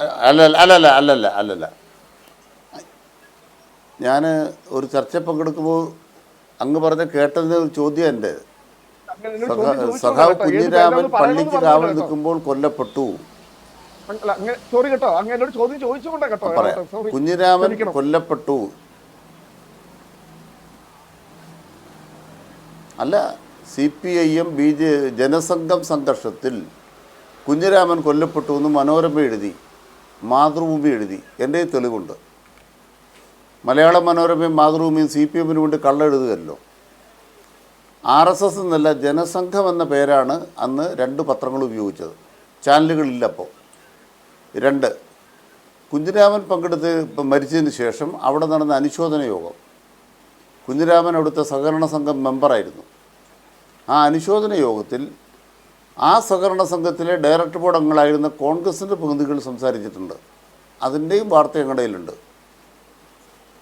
അല്ലല്ല. ഞാൻ ഒരു ചർച്ച പങ്കെടുക്കുമ്പോൾ അങ്ങ് പറഞ്ഞ കേട്ടതിന് ഒരു ചോദ്യം എൻ്റെ, സഖാവ് കുഞ്ഞിരാമൻ പള്ളിക്ക് കാവൽ നിൽക്കുമ്പോൾ കൊല്ലപ്പെട്ടു. കുഞ്ഞിരാമൻ കൊല്ലപ്പെട്ടു അല്ല, CPIM ജനസംഘം സംഘർഷത്തിൽ കുഞ്ഞിരാമൻ കൊല്ലപ്പെട്ടു എന്ന് മനോരമ എഴുതി, മാതൃഭൂമി എഴുതി. എൻ്റെ തെളിവുണ്ട്. മലയാള മനോരമയും മാതൃഭൂമിയും CPMന് വേണ്ടി കള്ളെഴുതുകയല്ലോ. RSS എന്നല്ല, ജനസംഘം എന്ന പേരാണ് അന്ന് 2 പത്രങ്ങൾ ഉപയോഗിച്ചത്. ചാനലുകളില്ല അപ്പോൾ. 2, കുഞ്ഞിരാമൻ മരിച്ചതിന് ശേഷം അവിടെ നടന്ന അനുശോചന യോഗം. കുഞ്ഞിരാമൻ അവിടുത്തെ സഹകരണ സംഘം മെമ്പറായിരുന്നു. ആ അനുശോചന യോഗത്തിൽ ആ സഹകരണ സംഘത്തിലെ ഡയറക്ടർ ബോർഡ് അംഗങ്ങളായിരുന്ന കോൺഗ്രസിൻ്റെ പ്രതിനിധികൾ സംസാരിച്ചിട്ടുണ്ട്. അതിൻ്റെയും വാർത്ത ഞങ്ങളുടെ കയ്യിലുണ്ട്.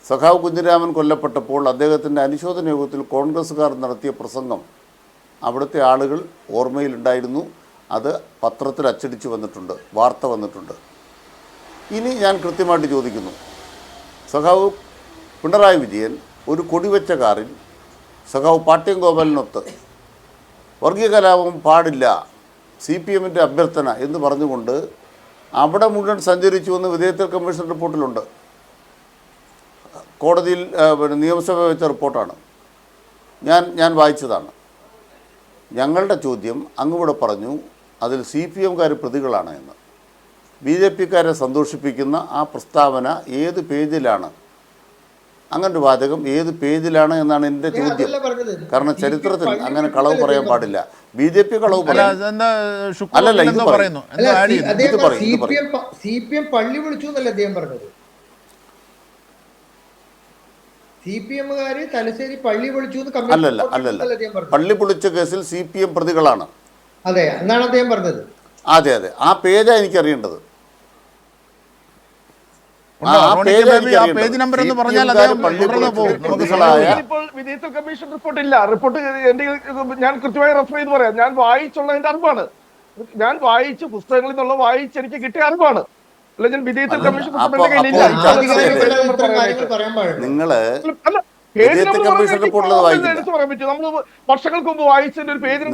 സഖാവ് കുഞ്ഞിരാമൻ കൊല്ലപ്പെട്ടപ്പോൾ അദ്ദേഹത്തിൻ്റെ അനുശോചന യോഗത്തിൽ കോൺഗ്രസ്സുകാർ നടത്തിയ പ്രസംഗം അവിടുത്തെ ആളുകൾ ഓർമ്മയിലുണ്ടായിരുന്നു. അത് പത്രത്തിൽ അച്ചടിച്ച് വന്നിട്ടുണ്ട്, വാർത്ത വന്നിട്ടുണ്ട്. ഇനി ഞാൻ കൃത്യമായിട്ട് ചോദിക്കുന്നു, സഖാവ് പിണറായി വിജയൻ ഒരു കൊടിവെച്ച കാറിൽ സഖാവ് പാട്യം ഗോപാലിനൊത്ത് വർഗീയ കലാപം പാടില്ല, CPM അഭ്യർത്ഥന എന്ന് പറഞ്ഞുകൊണ്ട് അവിടെ മുഴുവൻ സഞ്ചരിച്ചുവെന്ന് വിധേയത്വ കമ്മീഷൻ റിപ്പോർട്ടിലുണ്ട്. കോടതിയിൽ നിയമസഭ വെച്ച റിപ്പോർട്ടാണ്, ഞാൻ വായിച്ചതാണ്. ഞങ്ങളുടെ ചോദ്യം അങ്ങുകൂടെ പറഞ്ഞു അതിൽ CPMകാർ പ്രതികളാണ് എന്ന്. BJPക്കാരെ സന്തോഷിപ്പിക്കുന്ന ആ പ്രസ്താവന ഏത് പേജിലാണ്, അങ്ങനൊരു വാചകം ഏത് പേജിലാണ് എന്നാണ് എൻ്റെ ചോദ്യം. കാരണം ചരിത്രത്തിൽ അങ്ങനെ കളവ് പറയാൻ പാടില്ല. BJP കളവ് പറയാം. അല്ലല്ല, ഇത് പറയുന്നു. CPM പള്ളി വിളിച്ചു എന്നല്ല അദ്ദേഹം പറഞ്ഞത്. CPMകാര് തലശ്ശേരി പള്ളി വിളിച്ചു. അല്ലല്ല, പള്ളി പൊളിച്ച കേസിൽ CPM പ്രതികളാണ്. അതെ, എന്നാണ് അദ്ദേഹം പറഞ്ഞത്. അതെ, ആ പേജാ എനിക്കറിയേണ്ടത്. വിധേയത്വ കമ്മീഷൻ റിപ്പോർട്ട് ഇല്ല. റിപ്പോർട്ട് ഞാൻ കൃത്യമായി റെഫർ ചെയ്ത് പറയാം. ഞാൻ വായിച്ചുള്ളതിന്റെ അറിവാണ്, ഞാൻ വായിച്ച് പുസ്തകങ്ങളിൽ നിന്നുള്ള വായിച്ച് എനിക്ക് കിട്ടിയ അറിവാണ്. അല്ല, ഞാൻ വിധേയത്വ കമ്മീഷൻ റിപ്പോർട്ടിന്റെ കയ്യിലില്ല. നിങ്ങള് എടുത്ത് പറയാൻ പറ്റും. നമ്മൾ വർഷങ്ങൾക്ക് മുമ്പ് വായിച്ചതിന്റെ ഒരു പേജിനെ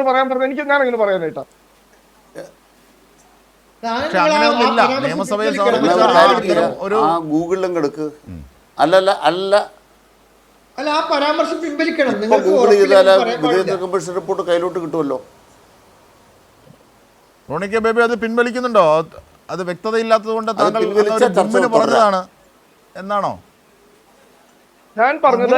പറയാൻ പറഞ്ഞത് എനിക്ക് ഞാൻ അങ്ങനെ പറയാനായിട്ടാ. ഗൂഗിളിലും എടുക്ക്. അല്ല ആ പരാമർശം പിൻവലിക്കണം. ഗൂഗിൾ ചെയ്താൽ വിധേയത്വ കമ്മീഷൻ റിപ്പോർട്ട് കയ്യിലോട്ട് കിട്ടുമല്ലോ. റോണി കെ ബേബി അത് പിൻവലിക്കുന്നുണ്ടോ? അത് വ്യക്തതയില്ലാത്തത് കൊണ്ട് താങ്കൾ പറഞ്ഞതാണ് എന്നാണോ ഞാൻ പറഞ്ഞത്?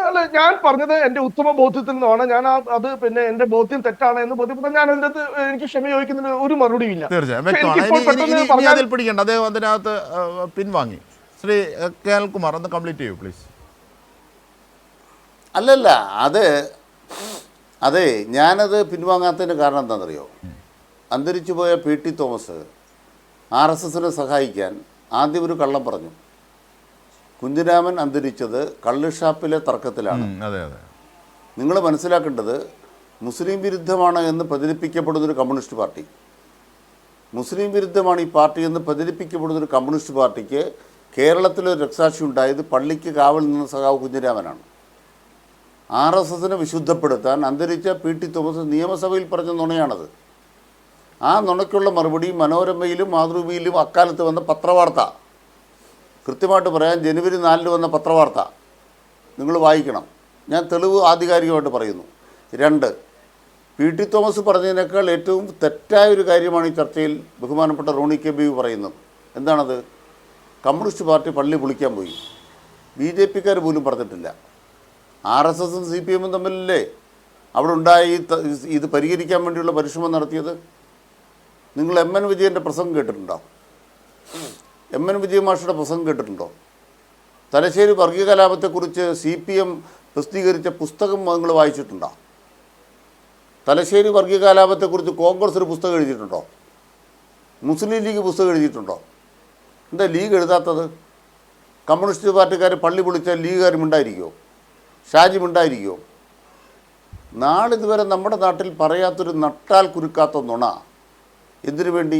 അല്ല, ഞാൻ പറഞ്ഞത് എന്റെ ഉത്തമ ബോധ്യത്തിൽ നിന്നാണ്. ഞാൻ അത് പിന്നെ എന്റെ ബോധ്യം തെറ്റാണ് എന്ന് ബോധ്യപ്പെട്ട ഞാൻ അതിന്റെ അകത്ത് എനിക്ക് ക്ഷമ ചോദിക്കുന്നതിന് ഒരു മറുപടിയും ഇല്ല. തീർച്ചയായും പിടിക്കേണ്ട. അദ്ദേഹം അതിനകത്ത് പിൻവാങ്ങി. ശ്രീ കേൽകുമാർ ഒന്ന് കംപ്ലീറ്റ് ചെയ്യൂ പ്ലീസ്. അല്ലല്ല, അതെ ഞാനത് പിൻവാങ്ങാത്തതിൻ്റെ കാരണം എന്താണെന്നറിയോ? അന്തരിച്ചു പോയ PT തോമസ് RSSനെ സഹായിക്കാൻ ആദ്യം ഒരു കള്ളം പറഞ്ഞു. കുഞ്ഞിരാമൻ അന്തരിച്ചത് കള്ളുഷാപ്പിലെ തർക്കത്തിലാണ്. നിങ്ങൾ മനസ്സിലാക്കേണ്ടത് മുസ്ലിം വിരുദ്ധമാണ് എന്ന് പ്രചരിപ്പിക്കപ്പെടുന്നൊരു കമ്മ്യൂണിസ്റ്റ് പാർട്ടി, മുസ്ലിം വിരുദ്ധമാണ് ഈ പാർട്ടി എന്ന് പ്രചരിപ്പിക്കപ്പെടുന്നൊരു കമ്മ്യൂണിസ്റ്റ് പാർട്ടിക്ക് കേരളത്തിലൊരു രക്തസാക്ഷി ഉണ്ടായത് പള്ളിക്ക് കാവൽ നിന്ന സഖാവ് കുഞ്ഞിരാമനാണ്. RSSനെ വിശുദ്ധപ്പെടുത്താൻ അന്തരിച്ച PT തോമസ് നിയമസഭയിൽ പറഞ്ഞ നുണയാണത്. ആ നുണയ്ക്കുള്ള മറുപടി മനോരമയിലും മാതൃഭൂമിയിലും അക്കാലത്ത് വന്ന പത്രവാർത്ത, കൃത്യമായിട്ട് പറയാൻ ജനുവരി 4 വന്ന പത്രവാർത്ത നിങ്ങൾ വായിക്കണം. ഞാൻ തെളിവ് ആധികാരികമായിട്ട് പറയുന്നു. 2, PT തോമസ് പറഞ്ഞതിനേക്കാൾ ഏറ്റവും തെറ്റായൊരു കാര്യമാണ് ഈ ചർച്ചയിൽ ബഹുമാനപ്പെട്ട റോണി കെ ബേബി പറയുന്നത്. എന്താണത്? കമ്മ്യൂണിസ്റ്റ് പാർട്ടി പള്ളി പൊളിക്കാൻ പോയി. BJPക്കാർ പോലും പറഞ്ഞിട്ടില്ല. RSSും CPMും തമ്മിലല്ലേ അവിടെ ഉണ്ടായി ഇത് പരിഹരിക്കാൻ വേണ്ടിയുള്ള പരിശ്രമം നടത്തിയത്? നിങ്ങൾ MN വിജയൻ്റെ പ്രസംഗം കേട്ടിട്ടുണ്ടോ? MN വിജയ മാഷയുടെ പ്രസംഗം കേട്ടിട്ടുണ്ടോ? തലശ്ശേരി വർഗീയ കലാപത്തെക്കുറിച്ച് CPM പ്രസിദ്ധീകരിച്ച പുസ്തകം നിങ്ങൾ വായിച്ചിട്ടുണ്ടോ? തലശ്ശേരി വർഗീയ കലാപത്തെക്കുറിച്ച് കോൺഗ്രസ് ഒരു പുസ്തകം എഴുതിയിട്ടുണ്ടോ? മുസ്ലിം ലീഗ് പുസ്തകം എഴുതിയിട്ടുണ്ടോ? എന്താ ലീഗ് എഴുതാത്തത്? കമ്മ്യൂണിസ്റ്റ് പാർട്ടിക്കാർ പള്ളി പൊളിച്ചാൽ ലീഗുകാരും ഉണ്ടായിരിക്കുമോ? ഷാജി ഉണ്ടായിരിക്കുമോ? നാളിതുവരെ നമ്മുടെ നാട്ടിൽ പറയാത്തൊരു നട്ടാൽ കുരുക്കാത്ത നുണ. എന്തിനു വേണ്ടി?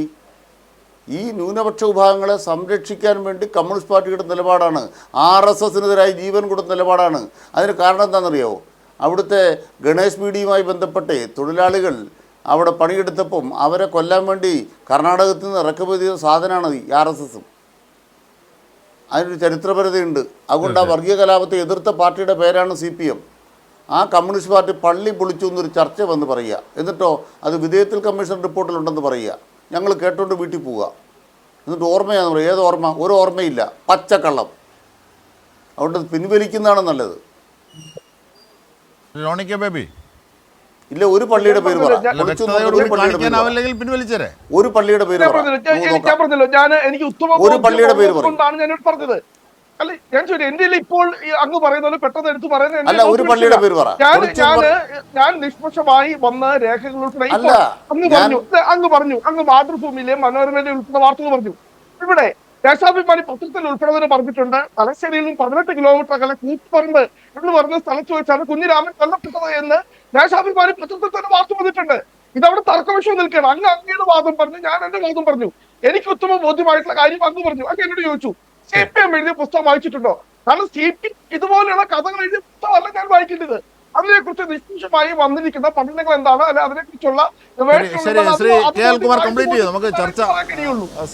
ഈ ന്യൂനപക്ഷ വിഭാഗങ്ങളെ സംരക്ഷിക്കാൻ വേണ്ടി കമ്മ്യൂണിസ്റ്റ് പാർട്ടിയുടെ നിലപാടാണ്. RSSനെതിരായി ജീവൻ കൊടുത്ത നിലപാടാണ്. അതിന് കാരണം എന്താണെന്നറിയാമോ? അവിടുത്തെ ഗണേഷ് പീഡിയുമായി ബന്ധപ്പെട്ട് തൊഴിലാളികൾ അവിടെ പണിയെടുത്തപ്പം അവരെ കൊല്ലാൻ വേണ്ടി കർണാടകത്തിൽ നിന്ന് ഇറക്കുമതി ചെയ്ത സാധനമാണ് ഈ RSSും. അതിനൊരു ചരിത്രപരതയുണ്ട്. അതുകൊണ്ട് ആ വർഗീയ കലാപത്തെ എതിർത്ത പാർട്ടിയുടെ പേരാണ് CPM. ആ കമ്മ്യൂണിസ്റ്റ് പാർട്ടി പള്ളി പൊളിച്ചു എന്നൊരു ചർച്ച വന്ന് പറയുക, എന്നിട്ടോ അത് വിധേയത്വ കമ്മീഷൻ റിപ്പോർട്ടിലുണ്ടെന്ന് പറയുക, ഞങ്ങൾ കേട്ടോണ്ട് വീട്ടിൽ പോവുക. എന്നിട്ട് ഓർമ്മയാണെന്ന് പറയുക. ഏത് ഓർമ്മ? ഒരു ഓർമ്മയില്ല, പച്ചക്കള്ളം. അതുകൊണ്ട് പിൻവലിക്കുന്നതാണ് നല്ലത്. റോണി കെ ബേബി ഇല്ല, ഒരു പള്ളിയുടെ പേര് പറ. പിൻവലിച്ചേരെ ഒരു പള്ളിയുടെ പേര് പറ. ഒരു പള്ളിയുടെ പേര് പറഞ്ഞാണ് ഞാൻ പറഞ്ഞത്. അല്ല, ഞാൻ ചോദിച്ചു എന്റെ ഇപ്പോൾ അങ്ങ് പറയുന്നത് പെട്ടെന്ന് എടുത്ത് പറയുന്നത്. അല്ല, ഒരു പള്ളിയുടെ പേര് പറ. ഞാൻ നിഷ്പക്ഷമായി വന്ന രേഖകൾ ഉൾപ്പെടെ അങ്ങ് പറഞ്ഞു അങ്ങ് മാതൃഭൂമിയിലെ മനോരമയിലെ ഉൾപ്പെടുന്ന വാർത്തകൾ പറഞ്ഞു. ഇവിടെ ദേശാഭിമാനി പത്രത്തിൽ ഉൾപ്പെടുന്നവർ പറഞ്ഞിട്ടുണ്ട്, തലശ്ശേരിയിൽ നിന്ന് 18 കിലോമീറ്റർ അകലെ കൂത്തുപറമ്പ് എന്ന് പറഞ്ഞ സ്ഥലത്ത് വെച്ചാണ് കുഞ്ഞിരാമൻ കൊല്ലപ്പെട്ടത് എന്ന് ദേശാഭിമാനി പത്രത്തിൽ തന്നെ വാർത്ത വന്നിട്ടുണ്ട്. ഇതവിടെ തർക്കവിഷയം നിൽക്കുകയാണ്. അങ്ങയുടെ വാദം പറഞ്ഞു, ഞാൻ എന്റെ വാദം പറഞ്ഞു. എനിക്ക് ഉത്തമ ബോധ്യമായിട്ടുള്ള കാര്യം അങ്ങ് പറഞ്ഞു. അങ്ങ് എന്നോട് ചോദിച്ചു CPM എഴുതിയ പുസ്തകം വായിച്ചിട്ടുണ്ടോ? കാരണം CPM ഇതുപോലെയുള്ള കഥകൾ എഴുതിയ പുസ്തകമല്ല ഞാൻ വായിക്കേണ്ടത്. അതിനെക്കുറിച്ച് നിഷ്പക്ഷമായി വന്നിരിക്കുന്ന പഠനങ്ങൾ എന്താണ്, അല്ലെ അതിനെക്കുറിച്ചുള്ള ശരി, ശ്രീ KL കുമാർ കംപ്ലീറ്റ് ചെയ്തു. നമുക്ക് ചർച്ച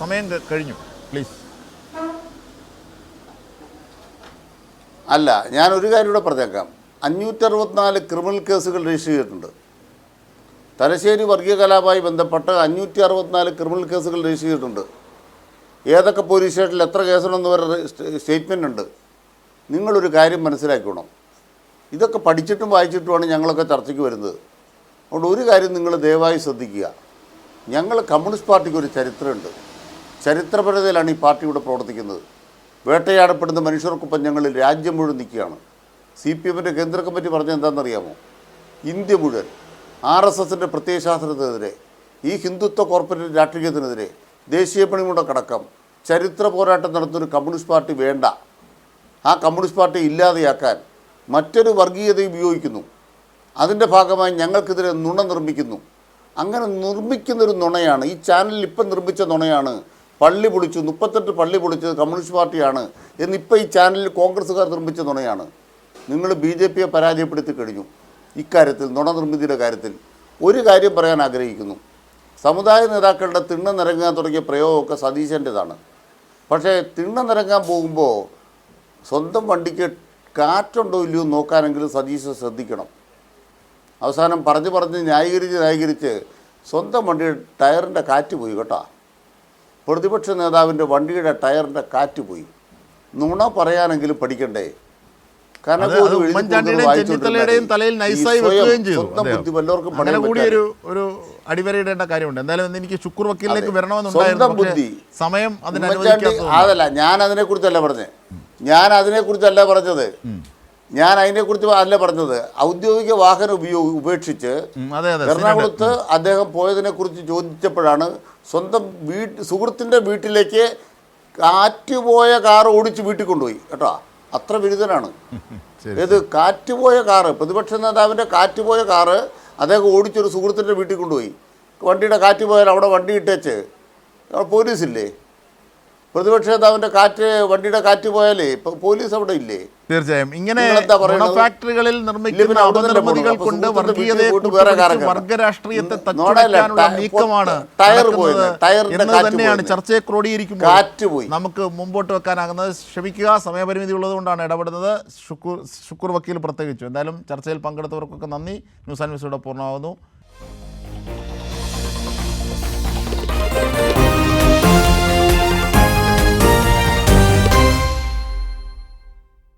സമയം കഴിഞ്ഞു. പ്ലീസ്. അല്ല, ഞാൻ ഒരു കാര്യം കൂടെ പറഞ്ഞേക്കാം. 564 ക്രിമിനൽ കേസുകൾ രജിസ്റ്റർ ചെയ്തിട്ടുണ്ട്. തലശ്ശേരി വർഗീയ കലാപമായി ബന്ധപ്പെട്ട് 564 ക്രിമിനൽ കേസുകൾ രജിസ്റ്റർ ചെയ്തിട്ടുണ്ട്. ഏതൊക്കെ പോലീസ് സ്റ്റേഷനിൽ എത്ര കേസുണ്ടെന്ന് വരെ സ്റ്റേറ്റ്മെൻ്റ് ഉണ്ട്. നിങ്ങളൊരു കാര്യം മനസ്സിലാക്കണം, ഇതൊക്കെ പഠിച്ചിട്ടും വായിച്ചിട്ടുമാണ് ഞങ്ങളൊക്കെ ചർച്ചയ്ക്ക് വരുന്നത്. അതുകൊണ്ട് ഒരു കാര്യം നിങ്ങൾ ദയവായി ശ്രദ്ധിക്കുക. ഞങ്ങൾ കമ്മ്യൂണിസ്റ്റ് പാർട്ടിക്ക് ഒരു ചരിത്രമുണ്ട്. ചരിത്രപരതയിലാണ് ഈ പാർട്ടി ഇവിടെ പ്രവർത്തിക്കുന്നത്. വേട്ടയാടപ്പെടുന്ന മനുഷ്യർക്കൊപ്പം ഞങ്ങൾ രാജ്യം മുഴുവൻ നിൽക്കുകയാണ്. CPMൻ്റെ കേന്ദ്ര കമ്മിറ്റി പറഞ്ഞത് എന്താണെന്നറിയാമോ? ഇന്ത്യ മുഴുവൻ RSSൻ്റെ പ്രത്യയശാസ്ത്രത്തിനെതിരെ, ഈ ഹിന്ദുത്വ കോർപ്പറേറ്റ് രാഷ്ട്രീയത്തിനെതിരെ, ദേശീയ പണിമുടക്കടക്കം ചരിത്ര പോരാട്ടം നടത്തുന്നൊരു കമ്മ്യൂണിസ്റ്റ് പാർട്ടി വേണ്ട. ആ കമ്മ്യൂണിസ്റ്റ് പാർട്ടി ഇല്ലാതെയാക്കാൻ മറ്റൊരു വർഗീയത ഉപയോഗിക്കുന്നു. അതിൻ്റെ ഭാഗമായി ഞങ്ങൾക്കെതിരെ നുണ നിർമ്മിക്കുന്നു. അങ്ങനെ നിർമ്മിക്കുന്നൊരു നുണയാണ് ഈ ചാനലിൽ ഇപ്പം നിർമ്മിച്ച നുണയാണ്. പള്ളി പൊളിച്ചു, 38 പള്ളി പൊളിച്ചത് കമ്മ്യൂണിസ്റ്റ് പാർട്ടിയാണ് എന്നിപ്പോൾ ഈ ചാനലിൽ കോൺഗ്രസ്സുകാർ നിർമ്മിച്ച നുണയാണ്. നിങ്ങൾ BJPയെ പരാജയപ്പെടുത്തി കഴിഞ്ഞു. ഇക്കാര്യത്തിൽ, നുണ നിർമ്മിതിയുടെ കാര്യത്തിൽ ഒരു കാര്യം പറയാൻ ആഗ്രഹിക്കുന്നു. സമുദായ നേതാക്കളുടെ തിണ്ണ നിരങ്ങാൻ തുടങ്ങിയ പ്രയോഗമൊക്കെ സതീശൻ്റെതാണ്. പക്ഷേ തിണ്ണ നിരങ്ങാൻ പോകുമ്പോൾ സ്വന്തം വണ്ടിക്ക് കാറ്റുണ്ടോ ഇല്ലയോ നോക്കാനെങ്കിലും സതീശൻ ശ്രദ്ധിക്കണം. അവസാനം പറഞ്ഞ് ന്യായീകരിച്ച് സ്വന്തം വണ്ടിയുടെ ടയറിൻ്റെ കാറ്റ് പോയി കേട്ടോ. പ്രതിപക്ഷ നേതാവിൻ്റെ വണ്ടിയുടെ ടയറിൻ്റെ കാറ്റ് പോയി. നുണ പറയാനെങ്കിലും പഠിക്കണ്ടേ? ചെന്നിത്തലയുടെയും തലയിൽ നൈസായി വെക്കുകയും ചെയ്തു. അങ്ങനെ കൂടി ഒരു അടിവരയിടേണ്ട കാര്യമുണ്ട്. എന്തായാലും എനിക്ക് ശുക്കൂർ വക്കീലിലേക്ക് വരണമെന്നുണ്ടായിരുന്നു. സമയം അതല്ല, ഞാൻ അതിനെക്കുറിച്ചല്ല പറഞ്ഞത്. ഞാൻ അതിനെക്കുറിച്ച് അല്ല പറഞ്ഞത്. ഔദ്യോഗിക വാഹനം ഉപേക്ഷിച്ച് എറണാകുളത്ത് അദ്ദേഹം പോയതിനെക്കുറിച്ച് ചോദിച്ചപ്പോഴാണ് സ്വന്തം സുഹൃത്തിൻ്റെ വീട്ടിലേക്ക് കാറ്റുപോയ കാർ ഓടിച്ച് വീട്ടിൽ കൊണ്ടുപോയി കേട്ടോ. അത്ര ബിരുദനാണ്. ഇത് കാറ്റുപോയ കാറ്, പ്രതിപക്ഷ നേതാവിൻ്റെ കാറ്റുപോയ കാറ് അദ്ദേഹം ഓടിച്ചൊരു സുഹൃത്തിൻ്റെ വീട്ടിൽ കൊണ്ടുപോയി. വണ്ടിയുടെ കാറ്റ് പോയാൽ അവിടെ വണ്ടി ഇട്ടേച്ച് പോലീസില്ലേ? പ്രതിപക്ഷ നേതാവിൻ്റെ വണ്ടിയുടെ കാറ്റ് പോയാലേ പോലീസ് അവിടെ ഇല്ലേ? തീർച്ചയായും ഇങ്ങനെ ഫാക്ടറികളിൽ നിർമ്മിക്കുന്ന നിർമ്മിതികൾ കൊണ്ട് വർഗരാഷ്ട്രീയത്തെ തച്ചുടയ്ക്കാനുള്ള നീക്കമാണ് തന്നെയാണ് ചർച്ചയെ ക്രോഡീകരിക്കുമ്പോൾ നമുക്ക് മുമ്പോട്ട് വെക്കാനാകുന്നത്. ക്ഷമിക്കുക, സമയപരിമിതി ഉള്ളതുകൊണ്ടാണ് ഇടപെടുന്നത്. ശുക്കൂർ വക്കീൽ പ്രത്യേകിച്ചു. എന്തായാലും ചർച്ചയിൽ പങ്കെടുത്തവർക്കൊക്കെ നന്ദി. ന്യൂസ് ആൻഡ് വ്യൂസോടെ പൂർണ്ണമാകുന്നു.